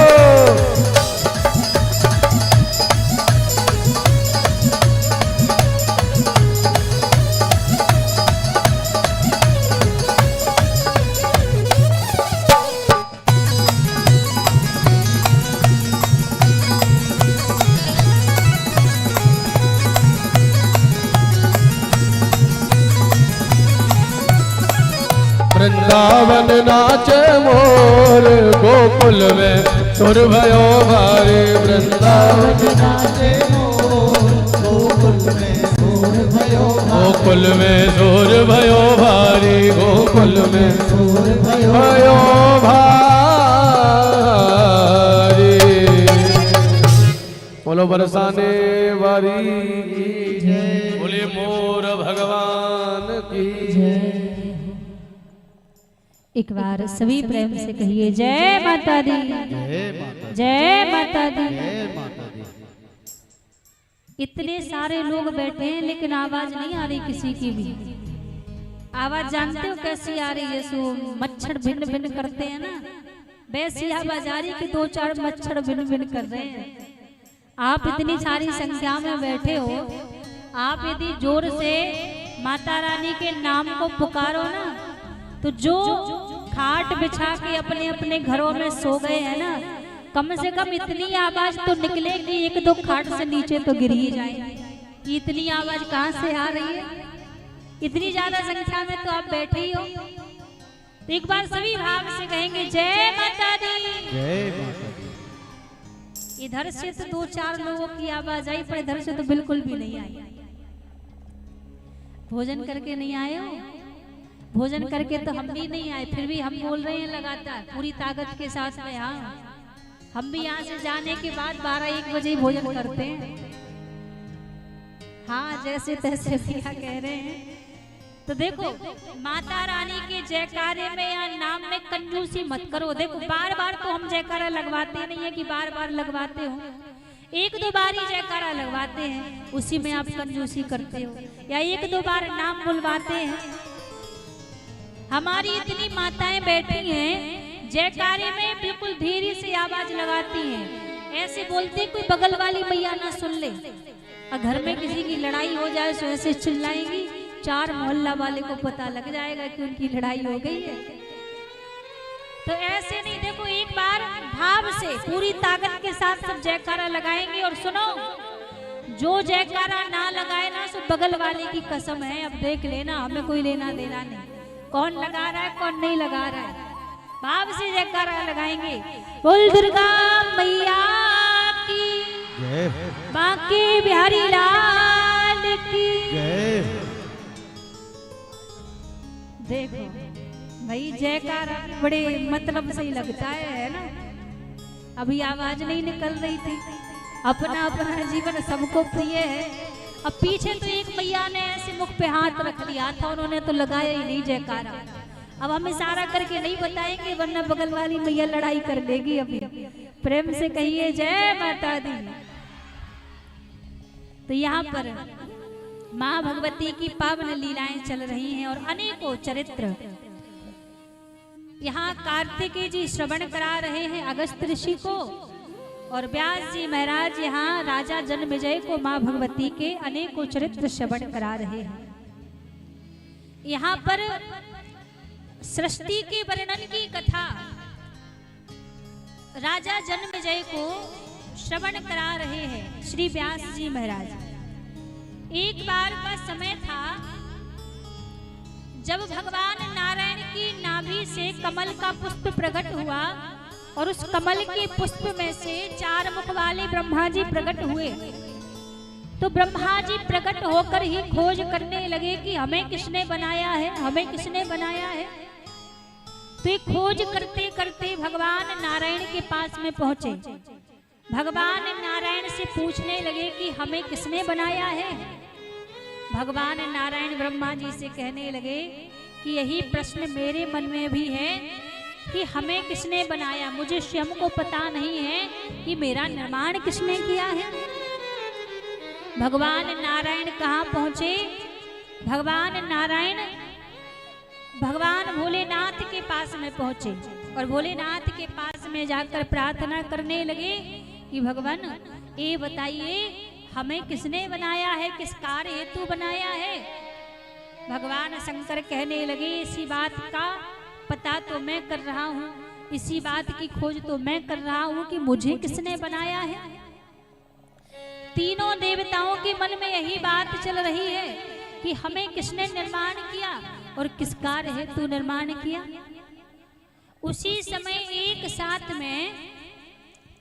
वृंदावन नाचे मोर, गोकुल में सुर भयो भारी, वृंदावन नाचे मोर, गोकुल में शोर भयो। गोकुल में जोर भयो भारी, गोकुल में शोर भयो भारी। बोलो बरसाने वाली की जय, बोले मोर भगवान की जय। एक बार सभी प्रेम से कहिए जय माता दी, जय माता दी। इतने सारे लोग बैठे हैं लेकिन आवाज नहीं आ रही किसी की भी। आवाज जानते हो कैसी आ रही है? सो मच्छर भिन्न भिन्न करते हैं ना, वैसी आवाज आ रही कि 2-4 मच्छर भिन्न भिन्न कर रहे हैं। आप इतनी सारी संख्या में बैठे हो, आप यदि जोर से माता रानी के नाम को पुकारो ना, तो जो खाट बिछा के अपने अपने घरों में सो गए हैं ना, कम से कम इतनी आवाज तो निकलेगी, 1-2 खाट से नीचे तो गिर ही जाए। इतनी आवाज कहाँ से आ रही है? इतनी ज्यादा संख्या में तो आप बैठे ही हो। तो एक बार सभी भाव से कहेंगे जय माता दी, जय माता दी। इधर से तो 2-4 लोगों की आवाज आई, पर इधर से तो बिल्कुल भी नहीं आई। भोजन करके नहीं आए हो? भोजन करके तो हम भी नहीं आए, फिर भी हम बोल रहे हैं लगातार पूरी ताकत के साथ में। हाँ, हम भी यहाँ से जाने के बाद 12-1 बजे ही भोजन करते हैं। हाँ, जैसे तैसे भैया कह रहे हैं। तो देखो, माता रानी के जयकारे में या नाम में कंजूसी मत करो। देखो, बार बार तो हम जयकारा लगवाते नहीं है कि बार बार लगवाते हो, 1-2 बार ही जयकारा लगवाते हैं, उसी में आप कंजूसी करते हो। या 1-2 बार नाम बुलवाते हैं। हमारी इतनी माताएं बैठी हैं, जयकारे में बिल्कुल धीरे से आवाज लगाती हैं, ऐसे बोलते कोई बगल वाली मैया ना सुन ले। और घर में किसी की लड़ाई हो जाए तो ऐसे चिल्लाएंगी, 4 मोहल्ला वाले को पता लग जाएगा कि उनकी लड़ाई हो गई है। तो ऐसे नहीं, देखो एक बार भाव से पूरी ताकत के साथ सब जयकारा लगाएंगे। और सुनो, जो जयकारा ना लगाए ना, सो बगल वाले की कसम है। अब देख लेना, हमें कोई लेना देना नहीं, कौन लगा रहा है कौन नहीं लगा रहा है। भाव से जयकारा लगाएंगे, बोल दुर्गा मैया की जय, बांके बिहारी लाल की जय। देखो भाई, जयकारा बड़े मतलब से ही लगता है ना। अभी आवाज नहीं निकल रही थी, अपना अपना जीवन सबको प्रिय है। अब पीछे तो एक मैया ने ऐसे मुख पे हाथ रख लिया था, उन्होंने तो लगाया ही नहीं जयकारा। अब हम इशारा करके नहीं बताएंगे, वरना बगल वाली मैया लड़ाई कर लेगी। अभी प्रेम से कहिए जय माता दी। तो यहाँ पर माँ भगवती की पावन लीलाएं चल रही हैं और अनेकों चरित्र यहाँ कार्तिकेय जी श्रवण करा रहे हैं अगस्त ऋषि को, और व्यास जी महाराज यहाँ राजा जन्मेजय को माँ भगवती के अनेकों चरित्र श्रवण करा रहे हैं। यहाँ पर सृष्टि के वर्णन की कथा राजा जन्मेजय को श्रवण करा रहे हैं श्री व्यास जी महाराज। एक बार का समय था जब भगवान नारायण की नाभि से कमल का पुष्प प्रकट हुआ, और उस कमल के पुष्प में से 4 मुख वाले ब्रह्मा जी प्रकट हुए। तो ब्रह्मा जी प्रकट होकर ही खोज करने लगे कि हमें किसने बनाया है, हमें किसने बनाया है। तो ये खोज करते करते भगवान नारायण के पास में पहुंचे। भगवान नारायण नारायण से पूछने लगे कि हमें किसने बनाया है। भगवान नारायण ब्रह्मा जी से कहने लगे कि यही प्रश्न मेरे मन में भी है कि हमें किसने बनाया। मुझे स्वयं को पता नहीं है कि मेरा निर्माण किसने किया है। भगवान नारायण कहाँ पहुंचे? भगवान नारायण भगवान भोलेनाथ के पास में पहुंचे और भोलेनाथ के पास में जाकर प्रार्थना करने लगे कि भगवान ये बताइए हमें किसने बनाया है, किस कार्य हेतु बनाया है। भगवान शंकर कहने लगे इसी बात का पता तो मैं कर रहा हूँ, इसी बात की खोज तो मैं कर रहा हूँ कि मुझे किसने बनाया है। तीनों देवताओं के मन में यही बात चल रही है कि हमें किसने निर्माण किया और किस कार्य हेतु निर्माण किया। उसी समय एक साथ में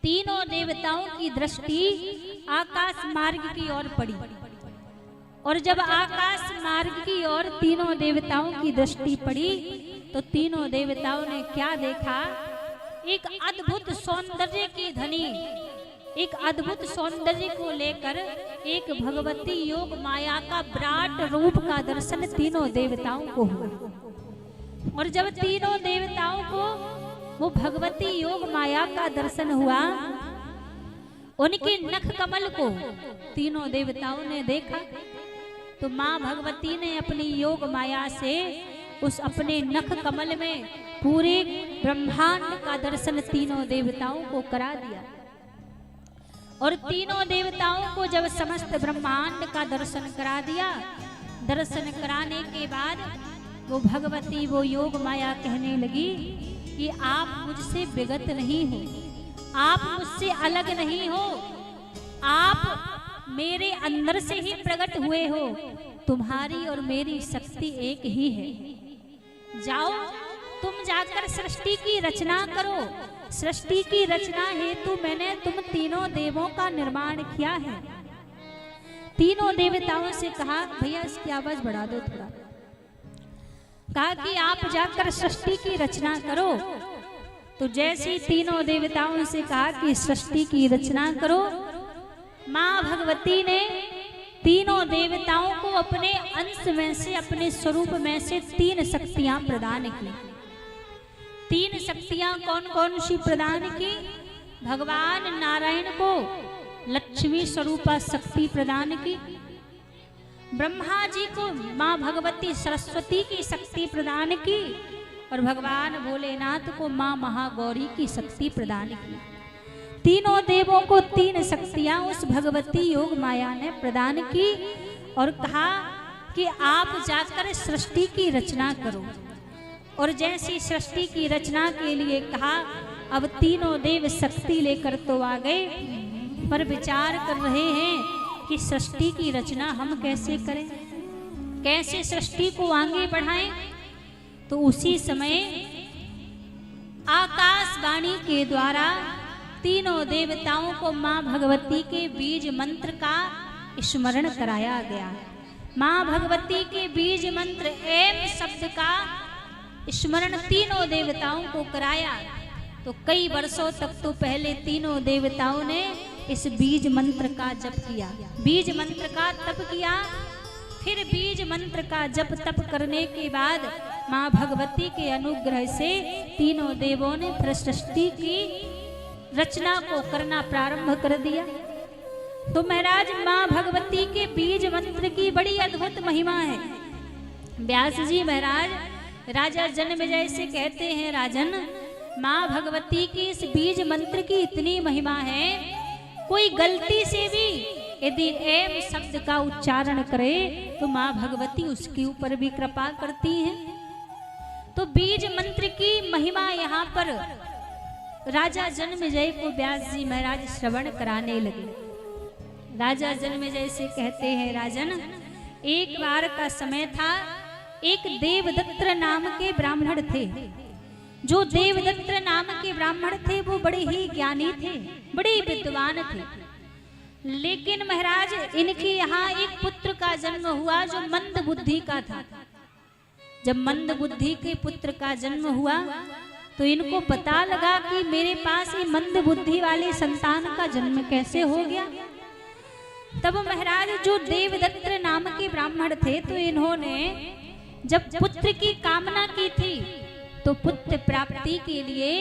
तीनों देवताओं की दृष्टि आकाश मार्ग की ओर पड़ी और जब आकाश मार्ग की ओर तीनों देवताओं की दृष्टि पड़ी तो तीनों देवताओं ने क्या देखा? एक अद्भुत सौंदर्य की धनी, एक अद्भुत सौंदर्य को लेकर एक भगवती योग माया का विराट रूप का दर्शन तीनों देवताओं को हुआ। और जब तीनों देवताओं को वो भगवती योग माया का दर्शन हुआ, उनके नख कमल को तीनों देवताओं ने देखा तो माँ भगवती ने अपनी योग माया से उस अपने नख कमल में पूरे ब्रह्मांड का दर्शन तीनों देवताओं को करा दिया। और तीनों देवताओं को जब समस्त ब्रह्मांड का दर्शन करा दिया, दर्शन कराने के बाद वो भगवती वो योग माया कहने लगी कि आप मुझसे विगत नहीं हो, आप मुझसे अलग नहीं हो, आप मेरे अंदर से ही प्रकट हुए हो, तुम्हारी और मेरी शक्ति एक ही है। जाओ तुम जाकर सृष्टि की रचना करो। सृष्टि की रचना हेतु मैंने तुम तीनों देवों का निर्माण किया है। तीनों देवताओं से कहा भैया इसकी आवाज बढ़ा दो थोड़ा। कहा कि आप जाकर सृष्टि की रचना करो। तो जैसे तीनों देवताओं से कहा कि सृष्टि की रचना करो, माँ भगवती ने तीनों देवताओं को अपने अंश में से, अपने स्वरूप में से 3 शक्तियां प्रदान की। 3 शक्तियां कौन कौन सी प्रदान की? भगवान नारायण को लक्ष्मी स्वरूपा शक्ति प्रदान की, ब्रह्मा जी को माँ भगवती सरस्वती की शक्ति प्रदान की और भगवान भोलेनाथ को माँ महागौरी की शक्ति प्रदान की। तीनों देवों को 3 शक्तियां उस भगवती योग माया ने प्रदान की और कहा कि आप जाकर सृष्टि की रचना करो। और जैसी सृष्टि की रचना के लिए कहा, अब तीनों देव शक्ति लेकर तो आ गए, पर विचार कर रहे हैं कि सृष्टि की रचना हम कैसे करें, कैसे सृष्टि को आगे बढ़ाएं। तो उसी समय आकाशवाणी के द्वारा तीनों देवताओं को माँ भगवती के बीज मंत्र का स्मरण कराया गया। माँ भगवती के बीज मंत्र एम शब्द का स्मरण तीनों देवताओं को कराया। तो कई वर्षों तक तो पहले तीनों देवताओं ने इस बीज मंत्र का जप किया, बीज मंत्र का तप किया। फिर बीज मंत्र का जप तप करने के बाद माँ भगवती के अनुग्रह से तीनों देवों ने फिर सृष्टि की रचना को करना प्रारंभ कर दिया। तो महाराज माँ भगवती के बीज मंत्र की बड़ी अद्भुत महिमा है। व्यास जी महाराज राजा जन्मेजय से कहते हैं, राजन माँ भगवती की इस बीज मंत्र की इतनी महिमा है, कोई गलती से भी यदि एम शब्द का उच्चारण करे तो माँ भगवती उसके ऊपर भी कृपा करती हैं। तो बीज मंत्र की महिमा यहाँ पर राजा जन्मेजय को व्यास जी महाराज श्रवण कराने लगे। राजा जन्मेजय से कहते हैं, राजन एक बार का समय था, एक देवदत्त नाम के ब्राह्मण थे। जो देवदत्त नाम के ब्राह्मण थे वो बड़े ही ज्ञानी थे, बड़े विद्वान थे। लेकिन महाराज इनके यहाँ एक पुत्र का जन्म हुआ जो मंद बुद्धि का था। जब मंद बुद्धि के पुत्र का जन्म हुआ तो इनको पता लगा कि मेरे पास ये मंद बुद्धि वाले संतान का जन्म कैसे हो गया। तब महाराज जो देवदत्त नाम के ब्राह्मण थे, तो इन्होंने जब पुत्र की कामना की थी तो पुत्र प्राप्ति के लिए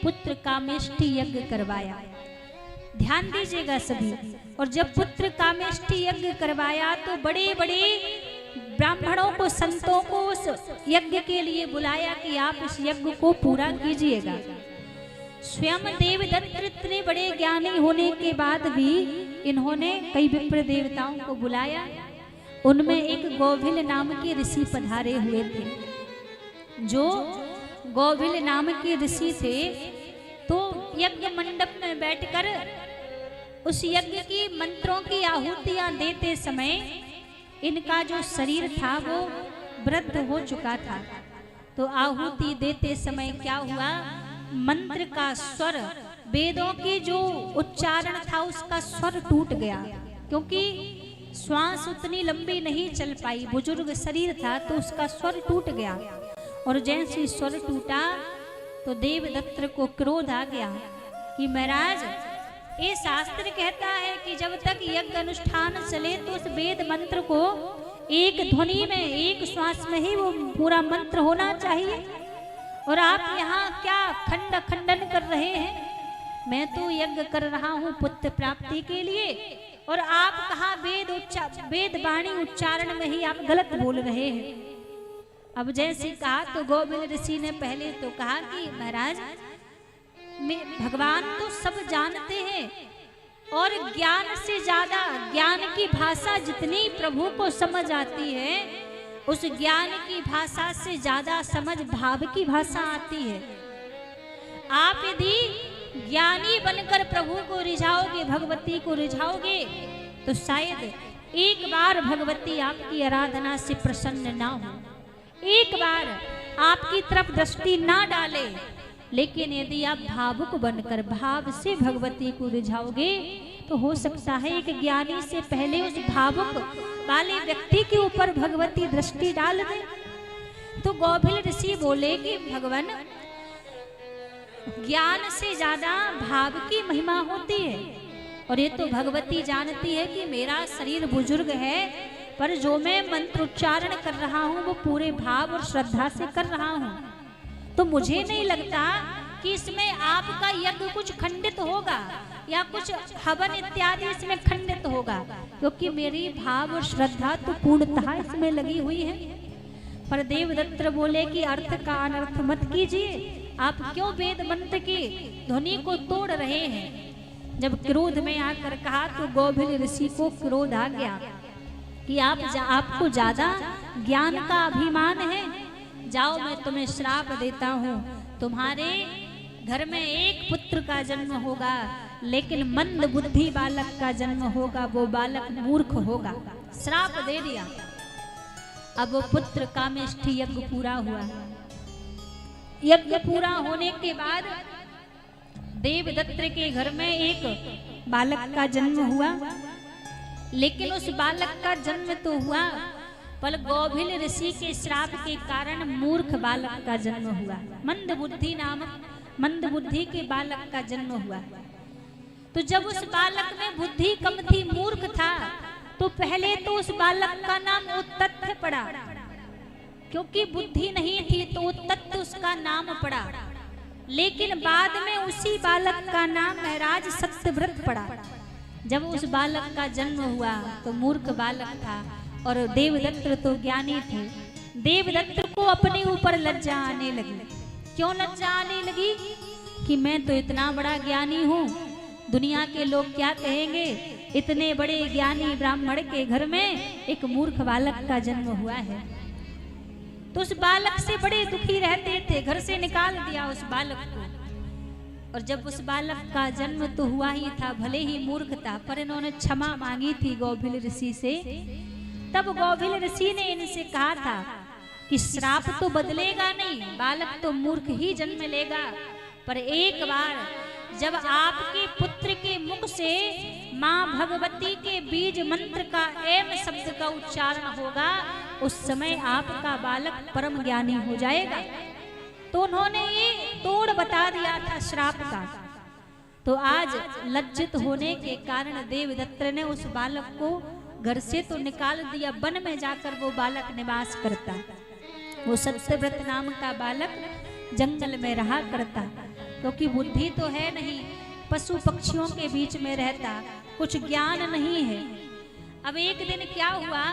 पुत्र कामेष्टि यज्ञ करवाया। ध्यान दीजिएगा सभी। और जब पुत्र कामेष्टि यज्ञ करवाया तो बड़े बड़े ब्राह्मणों को, संतों को उस यज्ञ के लिए बुलाया कि आप इस यज्ञ को पूरा कीजिएगा। स्वयं देवदत्त इतने बड़े ज्ञानी होने के बाद भी इन्होंने कई विप्र देवताओं को बुलाया। उनमें एक गौभिल नाम के ऋषि पधारे हुए थे। जो गौभिल नाम के ऋषि थे तो यज्ञ मंडप में बैठकर उस यज्ञ की मंत्रों की आहुतियां देते समय इनका जो शरीर था वो वृद्ध हो चुका था। तो आहुति देते समय क्या हुआ, मंत्र का स्वर, वेदों की जो उच्चारण था उसका स्वर टूट गया, क्योंकि श्वास उतनी लंबी नहीं चल पाई, बुजुर्ग शरीर था तो उसका स्वर टूट गया। और जैसे स्वर टूटा तो देवदत्त को क्रोध आ गया कि महाराज, ये शास्त्र कहता है कि जब तक यज्ञ अनुष्ठान चले तो उस वेद मंत्र को एक ध्वनि में, एक श्वास में ही वो पूरा मंत्र होना चाहिए, और आप यहाँ क्या खंडन कर रहे हैं। मैं तो यज्ञ कर रहा हूँ पुत्र प्राप्ति के लिए, और आप कहाँ वेद वाणी उच्चारण में ही आप गलत बोल रहे हैं। अब जैसे कहा तो गौबिल ऋषि ने पहले तो कहा कि महाराज, भगवान तो सब जानते हैं, और ज्ञान से ज्यादा, ज्ञान की भाषा जितनी प्रभु को समझ आती है, उस ज्ञान की भाषा से ज्यादा समझ भाव की भाषा आती है। आप यदि ज्ञानी बनकर प्रभु को रिझाओगे, भगवती को रिझाओगे, तो शायद एक बार भगवती आपकी आराधना से प्रसन्न ना हो, एक बार आपकी तरफ दृष्टि ना डाले। लेकिन यदि आप भावुक बनकर भाव से भगवती को रिझाओगे तो हो सकता है एक ज्ञानी से पहले उस भावुक वाले व्यक्ति के ऊपर भगवती दृष्टि डाल दे। तो गौभिल ऋषि बोले कि भगवान, ज्ञान से ज्यादा भाव की महिमा होती है, और ये तो भगवती जानती है कि मेरा शरीर बुजुर्ग है, पर जो मैं मंत्रोच्चारण कर रहा हूँ वो पूरे भाव और श्रद्धा से कर रहा हूँ। तो मुझे नहीं लगता कि इसमें आपका यज्ञ कुछ खंडित होगा या कुछ हवन इत्यादि इसमें खंडित होगा, क्योंकि मेरी भाव और श्रद्धा तो पूर्णतः इसमें लगी हुई है। पर देवदत्त बोले कि अर्थ का अनर्थ मत कीजिए, आप क्यों वेद मंत्र की ध्वनि को तोड़ रहे हैं। जब क्रोध में आकर कहा तो गौभिल ऋषि को क्रोध आ गया कि आपको ज्यादा ज्ञान का अभिमान है, जाओ मैं तुम्हें श्राप देता हूँ, तुम्हारे घर में एक पुत्र का जन्म होगा, लेकिन मंद बुद्धि बालक का जन्म होगा, वो बालक मूर्ख होगा। श्राप दे दिया। अब वो पुत्र कामेष्टि यज्ञ पूरा हुआ। यज्ञ पूरा होने के बाद देवदत्त के घर में एक बालक का जन्म हुआ, लेकिन उस बालक का जन्म तो हुआ, पर गौभिल ऋषि के श्राप के कारण मूर्ख बालक का जन्म हुआ। मंद बुद्धि के बालक का जन्म हुआ। तो जब उस बालक में बुद्धि कम थी, मूर्ख था, तो पहले तो उस बालक का नाम उत्तत्त पड़ा, क्योंकि बुद्धि नहीं थी तो उत्तत्त उसका नाम पड़ा। लेकिन बाद में उसी बालक का नाम महाराज सत्यव्रत पड़ा। जब उस बालक का जन्म हुआ तो मूर्ख बालक था, और देवदत्त तो ज्ञानी थे। देवदत्त को अपने ऊपर लज्जा आने लगी। क्यों लज्जा आने लगी? कि मैं तो इतना बड़ा ज्ञानी हूँ, दुनिया के लोग क्या कहेंगे, इतने बड़े ज्ञानी ब्राह्मण के घर में एक मूर्ख बालक का जन्म हुआ है। तो उस बालक से बड़े दुखी रहते थे, घर से निकाल दिया उस बालक को। और जब उस बालक का जन्म तो हुआ ही था, भले ही मूर्ख था, पर इन्होंने क्षमा मांगी थी गौभिल ऋषि से। तब गौभिल ऋषि ने इनसे कहा था कि श्राप तो बदलेगा नहीं, बालक तो मूर्ख ही जन्म लेगा, पर एक बार जब आपके पुत्र के मुख से माँ भगवती के बीज मंत्र का एम शब्द का उच्चारण होगा, उस समय आपका बालक परम ज्ञानी हो जाएगा। तो उन्होंने ये तोड़ बता दिया था श्राप का। तो आज लज्जित होने के कारण देवदत्त ने उस बालक को घर से तो निकाल दिया, वन में जाकर वो बालक निवास करता। वो सत्यव्रत नाम का बालक जंगल में रहा करता, क्योंकि बुद्धि तो है नहीं, पशु पक्षियों के बीच में रहता, कुछ ज्ञान नहीं है। अब एक दिन क्या हुआ,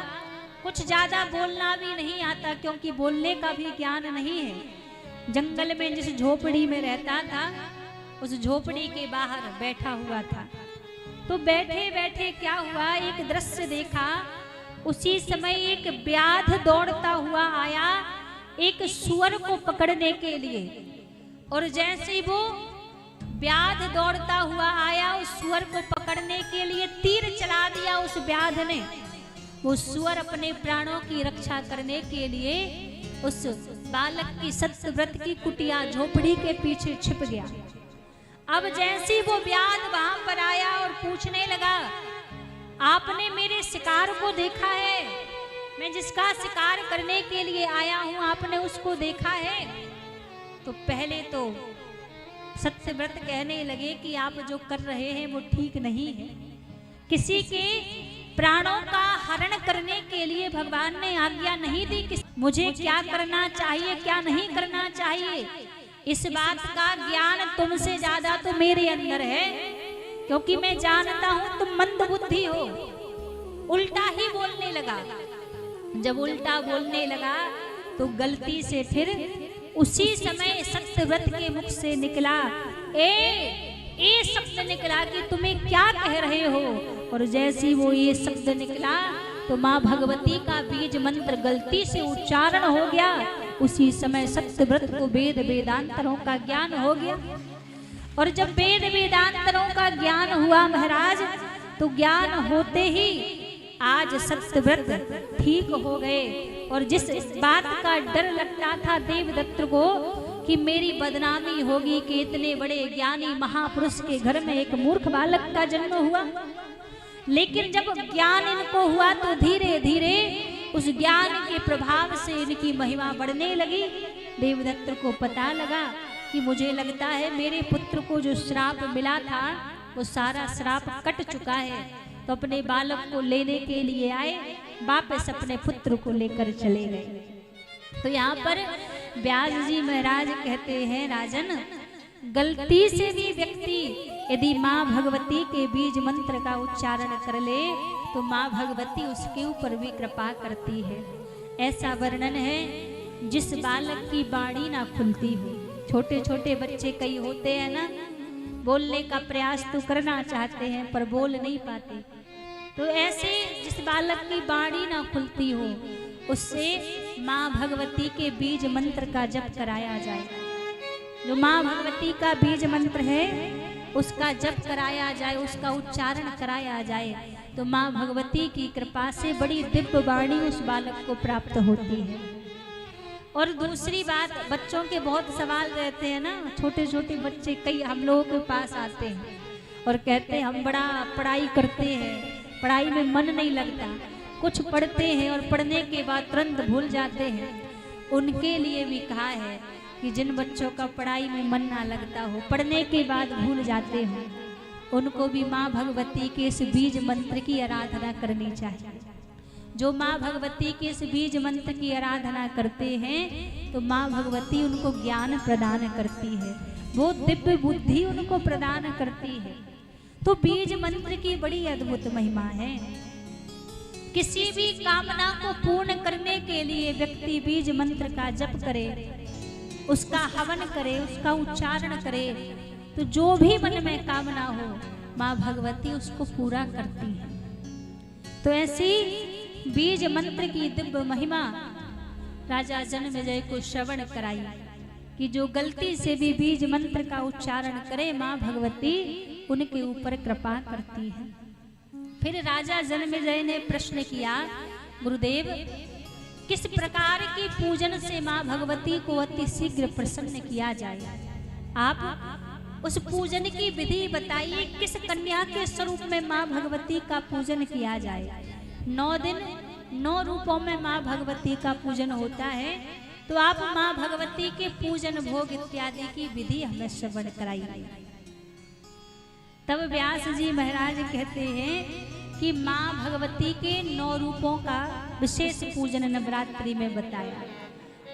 कुछ ज्यादा बोलना भी नहीं आता, क्योंकि बोलने का भी ज्ञान नहीं है। जंगल में जिस झोपड़ी में रहता था, उस झोपड़ी के बाहर बैठा हुआ था। तो बैठे बैठे क्या हुआ, एक दृश्य देखा। उसी समय एक व्याध दौड़ता हुआ आया एक सुअर को पकड़ने के लिए, और जैसे ही वो व्याध दौड़ता हुआ आया उस सुअर को पकड़ने के लिए तीर चला दिया उस व्याध ने। वो सुअर अपने प्राणों की रक्षा करने के लिए उस बालक की सत्यव्रत की कुटिया झोपड़ी के पीछे छिप गया। अब जैसे ही वो व्याध वहां पर आया और पूछने लगा, आपने मेरे शिकार को देखा है? मैं जिसका शिकार करने के लिए आया हूं, आपने उसको देखा है? तो पहले तो सत्यव्रत कहने लगे कि आप जो कर रहे हैं वो ठीक नहीं है। किसी के प्राणों का हरण करने के लिए भगवान ने आज्ञा नहीं दी कि मुझे क्या करना चाहिए क्या नहीं करना चाहिए। इस बात का ज्ञान तुमसे ज्यादा तो मेरे अंदर है, क्योंकि मैं जानता हूं तुम मंद बुद्धि हो। उल्टा ही बोलने लगा। जब उल्टा बोलने लगा तो गलती से फिर उसी समय सत्यव्रत के मुख से निकला ए शब्द निकला कि तुम्हें क्या कह रहे हो। और जैसी वो ये शब्द निकला तो माँ भगवती का बीज मंत्र गलती से उच्चारण हो गया। उसी समय सत्यव्रत को वेद वेदांतरों का ज्ञान हो गया। और जब वेद वेदांतरों का ज्ञान हुआ महाराज, तो ज्ञान होते ही आज सत्यव्रत ठीक हो गए। और जिस बात का डर लगता था देवदत्त को कि मेरी बदनामी होगी कि इतने बड़े ज्ञानी महापुरुष के घर में एक मूर्ख बालक का जन्म हुआ, लेकिन जब ज्ञान इनको हुआ तो धीरे धीरे उस ज्ञान के प्रभाव से इनकी महिमा बढ़ने लगी। देवदत्त को पता लगा कि मुझे लगता है मेरे पुत्र को जो श्राप मिला था वो सारा श्राप कट चुका है। तो अपने बालक को लेने के लिए आए, वापस अपने पुत्र को लेकर चले गए। तो यहाँ पर व्यास जी महाराज कहते हैं, राजन गलती से भी व्यक्ति यदि माँ भगवती के बीज मंत्र का उच्चारण कर ले तो माँ भगवती उसके ऊपर भी कृपा करती है। ऐसा वर्णन है जिस बालक की बाणी ना खुलती हो। छोटे छोटे बच्चे कई होते हैं ना, बोलने का प्रयास तो करना चाहते हैं पर बोल नहीं पाते। तो ऐसे जिस बालक की बाणी ना खुलती हो उससे माँ भगवती के बीज मंत्र का जप कराया जाए। जो माँ भगवती का बीज मंत्र है उसका जप कराया जाए, उसका उच्चारण कराया जाए, तो माँ भगवती की कृपा से बड़ी दिव्य वाणी उस बालक को प्राप्त होती है। और दूसरी बात, बच्चों के बहुत सवाल रहते हैं ना, छोटे छोटे बच्चे कई हम लोगों के पास आते हैं और कहते हैं हम बड़ा पढ़ाई करते हैं, पढ़ाई में मन नहीं लगता, कुछ पढ़ते हैं और पढ़ने के बाद तुरंत भूल जाते हैं। उनके लिए भी कहा है कि जिन बच्चों का पढ़ाई में मन ना लगता हो, पढ़ने के बाद भूल जाते हो, उनको भी माँ भगवती के इस बीज मंत्र की आराधना करनी चाहिए। जो माँ भगवती के इस बीज मंत्र की आराधना करते हैं तो माँ भगवती उनको ज्ञान प्रदान करती है, वो दिव्य बुद्धि उनको प्रदान करती है। तो बीज मंत्र की बड़ी अद्भुत महिमा है। किसी भी कामना को पूर्ण करने के लिए व्यक्ति बीज मंत्र का जप करे, उसका हवन करे, उसका उच्चारण करे, तो जो भी मन में कामना हो माँ भगवती उसको पूरा करती है। तो ऐसी बीज मंत्र की दिव्य महिमा राजा जन्मेजय को श्रवण कराई कि जो गलती से भी बीज मंत्र का उच्चारण करे माँ भगवती उनके ऊपर कृपा करती है। फिर राजा जन्मेजय ने प्रश्न किया, गुरुदेव किस प्रकार की पूजन से माँ भगवती को अति शीघ्र प्रसन्न किया जाए? आप उस पूजन की विधि बताइए, किस कन्या के स्वरूप में माँ भगवती का पूजन किया जाए? 9 दिन 9 रूपों में माँ भगवती का पूजन होता है। तो आप माँ भगवती के पूजन भोग इत्यादि की विधि हमें श्रवण कराइए। तब व्यास जी महाराज कहते हैं कि माँ भगवती के 9 रूपों का विशेष पूजन नवरात्रि में बताया,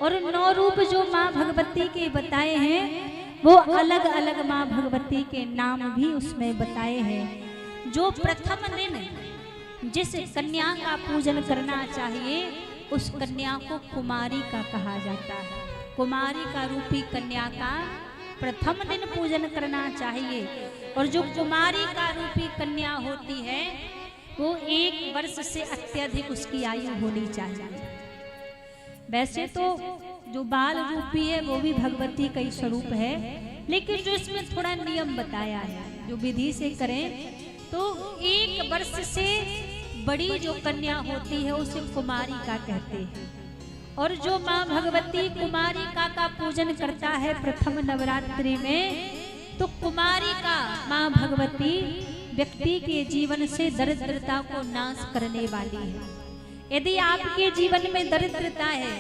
और 9 रूप जो माँ भगवती के बताए हैं वो अलग अलग माँ भगवती के नाम भी उसमें बताए हैं। जो प्रथम दिन जिस कन्या का पूजन करना चाहिए उस कन्या को कुमारी का कहा जाता है। कुमारी का रूपी कन्या का प्रथम दिन पूजन करना चाहिए, और जो कुमारी का रूपी कन्या होती है वो 1 वर्ष से अत्यधिक उसकी आयु होनी चाहिए। वैसे तो जो बाल रूपी है वो भी भगवती का ही स्वरूप है, लेकिन जो इसमें थोड़ा नियम बताया है, जो विधि से करें तो 1 वर्ष से बड़ी जो कन्या होती है उसे कुमारिका कहते हैं। और जो माँ भगवती कुमारिका का पूजन करता है प्रथम नवरात्रि में, तो कुमारिका माँ भगवती व्यक्ति के जीवन से दरिद्रता को नाश करने वाली है। यदि आपके जीवन में दरिद्रता है,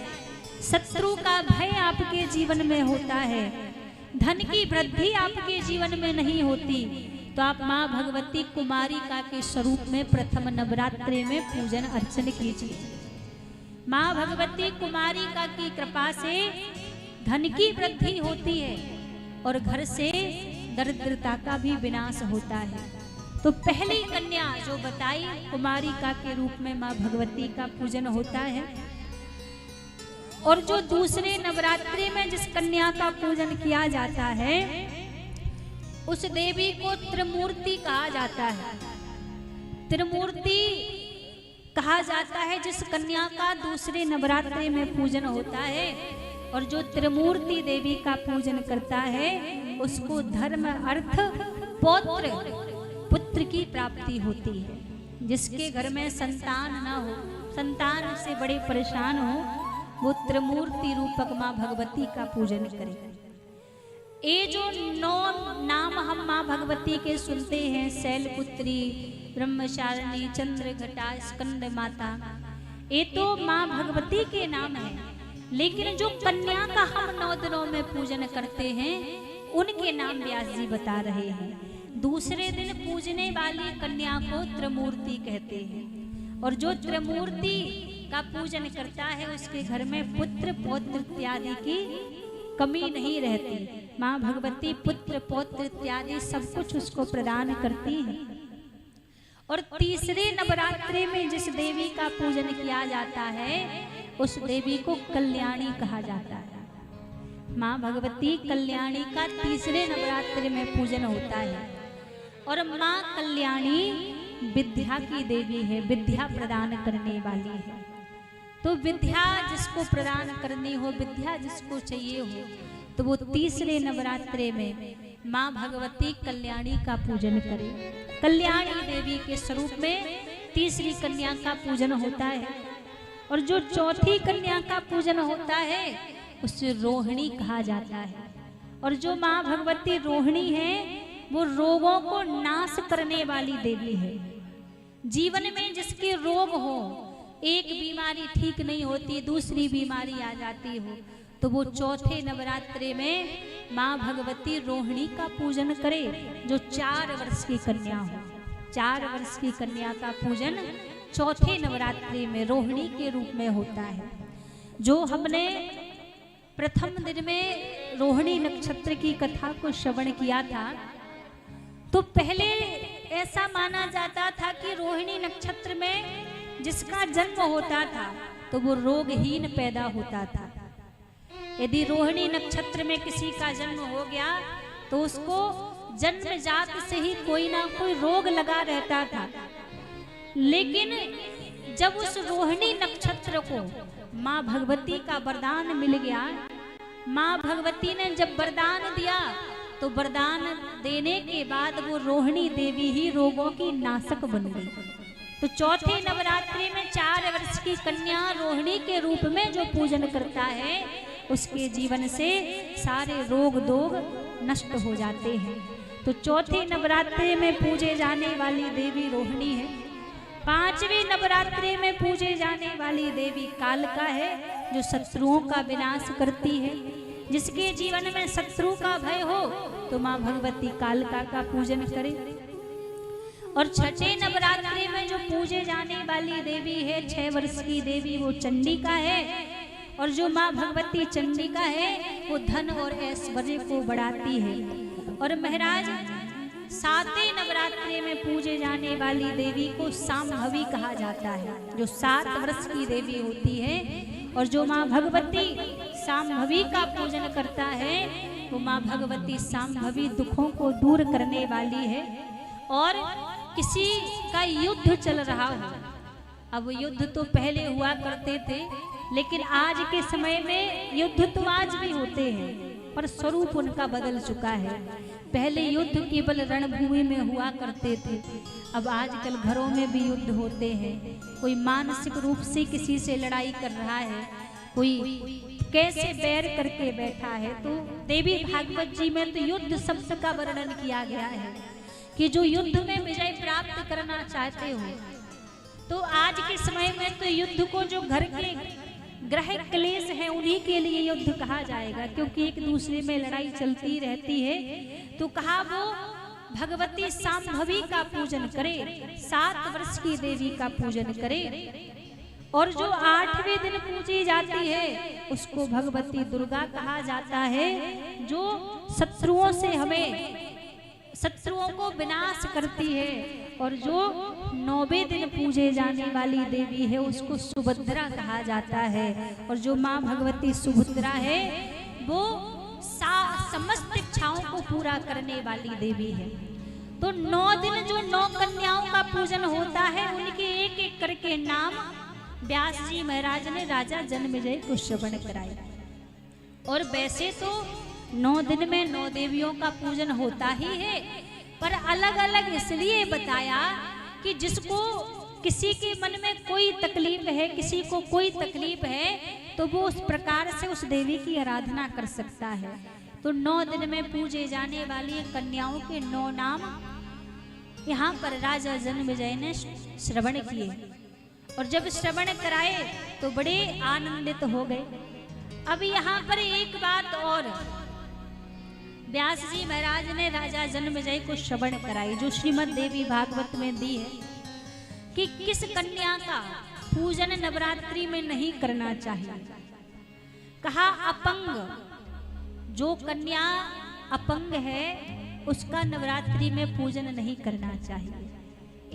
शत्रु का भय आपके जीवन में होता है, धन की वृद्धि आपके जीवन में नहीं होती, तो आप माँ भगवती कुमारिका के स्वरूप में प्रथम नवरात्रि में पूजन अर्चन कीजिए। माँ भगवती कुमारिका की कृपा से धन की वृद्धि होती है और घर से दरिद्रता का भी विनाश होता है। तो पहली कन्या जो बताई कुमारिका के रूप में माँ भगवती का पूजन होता है। और जो दूसरे नवरात्रि में जिस कन्या का पूजन किया जाता है उस देवी को त्रिमूर्ति कहा जाता है। त्रिमूर्ति कहा जाता है जिस कन्या का दूसरे नवरात्रि में पूजन होता है, और जो त्रिमूर्ति देवी का पूजन करता है उसको धर्म अर्थ पौत्र पुत्र की प्राप्ति होती है। जिसके घर में संतान न हो, संतान से बड़े परेशान हो, वो त्रिमूर्ति रूपक माँ भगवती का पूजन करे। ये जो 9 नाम हम माँ भगवती के सुनते हैं, शैलपुत्री, ब्रह्मचारिणी, चंद्रघटा, स्कंद माता, ये तो माँ भगवती के नाम है। लेकिन जो कन्या का हम 9 दिनों में पूजन करते हैं उनके नाम व्यास जी बता रहे हैं। दूसरे दिन पूजने वाली कन्या को त्रिमूर्ति कहते हैं, और जो त्रिमूर्ति का पूजन करता है उसके घर में पुत्र पौत्र इत्यादि की कमी नहीं रहती। माँ भगवती पुत्र पौत्र इत्यादि सब कुछ उसको प्रदान करती है। और तीसरे नवरात्रि में जिस देवी का पूजन किया जाता है उस देवी को कल्याणी कहा जाता है। माँ भगवती कल्याणी का तीसरे नवरात्रि में पूजन होता है। और माँ कल्याणी विद्या की देवी है, विद्या प्रदान करने वाली है। तो विद्या जिसको प्रदान करनी हो, विद्या जिसको चाहिए हो, तो वो तीसरे नवरात्रि में माँ भगवती कल्याणी का पूजन करे। कल्याणी देवी के स्वरूप में तीसरी कन्या का पूजन होता है। और जो चौथी कन्या का पूजन होता है उसे रोहिणी कहा जाता है। और जो माँ भगवती रोहिणी है वो रोगों को नाश करने वाली देवी है। जीवन में जिसके रोग हो, एक बीमारी ठीक नहीं होती, दूसरी बीमारी आ जाती हो, तो वो चौथे नवरात्रि में माँ भगवती रोहिणी का पूजन करे। जो 4 वर्ष की कन्या हो, 4 वर्ष की कन्या का पूजन चौथे नवरात्रि में रोहिणी के रूप में होता है। जो हमने प्रथम दिन में रोहिणी नक्षत्र की कथा को श्रवण किया था, तो पहले ऐसा माना जाता था कि रोहिणी नक्षत्र में जिसका जन्म होता था तो वो रोगहीन पैदा होता था। यदि रोहिणी नक्षत्र में किसी का जन्म हो गया तो उसको जन्मजात से ही कोई ना कोई रोग लगा रहता था। लेकिन जब उस रोहिणी नक्षत्र को माँ भगवती का वरदान मिल गया, माँ भगवती ने जब वरदान दिया तो वरदान देने के बाद वो रोहिणी देवी ही रोगों की नाशक बन गई। तो चौथे नवरात्रि में 4 वर्ष की कन्या रोहिणी के रूप में जो पूजन करता है उसके जीवन से सारे रोग दोग नष्ट हो जाते हैं। तो चौथे नवरात्रि में पूजे जाने वाली देवी रोहिणी है। पांचवें नवरात्रि में पूजे जाने वाली देवी कालिका है, जो शत्रुओं का विनाश करती है। जिसके जीवन में शत्रु का भय हो तो माँ भगवती कालिका का पूजन करे। और छठे नवरात्रि में जो पूजे जाने वाली देवी है, 6 वर्ष की देवी, वो चंडिका है। और जो माँ भगवती चंडिका है वो धन और ऐश्वर्य को बढ़ाती है। और महाराज 7वें नवरात्रि में पूजे जाने वाली देवी को शांभवी कहा जाता है, जो 7 वर्ष की देवी होती है। और जो माँ भगवती शांभवी का पूजन करता है वो माँ भगवती शांभवी दुखों को दूर करने वाली है। और किसी का युद्ध चल रहा हो, अब युद्ध तो पहले हुआ करते थे, लेकिन आज के समय में युद्ध तो आज भी होते हैं, पर स्वरूप उनका बदल चुका है। पहले युद्ध केवल रणभूमि में हुआ करते थे, अब आजकल घरों में भी युद्ध होते हैं। कोई मानसिक रूप से किसी से लड़ाई कर रहा है, कोई कैसे बैर करके बैठा है। तो देवी भागवत जी में तो युद्ध शब्द का वर्णन किया गया है कि जो युद्ध में विजय प्राप्त करना चाहते हो, तो आज के समय में तो युद्ध को जो घर के ग्रह क्लेश है उन्हीं के लिए युद्ध कहा जाएगा, क्योंकि एक दूसरे में लड़ाई चलती रहती है। तो कहा वो भगवती शांभवी का पूजन करे, 7 वर्ष की देवी का पूजन करे। और जो 8वें दिन पूजी जाती है उसको भगवती दुर्गा कहा जाता है, जो शत्रुओं से हमें शत्रुओं को विनाश करती है। और जो 9वें दिन पूजे जाने वाली देवी है उसको सुभद्रा कहा जाता है। और जो माँ भगवती सुभद्रा है वो समस्त इच्छाओं को पूरा करने वाली देवी है। तो 9 दिन जो 9 कन्याओं का पूजन होता है, उनके एक एक करके नाम व्यास जी महाराज ने राजा जन्मेजय को श्रवण कराया। और वैसे तो 9 दिन में 9 देवियों का पूजन होता ही है, पर अलग अलग इसलिए बताया कि जिसको किसी के मन में कोई तकलीफ है, किसी को कोई तकलीफ है, तो वो उस प्रकार से उस देवी की आराधना कर सकता है। तो 9 दिन में पूजे जाने वाली कन्याओं के 9 नाम यहाँ पर राजा जन्मेजय ने श्रवण किए। और जब श्रवण कराए तो बड़े आनंदित हो गए। अब यहाँ पर एक बात और व्यास जी महाराज ने राजा जन्मेजय को श्रवण कराई, जो श्रीमद् देवी भागवत में दी है कि किस कन्या का पूजन नवरात्रि में नहीं करना चाहिए। कहा अपंग, जो कन्या अपंग है उसका नवरात्रि में पूजन नहीं करना चाहिए।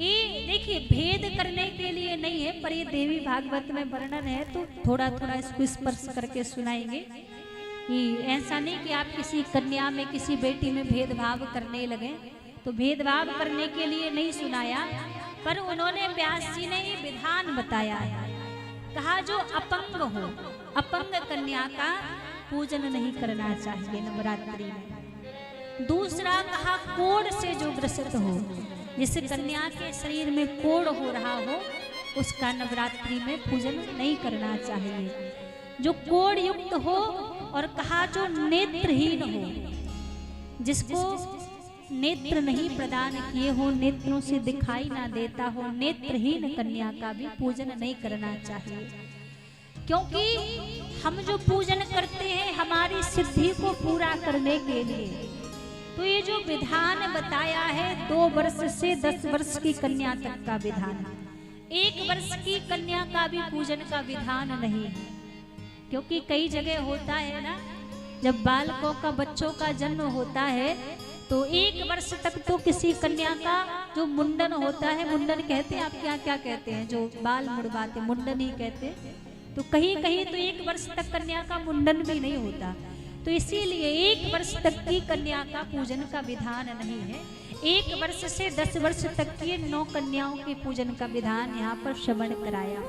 ये देखिए भेद करने के लिए नहीं है, पर ये देवी भागवत में वर्णन है तो थोड़ा थोड़ा इसको स्पर्श करके सुनाएंगे। कि ऐसा नहीं कि आप किसी कन्या में किसी बेटी में भेदभाव करने लगे, तो भेदभाव करने के लिए नहीं सुनाया, पर उन्होंने व्यास जी ने ये विधान बताया है। कहा जो अपंग हो, अपंग कन्या का पूजन नहीं करना चाहिए नवरात्रि में। दूसरा कहा कोढ़ से जो ग्रसित हो, जिस कन्या के शरीर में कोढ़ हो रहा हो उसका नवरात्रि में पूजन नहीं करना चाहिए। जो कोढ़ युक्त हो, और कहा जो नेत्रहीन हो, जिसको नेत्र नहीं प्रदान किए हो, नेत्रों से दिखाई ना देता हो, नेत्रहीन कन्या का भी पूजन नहीं करना चाहिए। क्योंकि हम जो पूजन करते हैं हमारी सिद्धि को पूरा करने के लिए, तो ये जो विधान बताया है 2 वर्ष से 10 वर्ष की कन्या तक का विधान, 1 वर्ष की कन्या का भी पूजन का विधान नहीं है। क्योंकि कई जगह होता है ना, जब बालकों का बच्चों का जन्म होता है तो 1 वर्ष तक तो किसी कन्या का जो मुंडन होता है, मुंडन कहते हैं, आप क्या क्या कहते हैं, जो बाल मुड़वाते मुंडन ही कहते हैं, तो कहीं कहीं तो 1 वर्ष तक कन्या का मुंडन भी नहीं होता। तो इसीलिए 1 वर्ष तक की कन्या का पूजन का विधान नहीं है। 1 वर्ष से 10 वर्ष तक की 9 कन्याओं के पूजन का विधान यहाँ पर श्रवण कराया।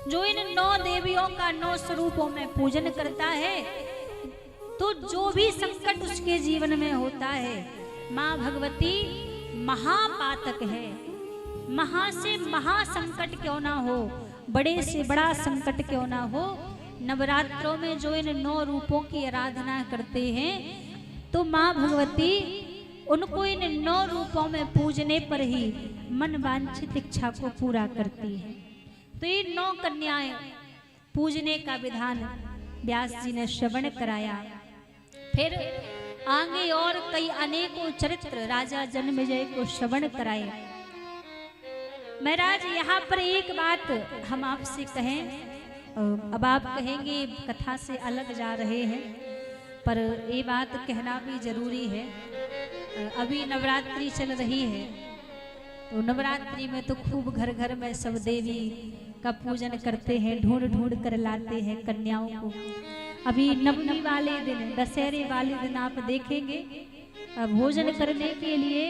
जो इन 9 देवियों का 9 स्वरूपों में पूजन करता है, तो जो भी संकट उसके जीवन में होता है, माँ भगवती महापातक है। महा से महा संकट क्यों ना हो, बड़े से बड़ा संकट क्यों ना हो, नवरात्रों में जो इन 9 रूपों की आराधना करते हैं, तो माँ भगवती उनको इन 9 रूपों में पूजने पर ही मन वांछित इच्छा को पूरा करती है। तो ये 9 कन्याएं पूजने का विधान व्यास जी ने श्रवण कराया। फिर आगे और कई अनेकों चरित्र राजा जन्मेजय को श्रवण कराए। महाराज यहाँ पर एक बात हम आपसे कहें, अब आप कहेंगे कथा से अलग जा रहे हैं, पर ये बात कहना भी जरूरी है। अभी नवरात्रि चल रही है, तो नवरात्रि में तो खूब घर घर में सब देवी का पूजन करते हैं, ढूंढ ढूंढ कर लाते हैं कन्याओं को। अभी नवमी वाले दिन, दशहरे वाले दिन आप देखेंगे भोजन करने के लिए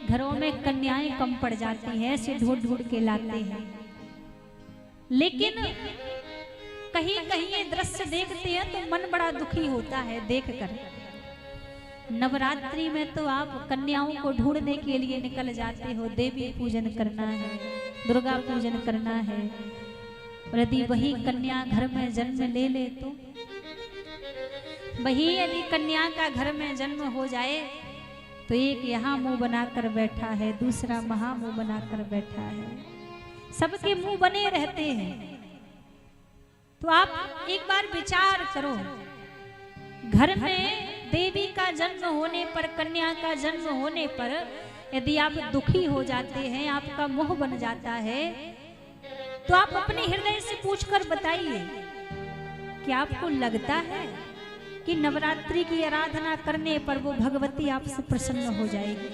घरों में कन्याएं कम पड़ जाती हैं, ऐसे ढूंढ ढूंढ के लाते हैं। लेकिन कहीं कहीं ये दृश्य देखते हैं तो मन बड़ा दुखी होता है देखकर। नवरात्रि में तो आप कन्याओं को ढूंढने के लिए निकल जाते हो, देवी पूजन करना है, दुर्गा पूजन करना है, और यदि वही कन्या घर में जन्म ले ले तो वही यदि कन्या का घर में जन्म हो जाए तो एक यहाँ मुंह बनाकर बैठा है, दूसरा वहां मुंह बनाकर बैठा है, सबके मुंह बने रहते हैं। तो आप एक बार विचार करो, घर में देवी का जन्म होने पर, कन्या का जन्म होने पर यदि आप दुखी हो जाते हैं, आपका मोह बन जाता है, तो आप अपने हृदय से पूछकर बताइए कि आपको लगता है कि नवरात्रि की आराधना करने पर वो भगवती आपसे प्रसन्न हो जाएगी?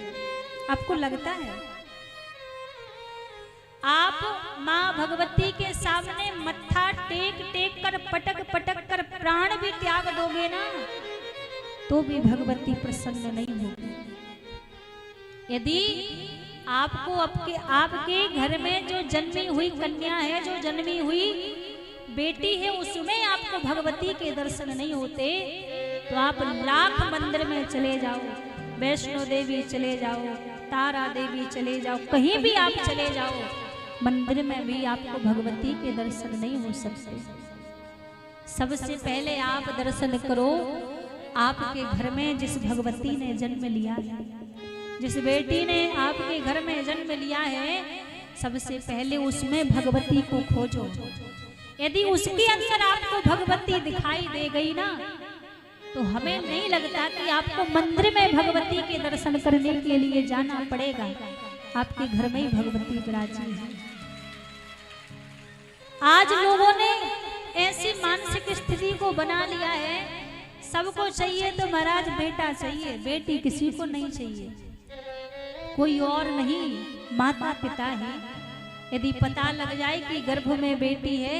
आपको लगता है? आप माँ भगवती के सामने मत्था टेक टेक कर, पटक पटक कर प्राण भी त्याग दोगे ना, तो भी भगवती प्रसन्न नहीं होगी। यदि आपको आपके घर में जो जन्मी हुई कन्या है, जो जन्मी हुई बेटी है, उसमें आपको भगवती के दर्शन नहीं होते, तो आप लाख मंदिर में चले जाओ, वैष्णो देवी चले जाओ, तारा देवी चले जाओ, कहीं भी आप चले जाओ, मंदिर में भी आपको भगवती के दर्शन नहीं हो सकते। सबसे पहले आप दर्शन करो आपके घर में जिस भगवती ने जन्म लिया है, जिस बेटी ने आपके घर में जन्म लिया है, सबसे पहले उसमें भगवती को खोजो। यदि उसके अंदर आपको भगवती दिखाई दे गई ना, तो हमें नहीं लगता कि आपको मंदिर में भगवती के दर्शन करने के लिए जाना पड़ेगा, आपके घर में ही भगवती विराजी है। आज लोगों ने ऐसी मानसिक स्थिति को बना लिया है, सबको चाहिए तो महाराज बेटा चाहिए, बेटी किसी को नहीं चाहिए, कोई और नहीं, माता पिता ही। यदि पता लग जाए कि गर्भ में बेटी है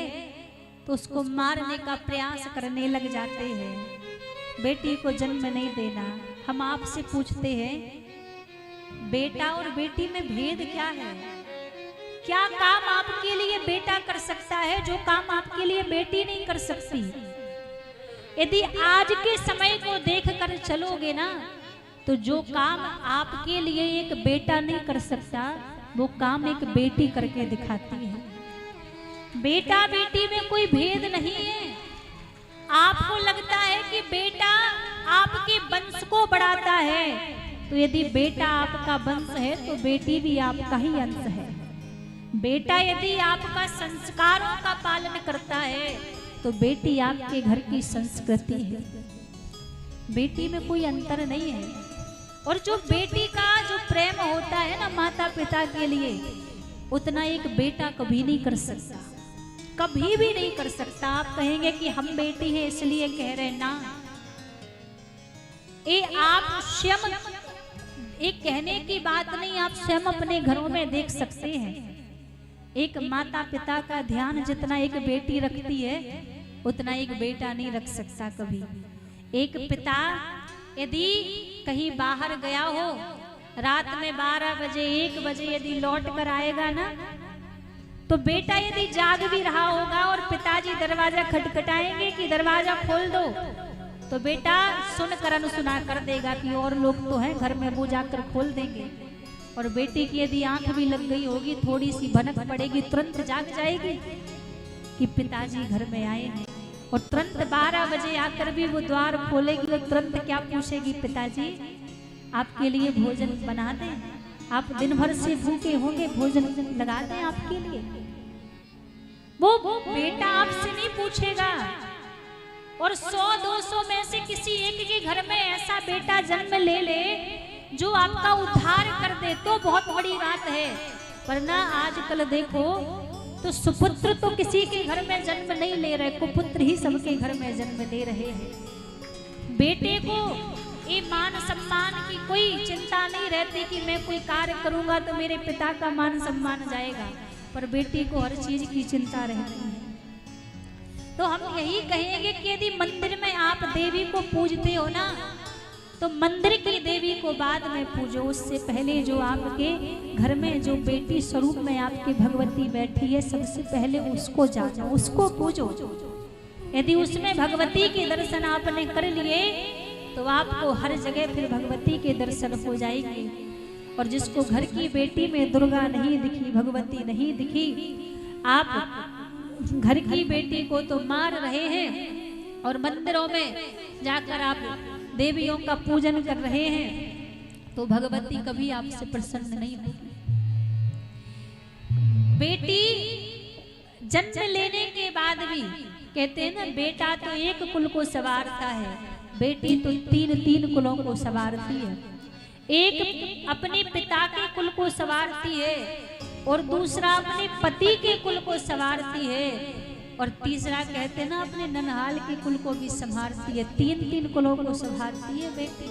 तो उसको मारने का प्रयास करने लग जाते हैं, बेटी को जन्म नहीं देना। हम आपसे पूछते हैं, बेटा और बेटी में भेद क्या है? क्या काम आपके लिए बेटा कर सकता है जो काम आपके लिए बेटी नहीं कर सकती? यदि आज के समय को देखकर चलोगे ना, तो जो काम आपके लिए एक बेटा नहीं कर सकता, वो काम एक बेटी करके दिखाती है। बेटा बेटी में कोई भेद नहीं है। आपको लगता है कि बेटा आपके वंश को बढ़ाता है, तो यदि बेटा आपका वंश है तो बेटी भी आपका ही अंश है। बेटा यदि आपका संस्कारों का पालन करता है तो बेटी आपके घर की संस्कृति है। बेटी में कोई अंतर नहीं है। और जो बेटी का जो प्रेम होता है ना माता पिता के लिए, उतना एक बेटा कभी नहीं कर सकता, कभी भी नहीं कर सकता। आप कहेंगे कि हम बेटी हैं इसलिए कह रहे ना, ये आप स्वयं, एक कहने की बात नहीं, आप स्वयं अपने घरों में देख सकते हैं। एक माता पिता का ध्यान जितना एक बेटी रखती है, उतना एक बेटा नहीं रख सकता कभी। एक पिता यदि कहीं बाहर गया हो, रात में 12 बजे 1 बजे यदि लौट कर आएगा ना, तो बेटा यदि जाग भी रहा होगा और पिताजी दरवाजा खटखटाएंगे कि दरवाजा खोल दो, तो बेटा सुनकर अनसुना कर देगा कि और लोग तो हैं घर में, वो जाकर खोल देंगे। और बेटी की यदि आंख भी लग गई होगी, थोड़ी सी भनक पड़ेगी, तुरंत जाग जाएगी कि पिताजी घर में आए हैं। और तुरंत 12 बजे आकर भी वो द्वार खोलेगी और तुरंत क्या पूछेगी, पिताजी आपके लिए भोजन बना दें? आप दिन भर से भूखे होंगे, भोजन लगा दें आपके लिए। वो बेटा आपसे नहीं पूछेगा। और 100-200 में से किसी एक के घर में ऐसा बेटा जन्म ले ले जो आपका उद्धार कर दे तो बहुत बड़ी बात है। वरना आजकल देखो तो सुपुत्र तो किसी के घर में जन्म नहीं ले रहे, कुपुत्र ही सबके घर में जन्म ले रहे हैं। बेटे को ये मान सम्मान की कोई चिंता नहीं रहती कि मैं कोई कार्य करूंगा तो मेरे पिता का मान सम्मान जाएगा, पर बेटी को हर चीज की चिंता रहती है। तो हम यही कहेंगे कि यदि मंदिर में आप देवी को पूजते हो ना, तो मंदिर की देवी को बाद में पूजो। उससे पहले जो आपके घर में जो बेटी स्वरूप में आपकी भगवती बैठी है, सबसे पहले उसको जानो, उसको पूजो। यदि उसमें भगवती के दर्शन आपने कर लिए तो आपको हर जगह फिर भगवती के दर्शन हो जाएंगे। और जिसको घर की बेटी में दुर्गा नहीं दिखी, भगवती नहीं दिखी, आप घर की बेटी को तो मार रहे हैं और मंदिरों में जाकर आप देवियों का पूजन कर रहे हैं, तो भगवती कभी आपसे प्रसन्न नहीं होगी। बेटी जन्म लेने के बाद भी कहते हैं ना, बेटा तो एक कुल को संवारता है, बेटी तो 3 कुलों को संवारती है। एक अपने पिता के कुल को संवारती है और दूसरा अपने पति के कुल को संवारती है और तीसरा कहते हैं ना अपने ननहाल के कुल को भी संभालती है। 3 कुलों को संभालती है बेटी।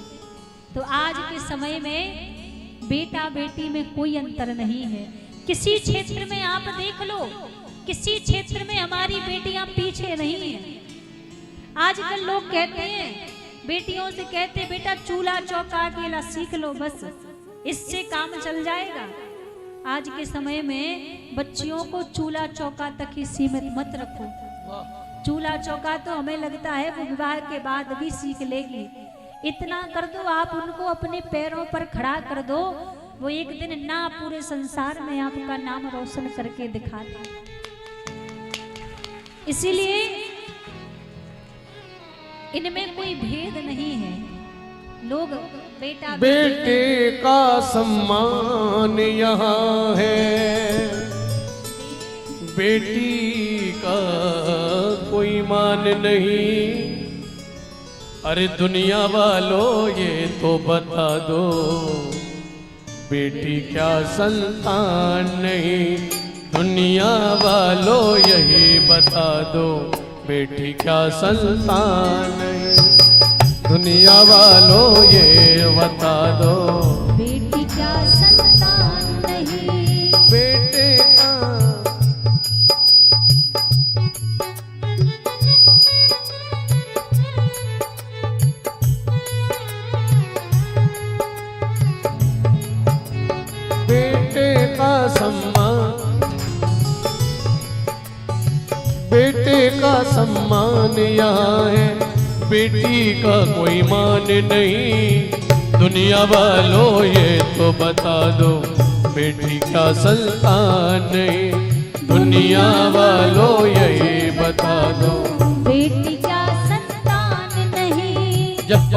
तो आज के समय में बेटा बेटी में कोई अंतर नहीं है। किसी क्षेत्र में आप देख लो, किसी क्षेत्र में हमारी बेटियां पीछे नहीं है। आजकल लोग कहते हैं, बेटियों से कहते बेटा चूल्हा चौका अकेला सीख लो, बस इससे काम चल जाएगा। आज के समय में बच्चियों को चूल्हा चौका तक ही सीमित मत रखो। चूल्हा चौका तो हमें लगता है वो विवाह के बाद भी सीख लेगी। इतना कर दो आप उनको अपने पैरों पर खड़ा कर दो, वो एक दिन ना पूरे संसार में आपका नाम रोशन करके दिखाते। इसीलिए इनमें कोई भेद नहीं है। लोग बेटा बेटे का सम्मान यहाँ है, बेटी का कोई मान नहीं। अरे दुनिया वालों ये तो बता दो, बेटी क्या संतान नहीं। दुनिया वालों यही बता दो, बेटी क्या संतान नहीं। दुनिया वालों ये बता दो, बेटी क्या संतान नहीं। बेटे का बेटे का सम्मान, बेटे का सम्मान यहाँ है, बेटी का कोई मान नहीं। दुनिया वालों ये तो बता दो, बेटी का संतान नहीं। दुनिया वालों यही बता दो, बेटी क्या संतान नहीं। जब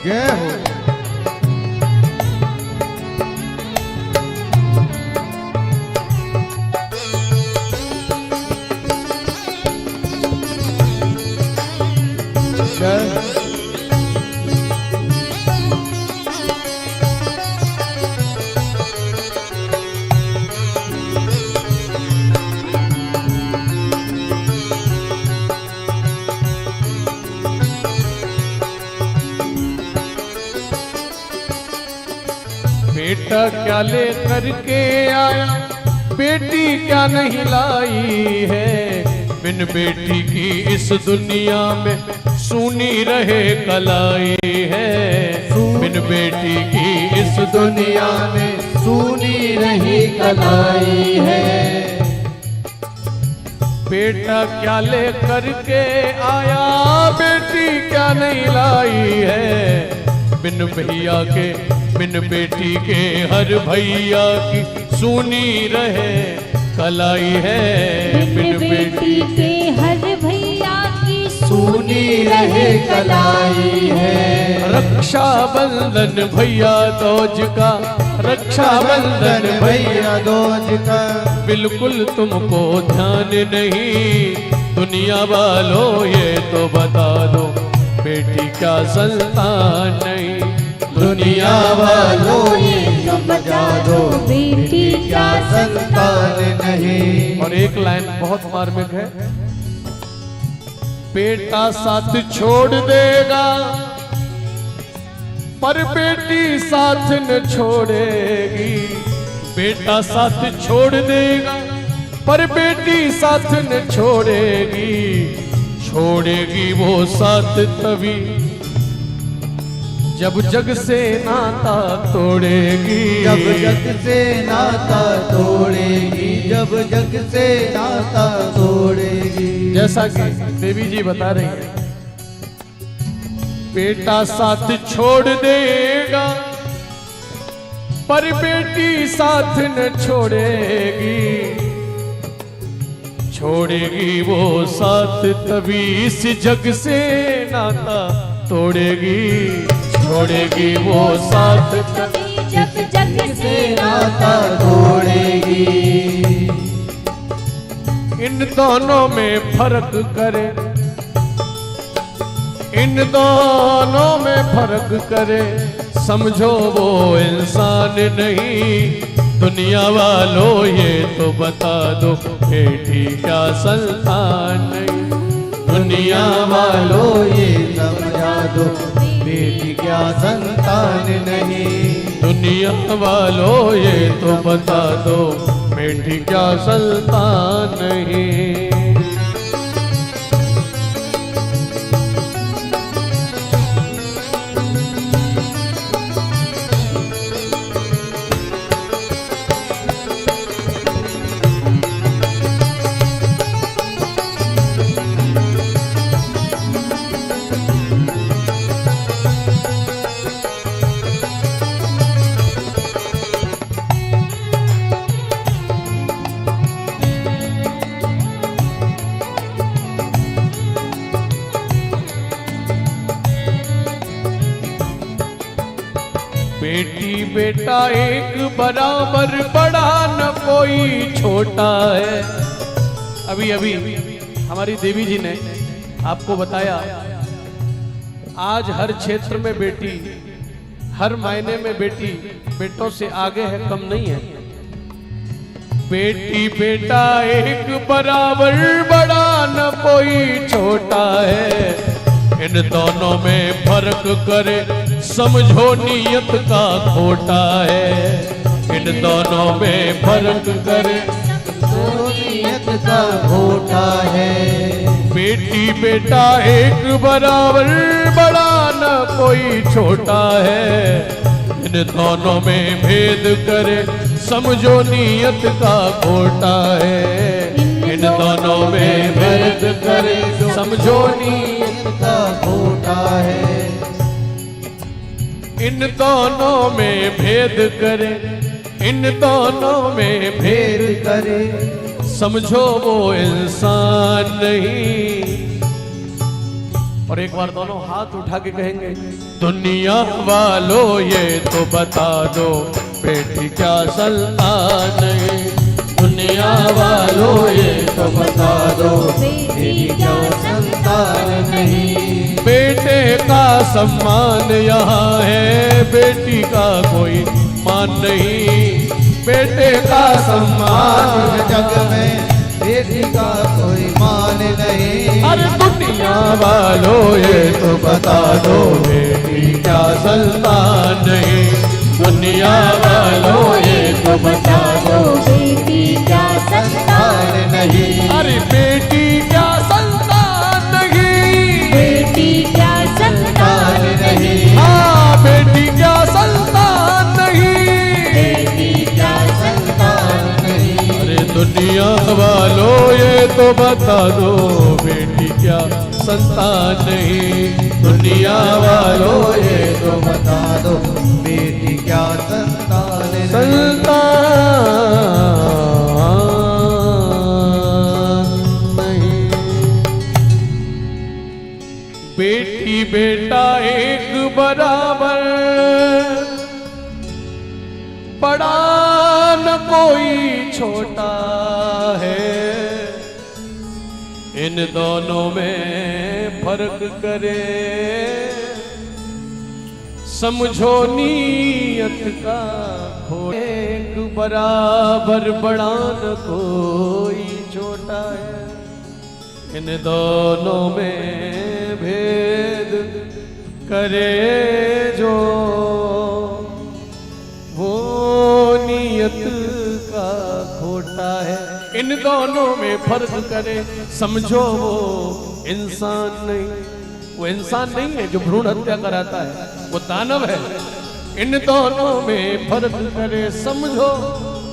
जय हो। बेटा क्या ले करके आया, बेटी क्या नहीं लाई है। बिन बेटी की इस दुनिया में सुनी रहे कलाई है। बिन बेटी की इस दुनिया में सुनी रही कलाई है। बेटा क्या ले करके आया, बेटी क्या नहीं लाई है। बिन भैया के बिन बेटी के हर भैया की सुनी रहे कलाई है। बिन बेटी के हर भैया की सुनी रहे कलाई है। रक्षा बंधन भैया दोज का, रक्षा बंधन भैया दोज का बिल्कुल तुमको ध्यान नहीं। दुनिया वालों ये तो बता दो बेटी क्या संतान नहीं। दुनिया वालों ये तो बता दो बेटी क्या संतान नहीं। और एक लाइन बहुत मार्मिक है, बेटा साथ छोड़ देगा पर बेटी साथ न छोड़ेगी। बेटा साथ छोड़ देगा पर बेटी साथ न छोड़ेगी। छोड़ेगी वो साथ तभी जब जग से नाता तोड़ेगी। जब जग से नाता तोड़ेगी, जब जग से नाता तोड़ेगी। जैसा कि देवी जी बता रही है, बेटा साथ छोड़ देगा पर बेटी साथ न छोड़ेगी। छोड़ेगी वो साथ तभी इस जग से नाता तोड़ेगी। छोड़ेगी वो साथ तभी जब जग से नाता तोड़ेगी। इन दोनों में फर्क करे, इन दोनों में फर्क करे, समझो वो इंसान नहीं। दुनिया वालों ये तो बता दो बेटी क्या संतान नहीं। दुनिया वालों ये समझा दो बेटी क्या संतान नहीं। दुनिया वालों ये तो बता दो बेटी क्या संतान नहीं। बेटी बेटा एक बराबर, बड़ा न कोई छोटा है। अभी अभी हमारी देवी जी ने आपको बताया, आज हर क्षेत्र में बेटी, हर मायने में बेटी बेटों से आगे है, कम नहीं है। बेटी बेटा एक बराबर, बड़ा न कोई छोटा है। इन दोनों में फर्क करे, समझो नियत का खोटा है। इन दोनों में फर्क करे, नियत का खोटा है। बेटी बेटा एक बराबर, बड़ा न कोई छोटा है। इन दोनों में भेद करे, समझो नियत का खोटा है। इन दोनों में भेद करे, समझो नियत का खोटा है। इन दोनों में भेद करे, इन दोनों में भेद भेद करे, समझो वो इंसान नहीं। और एक बार दोनों हाथ उठा के कहेंगे, दुनिया वालों ये तो बता दो बेटी क्या संतान है। दुनिया वालों ये तो बता दो बेटी क्या संतान नहीं। बेटे का सम्मान यहाँ है, बेटी का कोई मान नहीं। बेटे का सम्मान जग में बेटी का कोई मान नहीं। अरे दुनिया वालों ये तो बता दो बेटी क्या संतान नहीं। दुनिया वालों ये तो बता दो बेटी क्या संतान नहीं। अरे बेटी क्या संतान नहीं। बेटी क्या संतान नहीं। हाँ बेटी क्या संतान नहीं। बेटी क्या संतान अरे दुनिया वालों ये तो बता दो बेटी क्या संतान नहीं। दुनिया वालों वालों ये तो बता दो बेटी क्या संतान नहीं। संतान नहीं। बेटी बेटा एक बराबर, बड़ा न कोई छोटा है। इन दोनों में फर्क करे, समझो नीयत का खोट। एक बराबर बड़ा न कोई छोटा है। इन दोनों में भेद करे जो, वो नीयत का खोटा है। इन दोनों में फर्क करे, समझो वो इंसान नहीं। वो इंसान नहीं है जो भ्रूण हत्या कराता है, वो दानव है। इन दोनों में फर्क करे, समझो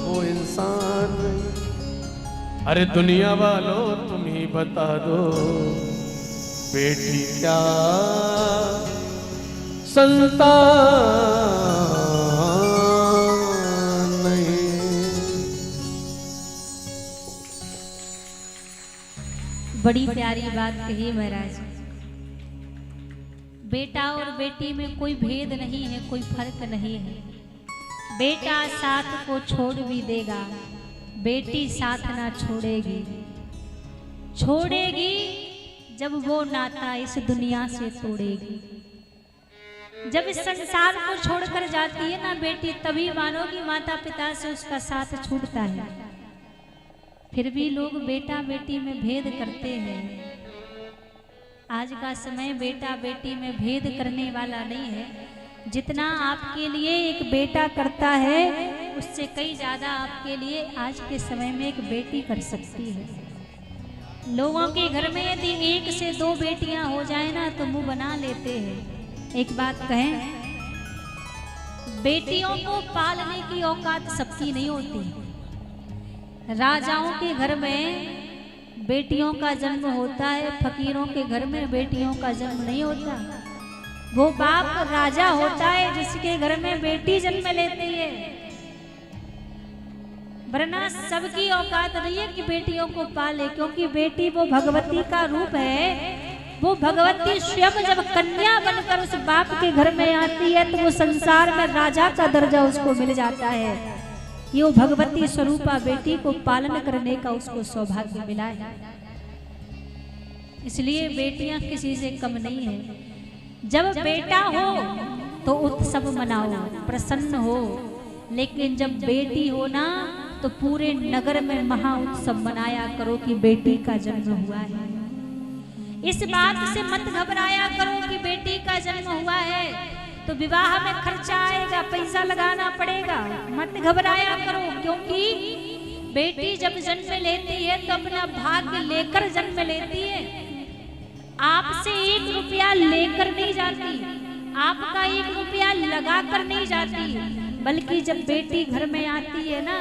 वो इंसान नहीं। अरे दुनिया वालों तुम ही बता दो बेटी क्या संतान नहीं। बड़ी प्यारी बात कही महाराज। बेटा और बेटी में कोई भेद नहीं है, कोई फर्क नहीं है। बेटा साथ को छोड़ भी देगा, बेटी साथ ना छोड़ेगी। छोड़ेगी जब वो नाता इस दुनिया से तोड़ेगी। जब इस संसार को छोड़कर जाती है ना बेटी, तभी मानो कि माता पिता से उसका साथ छूटता है। फिर भी लोग बेटा बेटी में भेद करते हैं। आज का समय बेटा बेटी में भेद करने वाला नहीं है। जितना आपके लिए एक बेटा करता है, उससे कई ज्यादा आपके लिए आज के समय में एक बेटी कर सकती है। लोगों के घर में यदि एक से दो बेटियां हो जाए ना तो मुंह बना लेते हैं। एक बात कहें, बेटियों को पालने की औकात सबकी नहीं होती। राजाओं के घर में बेटियों का जन्म होता है, फकीरों के घर में बेटियों का जन्म नहीं होता। वो बाप राजा होता है जिसके घर में बेटी जन्म लेती है, वरना सबकी औकात नहीं है कि बेटियों को पाले। क्योंकि बेटी वो भगवती का रूप है। वो भगवती स्वयं जब कन्या बनकर उस बाप के घर में आती है तो वो संसार में राजा का दर्जा उसको मिल जाता है। कि वो भगवती स्वरूपा बेटी को पालन करने का उसको सौभाग्य मिला है। इसलिए बेटियां किसी से कम नहीं है। जब बेटा हो तो उत्सव मनाओ, प्रसन्न हो। लेकिन जब बेटी हो ना तो पूरे नगर में महा उत्सव मनाया करो कि बेटी का जन्म हुआ है। इस बात से मत घबराया करो कि बेटी का जन्म हुआ है तो विवाह में खर्चा आएगा, पैसा लगाना पड़ेगा। मत घबराया करो, क्योंकि बेटी जब जन्म लेती है तो अपना भाग्य लेकर जन्म लेती है। आपसे 1 रुपया लेकर नहीं जाती, आपका 1 रुपया लगा कर नहीं जाती, बल्कि जब बेटी घर में आती है ना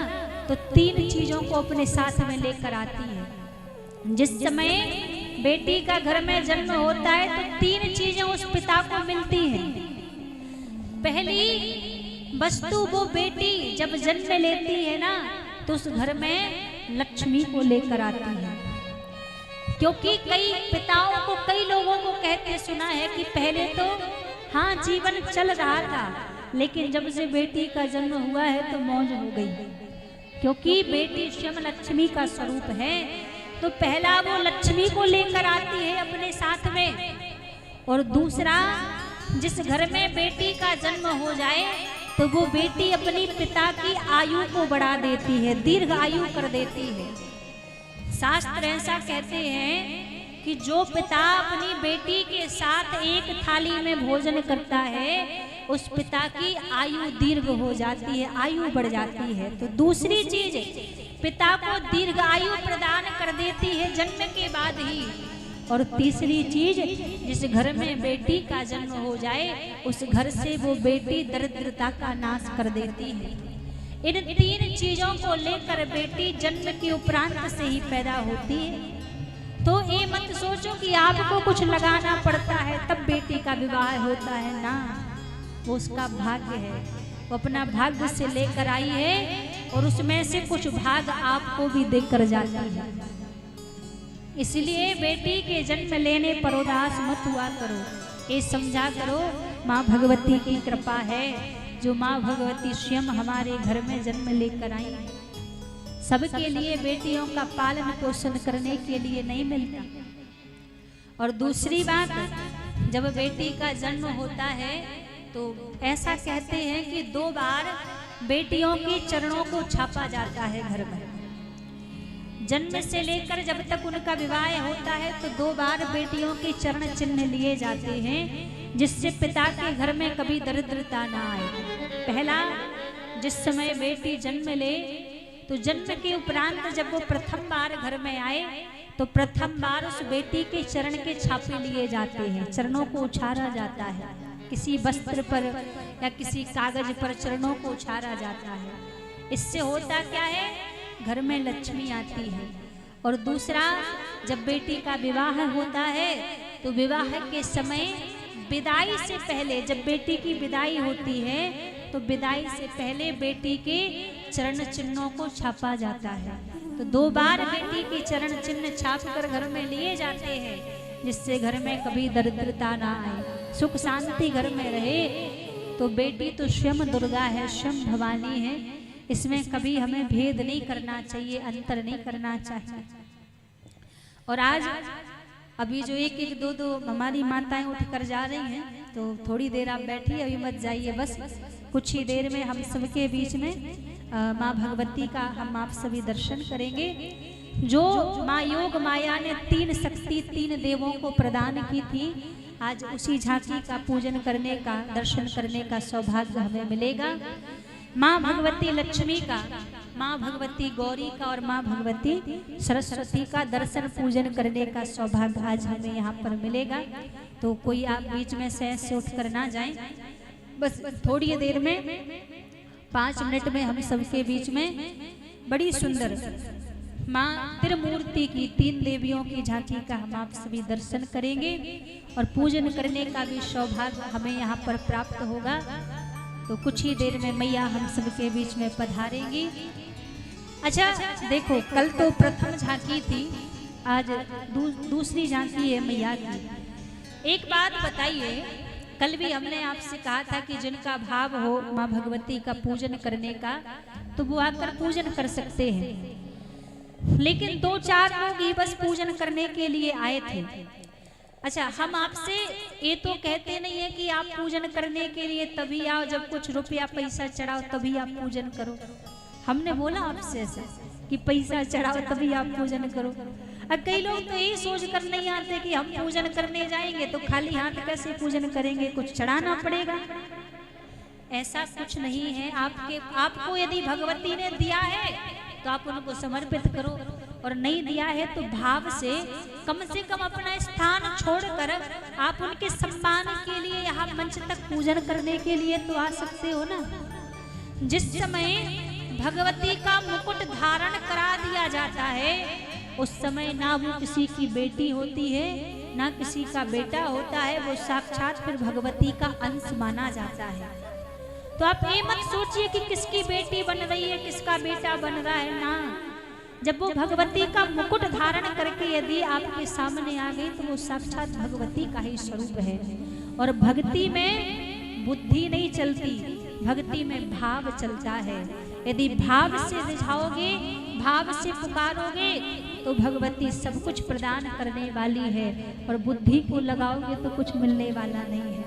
तो 3 चीजों को अपने साथ में लेकर आती है। जिस समय बेटी का घर में जन्म होता है तो 3 चीजें उस पिता को मिलती हैं। पहली वस्तु वो बेटी जब जन्म लेती है ना तो उस घर में लक्ष्मी को लेकर आती है। क्योंकि कई पिताओं को, कई लोगों को कहते सुना है कि पहले तो हाँ जीवन चल रहा था, लेकिन जब से बेटी का जन्म हुआ है तो मौज हो गई। क्योंकि बेटी स्वयं लक्ष्मी का स्वरूप है, तो पहला वो लक्ष्मी को लेकर आती है अपने साथ में। और दूसरा, जिस घर में बेटी का जन्म हो जाए तो वो बेटी अपनी पिता की आयु को बढ़ा देती है, दीर्घ आयु कर देती है। शास्त्र ऐसा कहते हैं कि जो पिता अपनी बेटी के साथ एक थाली में भोजन करता है उस पिता की आयु दीर्घ हो जाती है, आयु बढ़ जाती है। तो दूसरी चीज पिता को दीर्घ आयु प्रदान कर देती है जन्म के बाद ही। और तीसरी चीज, जिस घर में बेटी का जन्म हो जाए उस घर से वो बेटी दरिद्रता का नाश कर देती है। इन 3 चीजों को लेकर बेटी जन्म के उपरांत से ही पैदा होती है। तो ये मत सोचो कि आपको कुछ लगाना पड़ता है तब बेटी का विवाह होता है ना, वो उसका भाग्य है, वो अपना भाग्य से लेकर आई है और उसमें से कुछ भाग आपको भी देकर जाती है। इसलिए बेटी के जन्म लेने पर उदास मत हुआ करो, ये समझा करो माँ भगवती की कृपा है, जो माँ भगवती स्वयं हमारे घर में जन्म लेकर आई। सबके लिए बेटियों का पालन पोषण करने के लिए नहीं मिलता। और दूसरी बात, जब बेटी का जन्म होता है तो ऐसा कहते हैं कि 2 बार बेटियों के चरणों को छापा जाता है घर में। जन्म से लेकर जब तक उनका विवाह होता है तो 2 बार बेटियों के चरण चिन्ह लिए जाते हैं, जिससे पिता के घर में कभी दरिद्रता ना आए। पहला, जिस समय बेटी जन्म ले तो जन्म के उपरांत जब वो प्रथम बार घर में आए तो प्रथम बार उस बेटी के चरण के छापे लिए जाते हैं, चरणों को उछाला जाता है, किसी वस्त्र पर या किसी कागज पर चरणों को उछाला जाता है। इससे होता क्या है, घर में लक्ष्मी आती है। और दूसरा, जब बेटी का विवाह होता है तो विवाह के समय विदाई से पहले, जब बेटी की विदाई होती है तो विदाई से पहले बेटी के चरण चिन्हों को छापा जाता है। तो 2 बार बेटी के चरण चिन्ह छाप कर घर में लिए जाते हैं, जिससे घर में कभी दरिद्रता ना आए, सुख शांति घर में रहे। तो बेटी तो स्वयं दुर्गा है, स्वयं भवानी है, इसमें कभी हमें भेद नहीं करना चाहिए, अंतर नहीं करना चाहिए। और आज अभी जो 1-1, 2-2 हमारी माताएं उठ कर जा रही हैं, तो थोड़ी देर आप बैठिए, अभी मत जाइए, बस कुछ ही देर में हम सबके बीच में माँ भगवती का हम आप सभी दर्शन करेंगे। जो माँ योग माया ने 3 शक्ति 3 देवों को प्रदान की थी, आज उसी झांकी का पूजन करने का, दर्शन करने का सौभाग्य हमें मिलेगा। माँ भगवती लक्ष्मी का, माँ भगवती गौरी का और माँ भगवती सरस्वती का दर्शन पूजन करने का सौभाग्य आज हमें यहाँ पर मिलेगा। तो कोई आप बीच में से ऐसे उठ कर ना जाएं, बस थोड़ी देर में 5 मिनट में हम सबके बीच में बड़ी सुंदर माँ त्रिमूर्ति की 3 देवियों की झांकी का हम आप सभी दर्शन करेंगे और पूजन करने का भी सौभाग्य हमें यहाँ पर प्राप्त होगा। तो कुछ ही देर में मैया हम सबके बीच में पधारेंगी। अच्छा देखो, कल तो प्रथम झांकी थी, आज दूसरी झांकी है मैया की। एक बात बताइए, कल भी हमने आपसे कहा था कि जिनका भाव हो माँ भगवती का पूजन करने का तो वो आकर पूजन कर सकते हैं, लेकिन 2-4 लोग ही बस पूजन करने के लिए आए थे। अच्छा, हम आपसे ये तो कहते नहीं है कि आप पूजन करने के लिए तभी आओ, जब कुछ रुपया पैसा चढ़ाओ तभी आप पूजन करो। हमने बोला आपसे ऐसे कि पैसा चढ़ाओ तभी आप पूजन करो। अब कई लोग तो यही सोच कर नहीं आते कि हम पूजन करने जाएंगे तो खाली हाथ कैसे पूजन करेंगे, कुछ चढ़ाना पड़ेगा। ऐसा कुछ नहीं है। आपको यदि भगवती ने दिया है तो आप उनको समर्पित करो, और नहीं दिया है तो भाव से कम अपना स्थान छोड़कर आप उनके सम्मान के लिए यहाँ मंच तक पूजन करने के लिए तो आ सकते हो ना। जिस समय भगवती का मुकुट धारण करा दिया जाता है उस समय ना वो किसी की बेटी होती है ना किसी का बेटा होता है, वो साक्षात फिर भगवती का अंश माना जाता है। तो आप ये मत सोचिए कि किसकी बेटी बन रही है, किसका बेटा बन रहा है ना। जब वो भगवती का मुकुट धारण करके यदि आपके सामने आ गई तो वो साक्षात भगवती का ही स्वरूप है। और भक्ति में बुद्धि नहीं चलती, भक्ति में भाव चलता है। यदि भाव से रिझाओगे, भाव से पुकारोगे तो भगवती सब कुछ प्रदान करने वाली है, और बुद्धि को लगाओगे तो कुछ मिलने वाला नहीं है।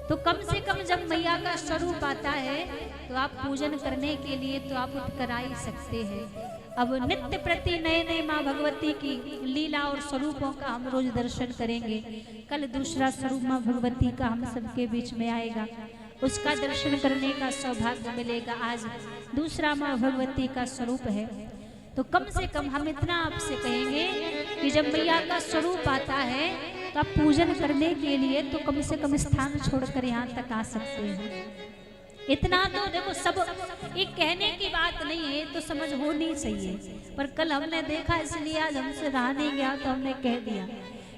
तो कम से कम जब मैया का स्वरूप आता है तो आप पूजन करने के लिए तो आप उठ कर आ ही सकते हैं। अब नित्य प्रति नए नए माँ भगवती की लीला और स्वरूपों का हम रोज दर्शन करेंगे। कल दूसरा स्वरूप माँ भगवती का हम सबके बीच में आएगा, उसका दर्शन करने का सौभाग्य मिलेगा। आज दूसरा माँ भगवती का स्वरूप है। तो कम से कम हम इतना आपसे कहेंगे कि जब मैया का स्वरूप आता है तो आप पूजन करने के लिए तो कम से कम स्थान छोड़कर यहाँ तक आ सकते हैं। इतना तो देखो, सब एक कहने की बात नहीं है, तो समझ होनी चाहिए। पर कल हमने देखा, इसलिए आज हमसे रहा नहीं गया, तो हमने कह दिया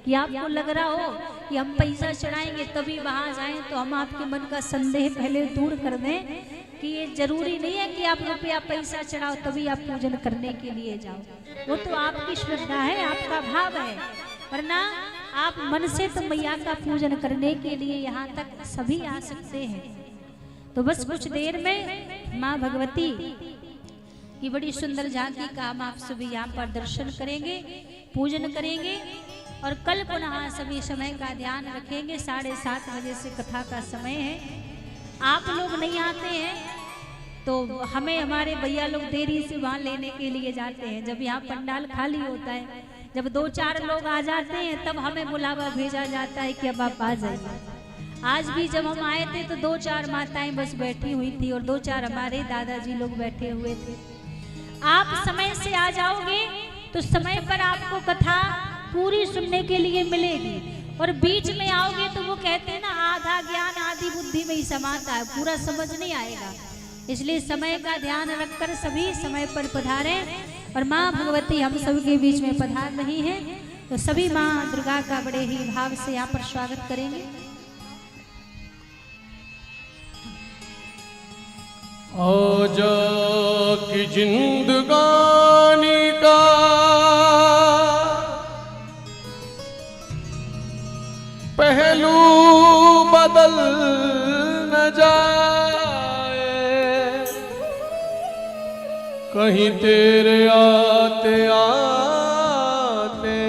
कि आपको लग रहा हो कि हम पैसा चढ़ाएंगे तभी वहां जाएं, तो हम आपके मन का संदेह पहले दूर कर दें कि ये जरूरी नहीं है कि आप रुपया पैसा चढ़ाओ तभी आप पूजन करने के लिए जाओ। वो तो आपकी श्रद्धा है, आपका भाव है, वरना आप मन से तो मैया का पूजन करने के लिए यहाँ तक सभी आ सकते हैं। तो बस कुछ देर में माँ भगवती की बड़ी सुंदर झांकी का हम आप सभी यहाँ पर दर्शन करेंगे, पूजन करेंगे, और कल पुनः सभी समय का ध्यान रखेंगे। 7:30 बजे से कथा का समय है। आप लोग नहीं आते हैं तो हमें हमारे भैया लोग देरी से वहाँ लेने के लिए जाते हैं। जब यहाँ पंडाल खाली होता है, जब 2-4 लोग आ जाते हैं, तब हमें बुलावा भेजा जाता है कि अब आप आ जाइए। आज भी जब हम आए थे तो 2-4 माताएं बस बैठी हुई थी और 2-4 हमारे दादाजी लोग बैठे हुए थे। आप समय से आ जाओगे तो समय पर आपको कथा पूरी सुनने के लिए मिलेगी, और बीच में आओगे तो वो कहते हैं ना, आधा ज्ञान आधी बुद्धि में ही समाता है, पूरा समझ नहीं आएगा। इसलिए समय का ध्यान रखकर सभी समय पर पधारें, और माँ भगवती हम सबके बीच में पधार रही हैं, तो सभी माँ दुर्गा का बड़े ही भाव से यहाँ पर स्वागत करेंगे। आजा की जिंदगानी का पहलू बदल न जाए, कहीं तेरे आते आते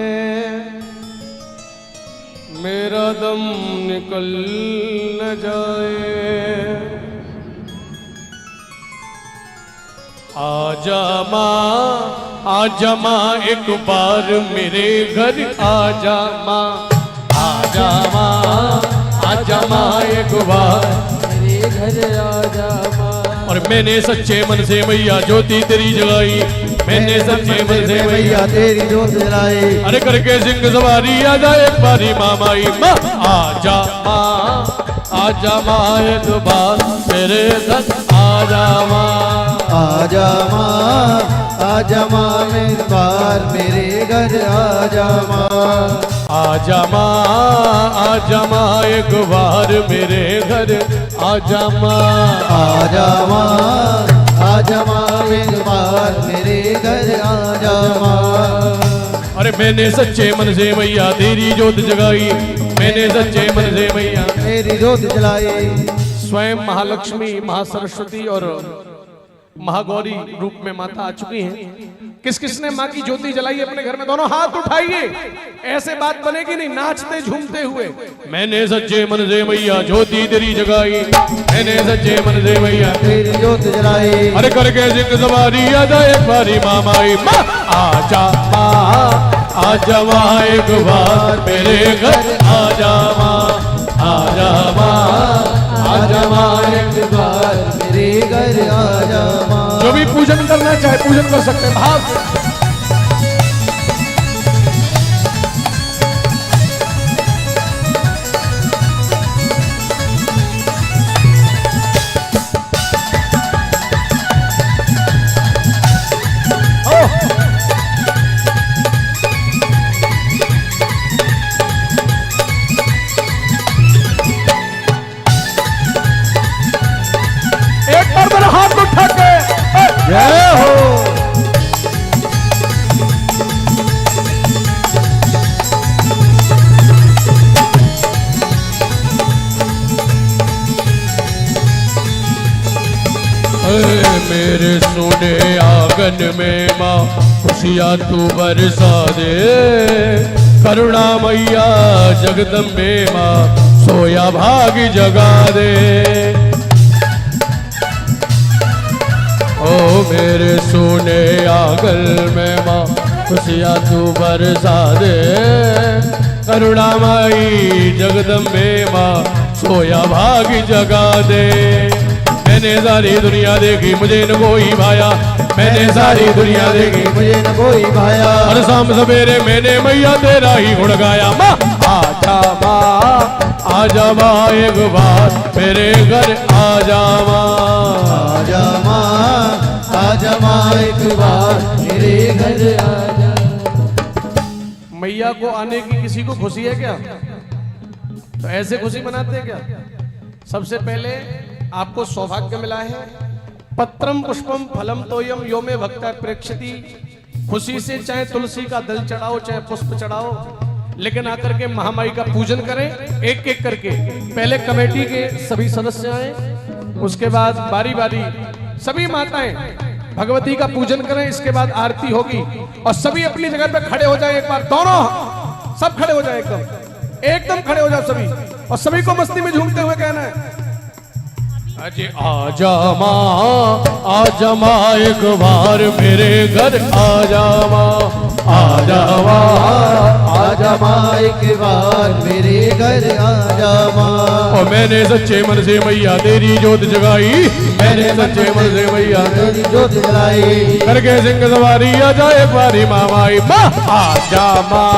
मेरा दम निकल न जाए। आजा माँ एक बार मेरे घर आजा माँ, आजा माँ एक बार मेरे घर आजा माँ। और मैंने सच्चे मन से मैया ज्योति तेरी जगाई, मैंने सच्चे मन से मैया तेरी ज्योत जलाई। अरे करके सिंह सवारी आजा एक बारी मामाई माँ, आजा माँ एक बार मेरे घर आजा माँ, आजा माँ एक बार मेरे घर आजा माँ। आजा माँ एक बार मेरे घर आजा माँ, आजा माँ एक बार मेरे घर आजा माँ। अरे मैंने सच्चे मन से मैया तेरी ज्योत जगाई, मैंने सच्चे मन से मैया तेरी ज्योत जलाई। स्वयं महालक्ष्मी, महासरस्वती और महागौरी रूप में माता आ चुकी हैं। किस किसने माँ की ज्योति जलाई अपने घर में? दोनों हाथ उठाइए, ऐसे बात बनेगी नहीं, नाचते झूमते हुए। मैंने सच्चे मन से मैया ज्योति तेरी जगाई, मैंने सच्चे मन से मैया तेरी ज्योत जलाई। अरे करके सिंह सवारी आजा एक बारी मामाई माँ, आजा माँ एक बार मेरे घर आजा माँ, आजा माँ एक बार मेरे घर आजा माँ। जो भी पूजन करना चाहे पूजन कर सकते हैं भाव से। जय हो। मेरे सोने आंगन में माँ खुशियाँ तू बरसा दे, करुणा मैया जगदम्बे माँ सोया भाग जगा दे। ओ मेरे सोने आंगन में माँ खुशियाँ तू बरसा दे, करुणा माई जगदम्बे माँ सोया भाग जगा दे। मैंने सारी दुनिया देखी मुझे न कोई भाया, मैंने सारी दुनिया देखी मुझे न कोई भाया। हर शाम सवेरे मैंने मैया तेरा ही गुण गाया। माँ आजा माँ, आजा माँ एक बार मेरे घर आजा माँ, आजा माँ, आजा माँ एक बार मेरे घर आजा। मैया को आने की किसी को खुशी है क्या? तो ऐसे खुशी मनाते हैं क्या? सबसे पहले आपको सौभाग्य मिला है, पत्रम पुष्पम फलम तोयम यो में भक्ता प्रेक्षति। खुशी से चाहे तुलसी का दल चढ़ाओ चाहे पुष्प चढ़ाओ, लेकिन आकर के महामाई का पूजन करें एक एक करके। पहले कमेटी के सभी सदस्य आए, उसके बाद बारी बारी सभी माताएं भगवती का पूजन करें, इसके बाद आरती होगी और सभी अपनी जगह पे खड़े हो जाए। एक बार दोनों सब खड़े हो जाए, एकदम एकदम खड़े हो जाओ सभी, और सभी को मस्ती में झूमते हुए कहना है अजय आजा माँ, आजा माँ एक बार मेरे घर आजा माँ, आजा माँ, आजा माँ एक बार मेरे घर आजा माँ। और मैंने सच्चे मन से मैया तेरी जोत जगाई, मैंने सच्चे मन से मैया तेरी जोत जलाई, करके सिंह सवारी आ जाए पारी मामाई। माँ आजा माँ,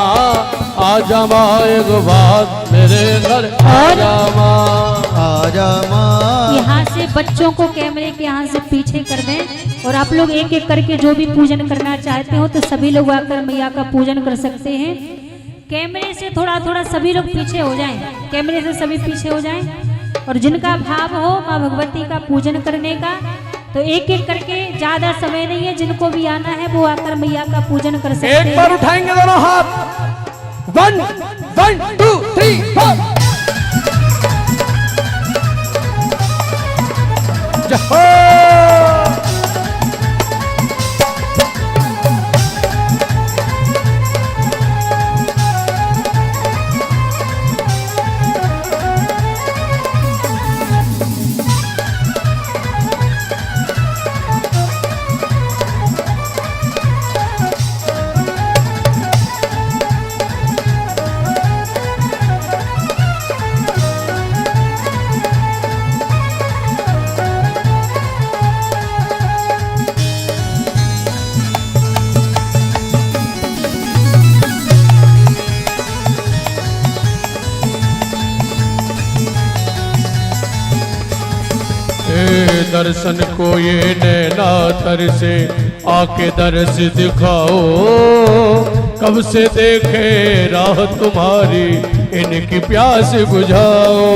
आजा माँ एक बार मेरे घर आजा माँ, आजा माँ। यहाँ से बच्चों को कैमरे के यहाँ से पीछे कर दें, और आप लोग एक एक करके जो भी पूजन करना चाहते हो तो सभी लोग आकर मैया का पूजन कर सकते हैं। कैमरे से थोड़ा थोड़ा सभी लोग पीछे हो जाएं, कैमरे से सभी पीछे हो जाएं, और जिनका भाव हो माँ भगवती का पूजन करने का तो एक एक करके, ज्यादा समय नहीं है, जिनको भी आना है वो आकर मैया का पूजन कर सकते हैं। एक बार उठाएंगे दोनों हाथ, 1 1 2 3 4। दर्शन को ये नैना तर से आके दर्श दिखाओ, कब से देखे राह तुम्हारी इनकी प्यास बुझाओ।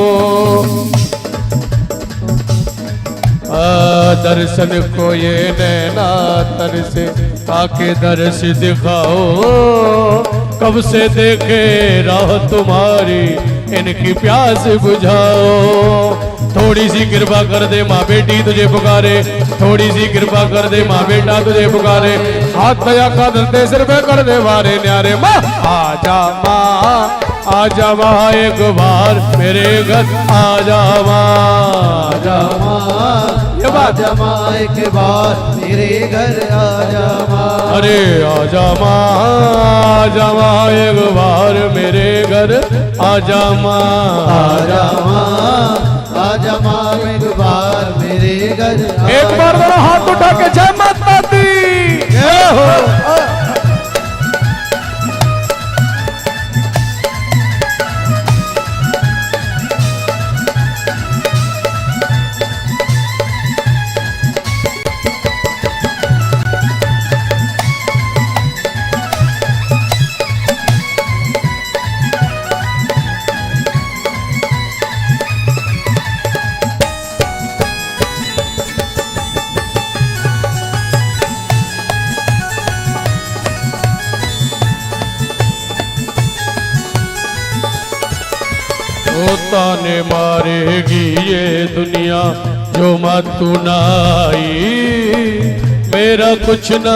दर्शन को ये नैना तर से आके दर्श दिखाओ, कब से देखे राह तुम्हारी इनकी प्यास बुझाओ। थोड़ी सी कृपा कर दे माँ बेटी तुझे पुकारे, थोड़ी सी कृपा कर दे माँ बेटा तुझे पुकारे। हाथ दया का दलते सिर पे कर दे वारे न्यारे। माँ आजा माँ, आजा माँ एक बार मेरे घर आजा माँ, आजा माँ, ये बात आजा माँ एक बार मेरे घर आजा माँ। अरे आजा माँ, आजा माँ एक बार मेरे घर आजा माँ, आजा माँ, आजा माँ एक बार मेरे घर। एक बार मेरा हाथ उठा के जय माता दी। जय हो। ताने मारेगी ये दुनिया जो मत तू ना आई, मेरा कुछ ना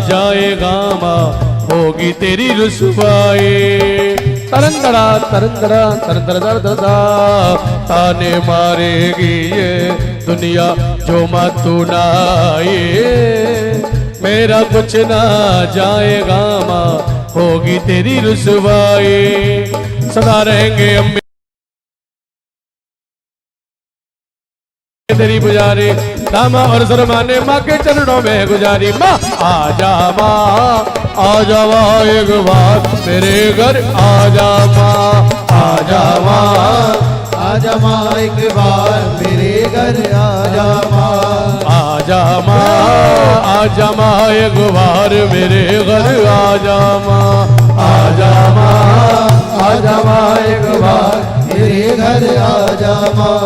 जाएगा माँ होगी तेरी रुसवाई। तरंदड़ा तरंदड़ा तरंदड़ा, ताने मारेगी ये दुनिया जो मत तू ना आई, मेरा कुछ ना जाएगा माँ होगी तेरी रुसवाई। सदा रहेंगे अम्बे तेरी पुजारी दामा और शर्मा ने माँ के चरणों में गुजारी। माँ आजा माँ एक बार मेरे घर आजा माँ, आजा माँ आजा माँ एक बार मेरे घर आजा माँ, आजा माँ एक बार मेरे घर आजा माँ, आजा माँ एक बार मेरे घर आजा माँ,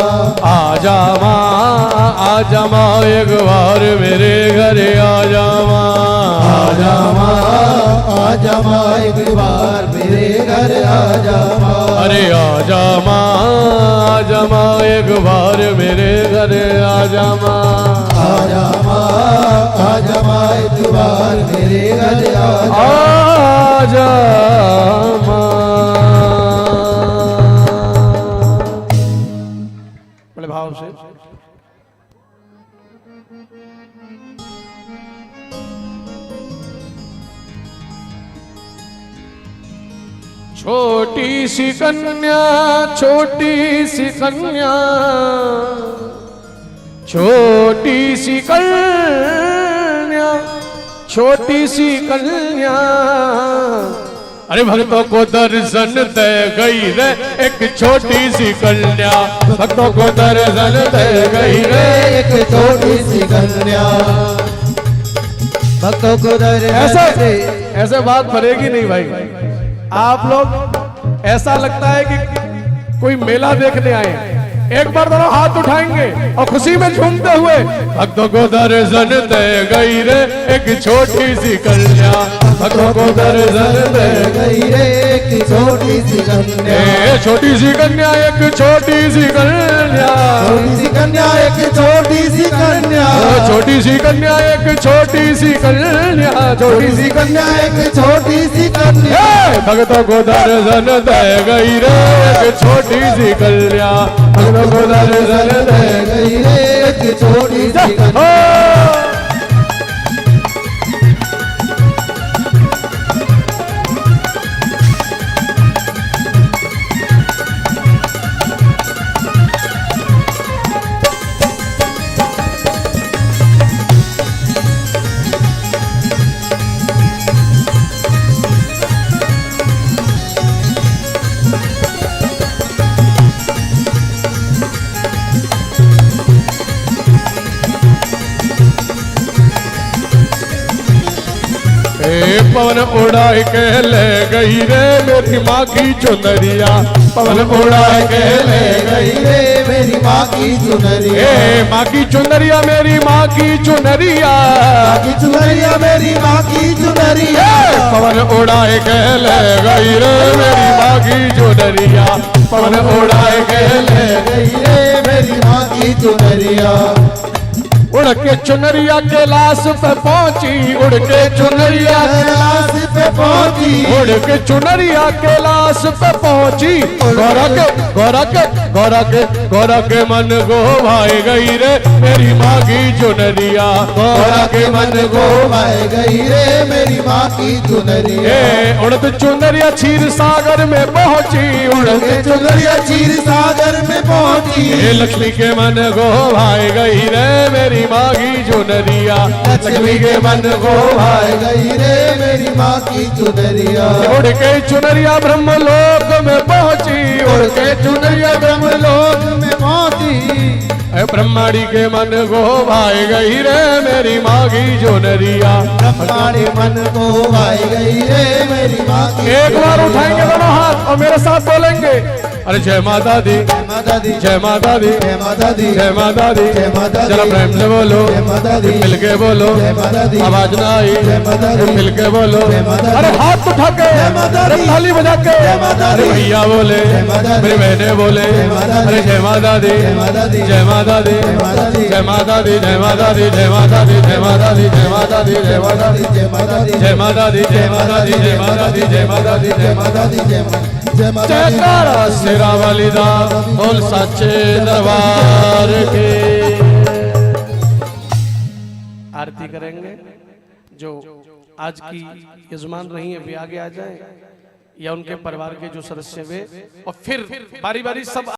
आजा माँ एक बार मेरे घर आजा माँ, आजा माँ एक बार मेरे घर आजा माँ, अरे आजा माँ एक बार मेरे घर आजा माँ, आजा माँ एक बार मेरे घर आजा, आजा माँ। बड़े भाव से छोटी सी कन्या, छोटी सी कन्या, छोटी सी कन्या, छोटी सी कन्या, अरे भक्तों को दर्शन दे गई रे एक छोटी सी कन्या, भक्तों को दर्शन दे गई रे एक छोटी सी कन्या, भक्तों को दर्शन ऐसे बात भरेगी नहीं भाई। आप लोग ऐसा लगता है कि कोई मेला देखने आए हैं। एक बार दोनों हाथ उठाएंगे और खुशी में झूमते हुए भक्तों को दर्शन दे गई रे एक छोटी सी कन्या, भक्तों को दर्शन दे गई रे एक छोटी सी कन्या, छोटी सी कन्या एक छोटी सी कन्या, छोटी सी कन्या एक छोटी सी कन्या, छोटी सी कन्या एक छोटी सी कन्या, छोटी सी कन्या एक छोटी सी कन्या, भक्तों को दर्शन दे गई रे एक छोटी सी कन्या, भक्तों को दर्शन दे गई रे एक छोटी सी कन्या। पवन उड़ा के ले गई रे मेरी माँ की चुनरिया, पवन उड़ा के ले गई रे मेरी माँ की चुनरिया, माँ की चुनरिया मेरी माँ की चुनरिया, की चुनरिया मेरी माँ की चुनरिया, पवन उड़ा के ले गई रे मेरी माँ की चुनरिया, पवन उड़ा के ले गई रे मेरी माँ की चुनरिया, उड़ के चुनरिया कैलाश पे पहुंची, उड़ के चुनरिया कैलाश पे पहुंची, उड़ के चुनरिया कैलाश पे पहुंची, गौरा के मन को भाई गई रे मेरी माँ की चुनरिया, गौरा के मन को भाई गई रे मेरी माँ की चुनरिया, उड़त चुनरिया क्षीर सागर में पहुंची, उड़त चुनरिया क्षीर सागर में पहुंची, लक्ष्मी के मन को भाई गई रे मेरी माँ की चुनरिया, लक्ष्मी के मन को भाई गई रे मेरी माँ की चुनरिया, उड़ के चुनरिया ब्रह्मलोक में पहुंची, उड़ के चुनरिया ब्रह्मलोक में पहुंची, ब्रह्माणी के मन को भाई गई रे मेरी माँ की चुनरिया, ब्रह्माणी मन को भाई गई रे मेरी माँ की। एक बार उठाएंगे दोनों हाथ और मेरे साथ बोलेंगे, अरे जय माता दी, जय माता दी, जय माता दी, जय माता दी, जय माता दी, जय माता दी, जरा प्रेम से बोलो, जय माता दी, मिलके बोलो, जय माता दी, आवाज ना आई, जय माता दी, मिलके बोलो, जय माता दी, अरे हाथ उठा के, जय माता दी, ताली बजा के, जय माता दी, अरे भैया बोले, जय माता दी, मेरी बहनें बोले, जय माता दी, अरे जय माता दी, जय माता दी, जय माता दी, जय माता दी, जय माता दी, जय माता दी, जय माता दी, जय माता दी, जय माता दी, जय माता दी, जय माता दी, जय माता दी, जय माता दी, जय माता दी, जय माता दी, जय माता दी, जय माता दी, जयकारा शेरा वाली दा बोल सच्चे दरबार के। आरती करेंगे, जो आज की यजमान रही है वे आगे आ जाए या उनके परिवार के जो सदस्य वे, और फिर बारी बारी सब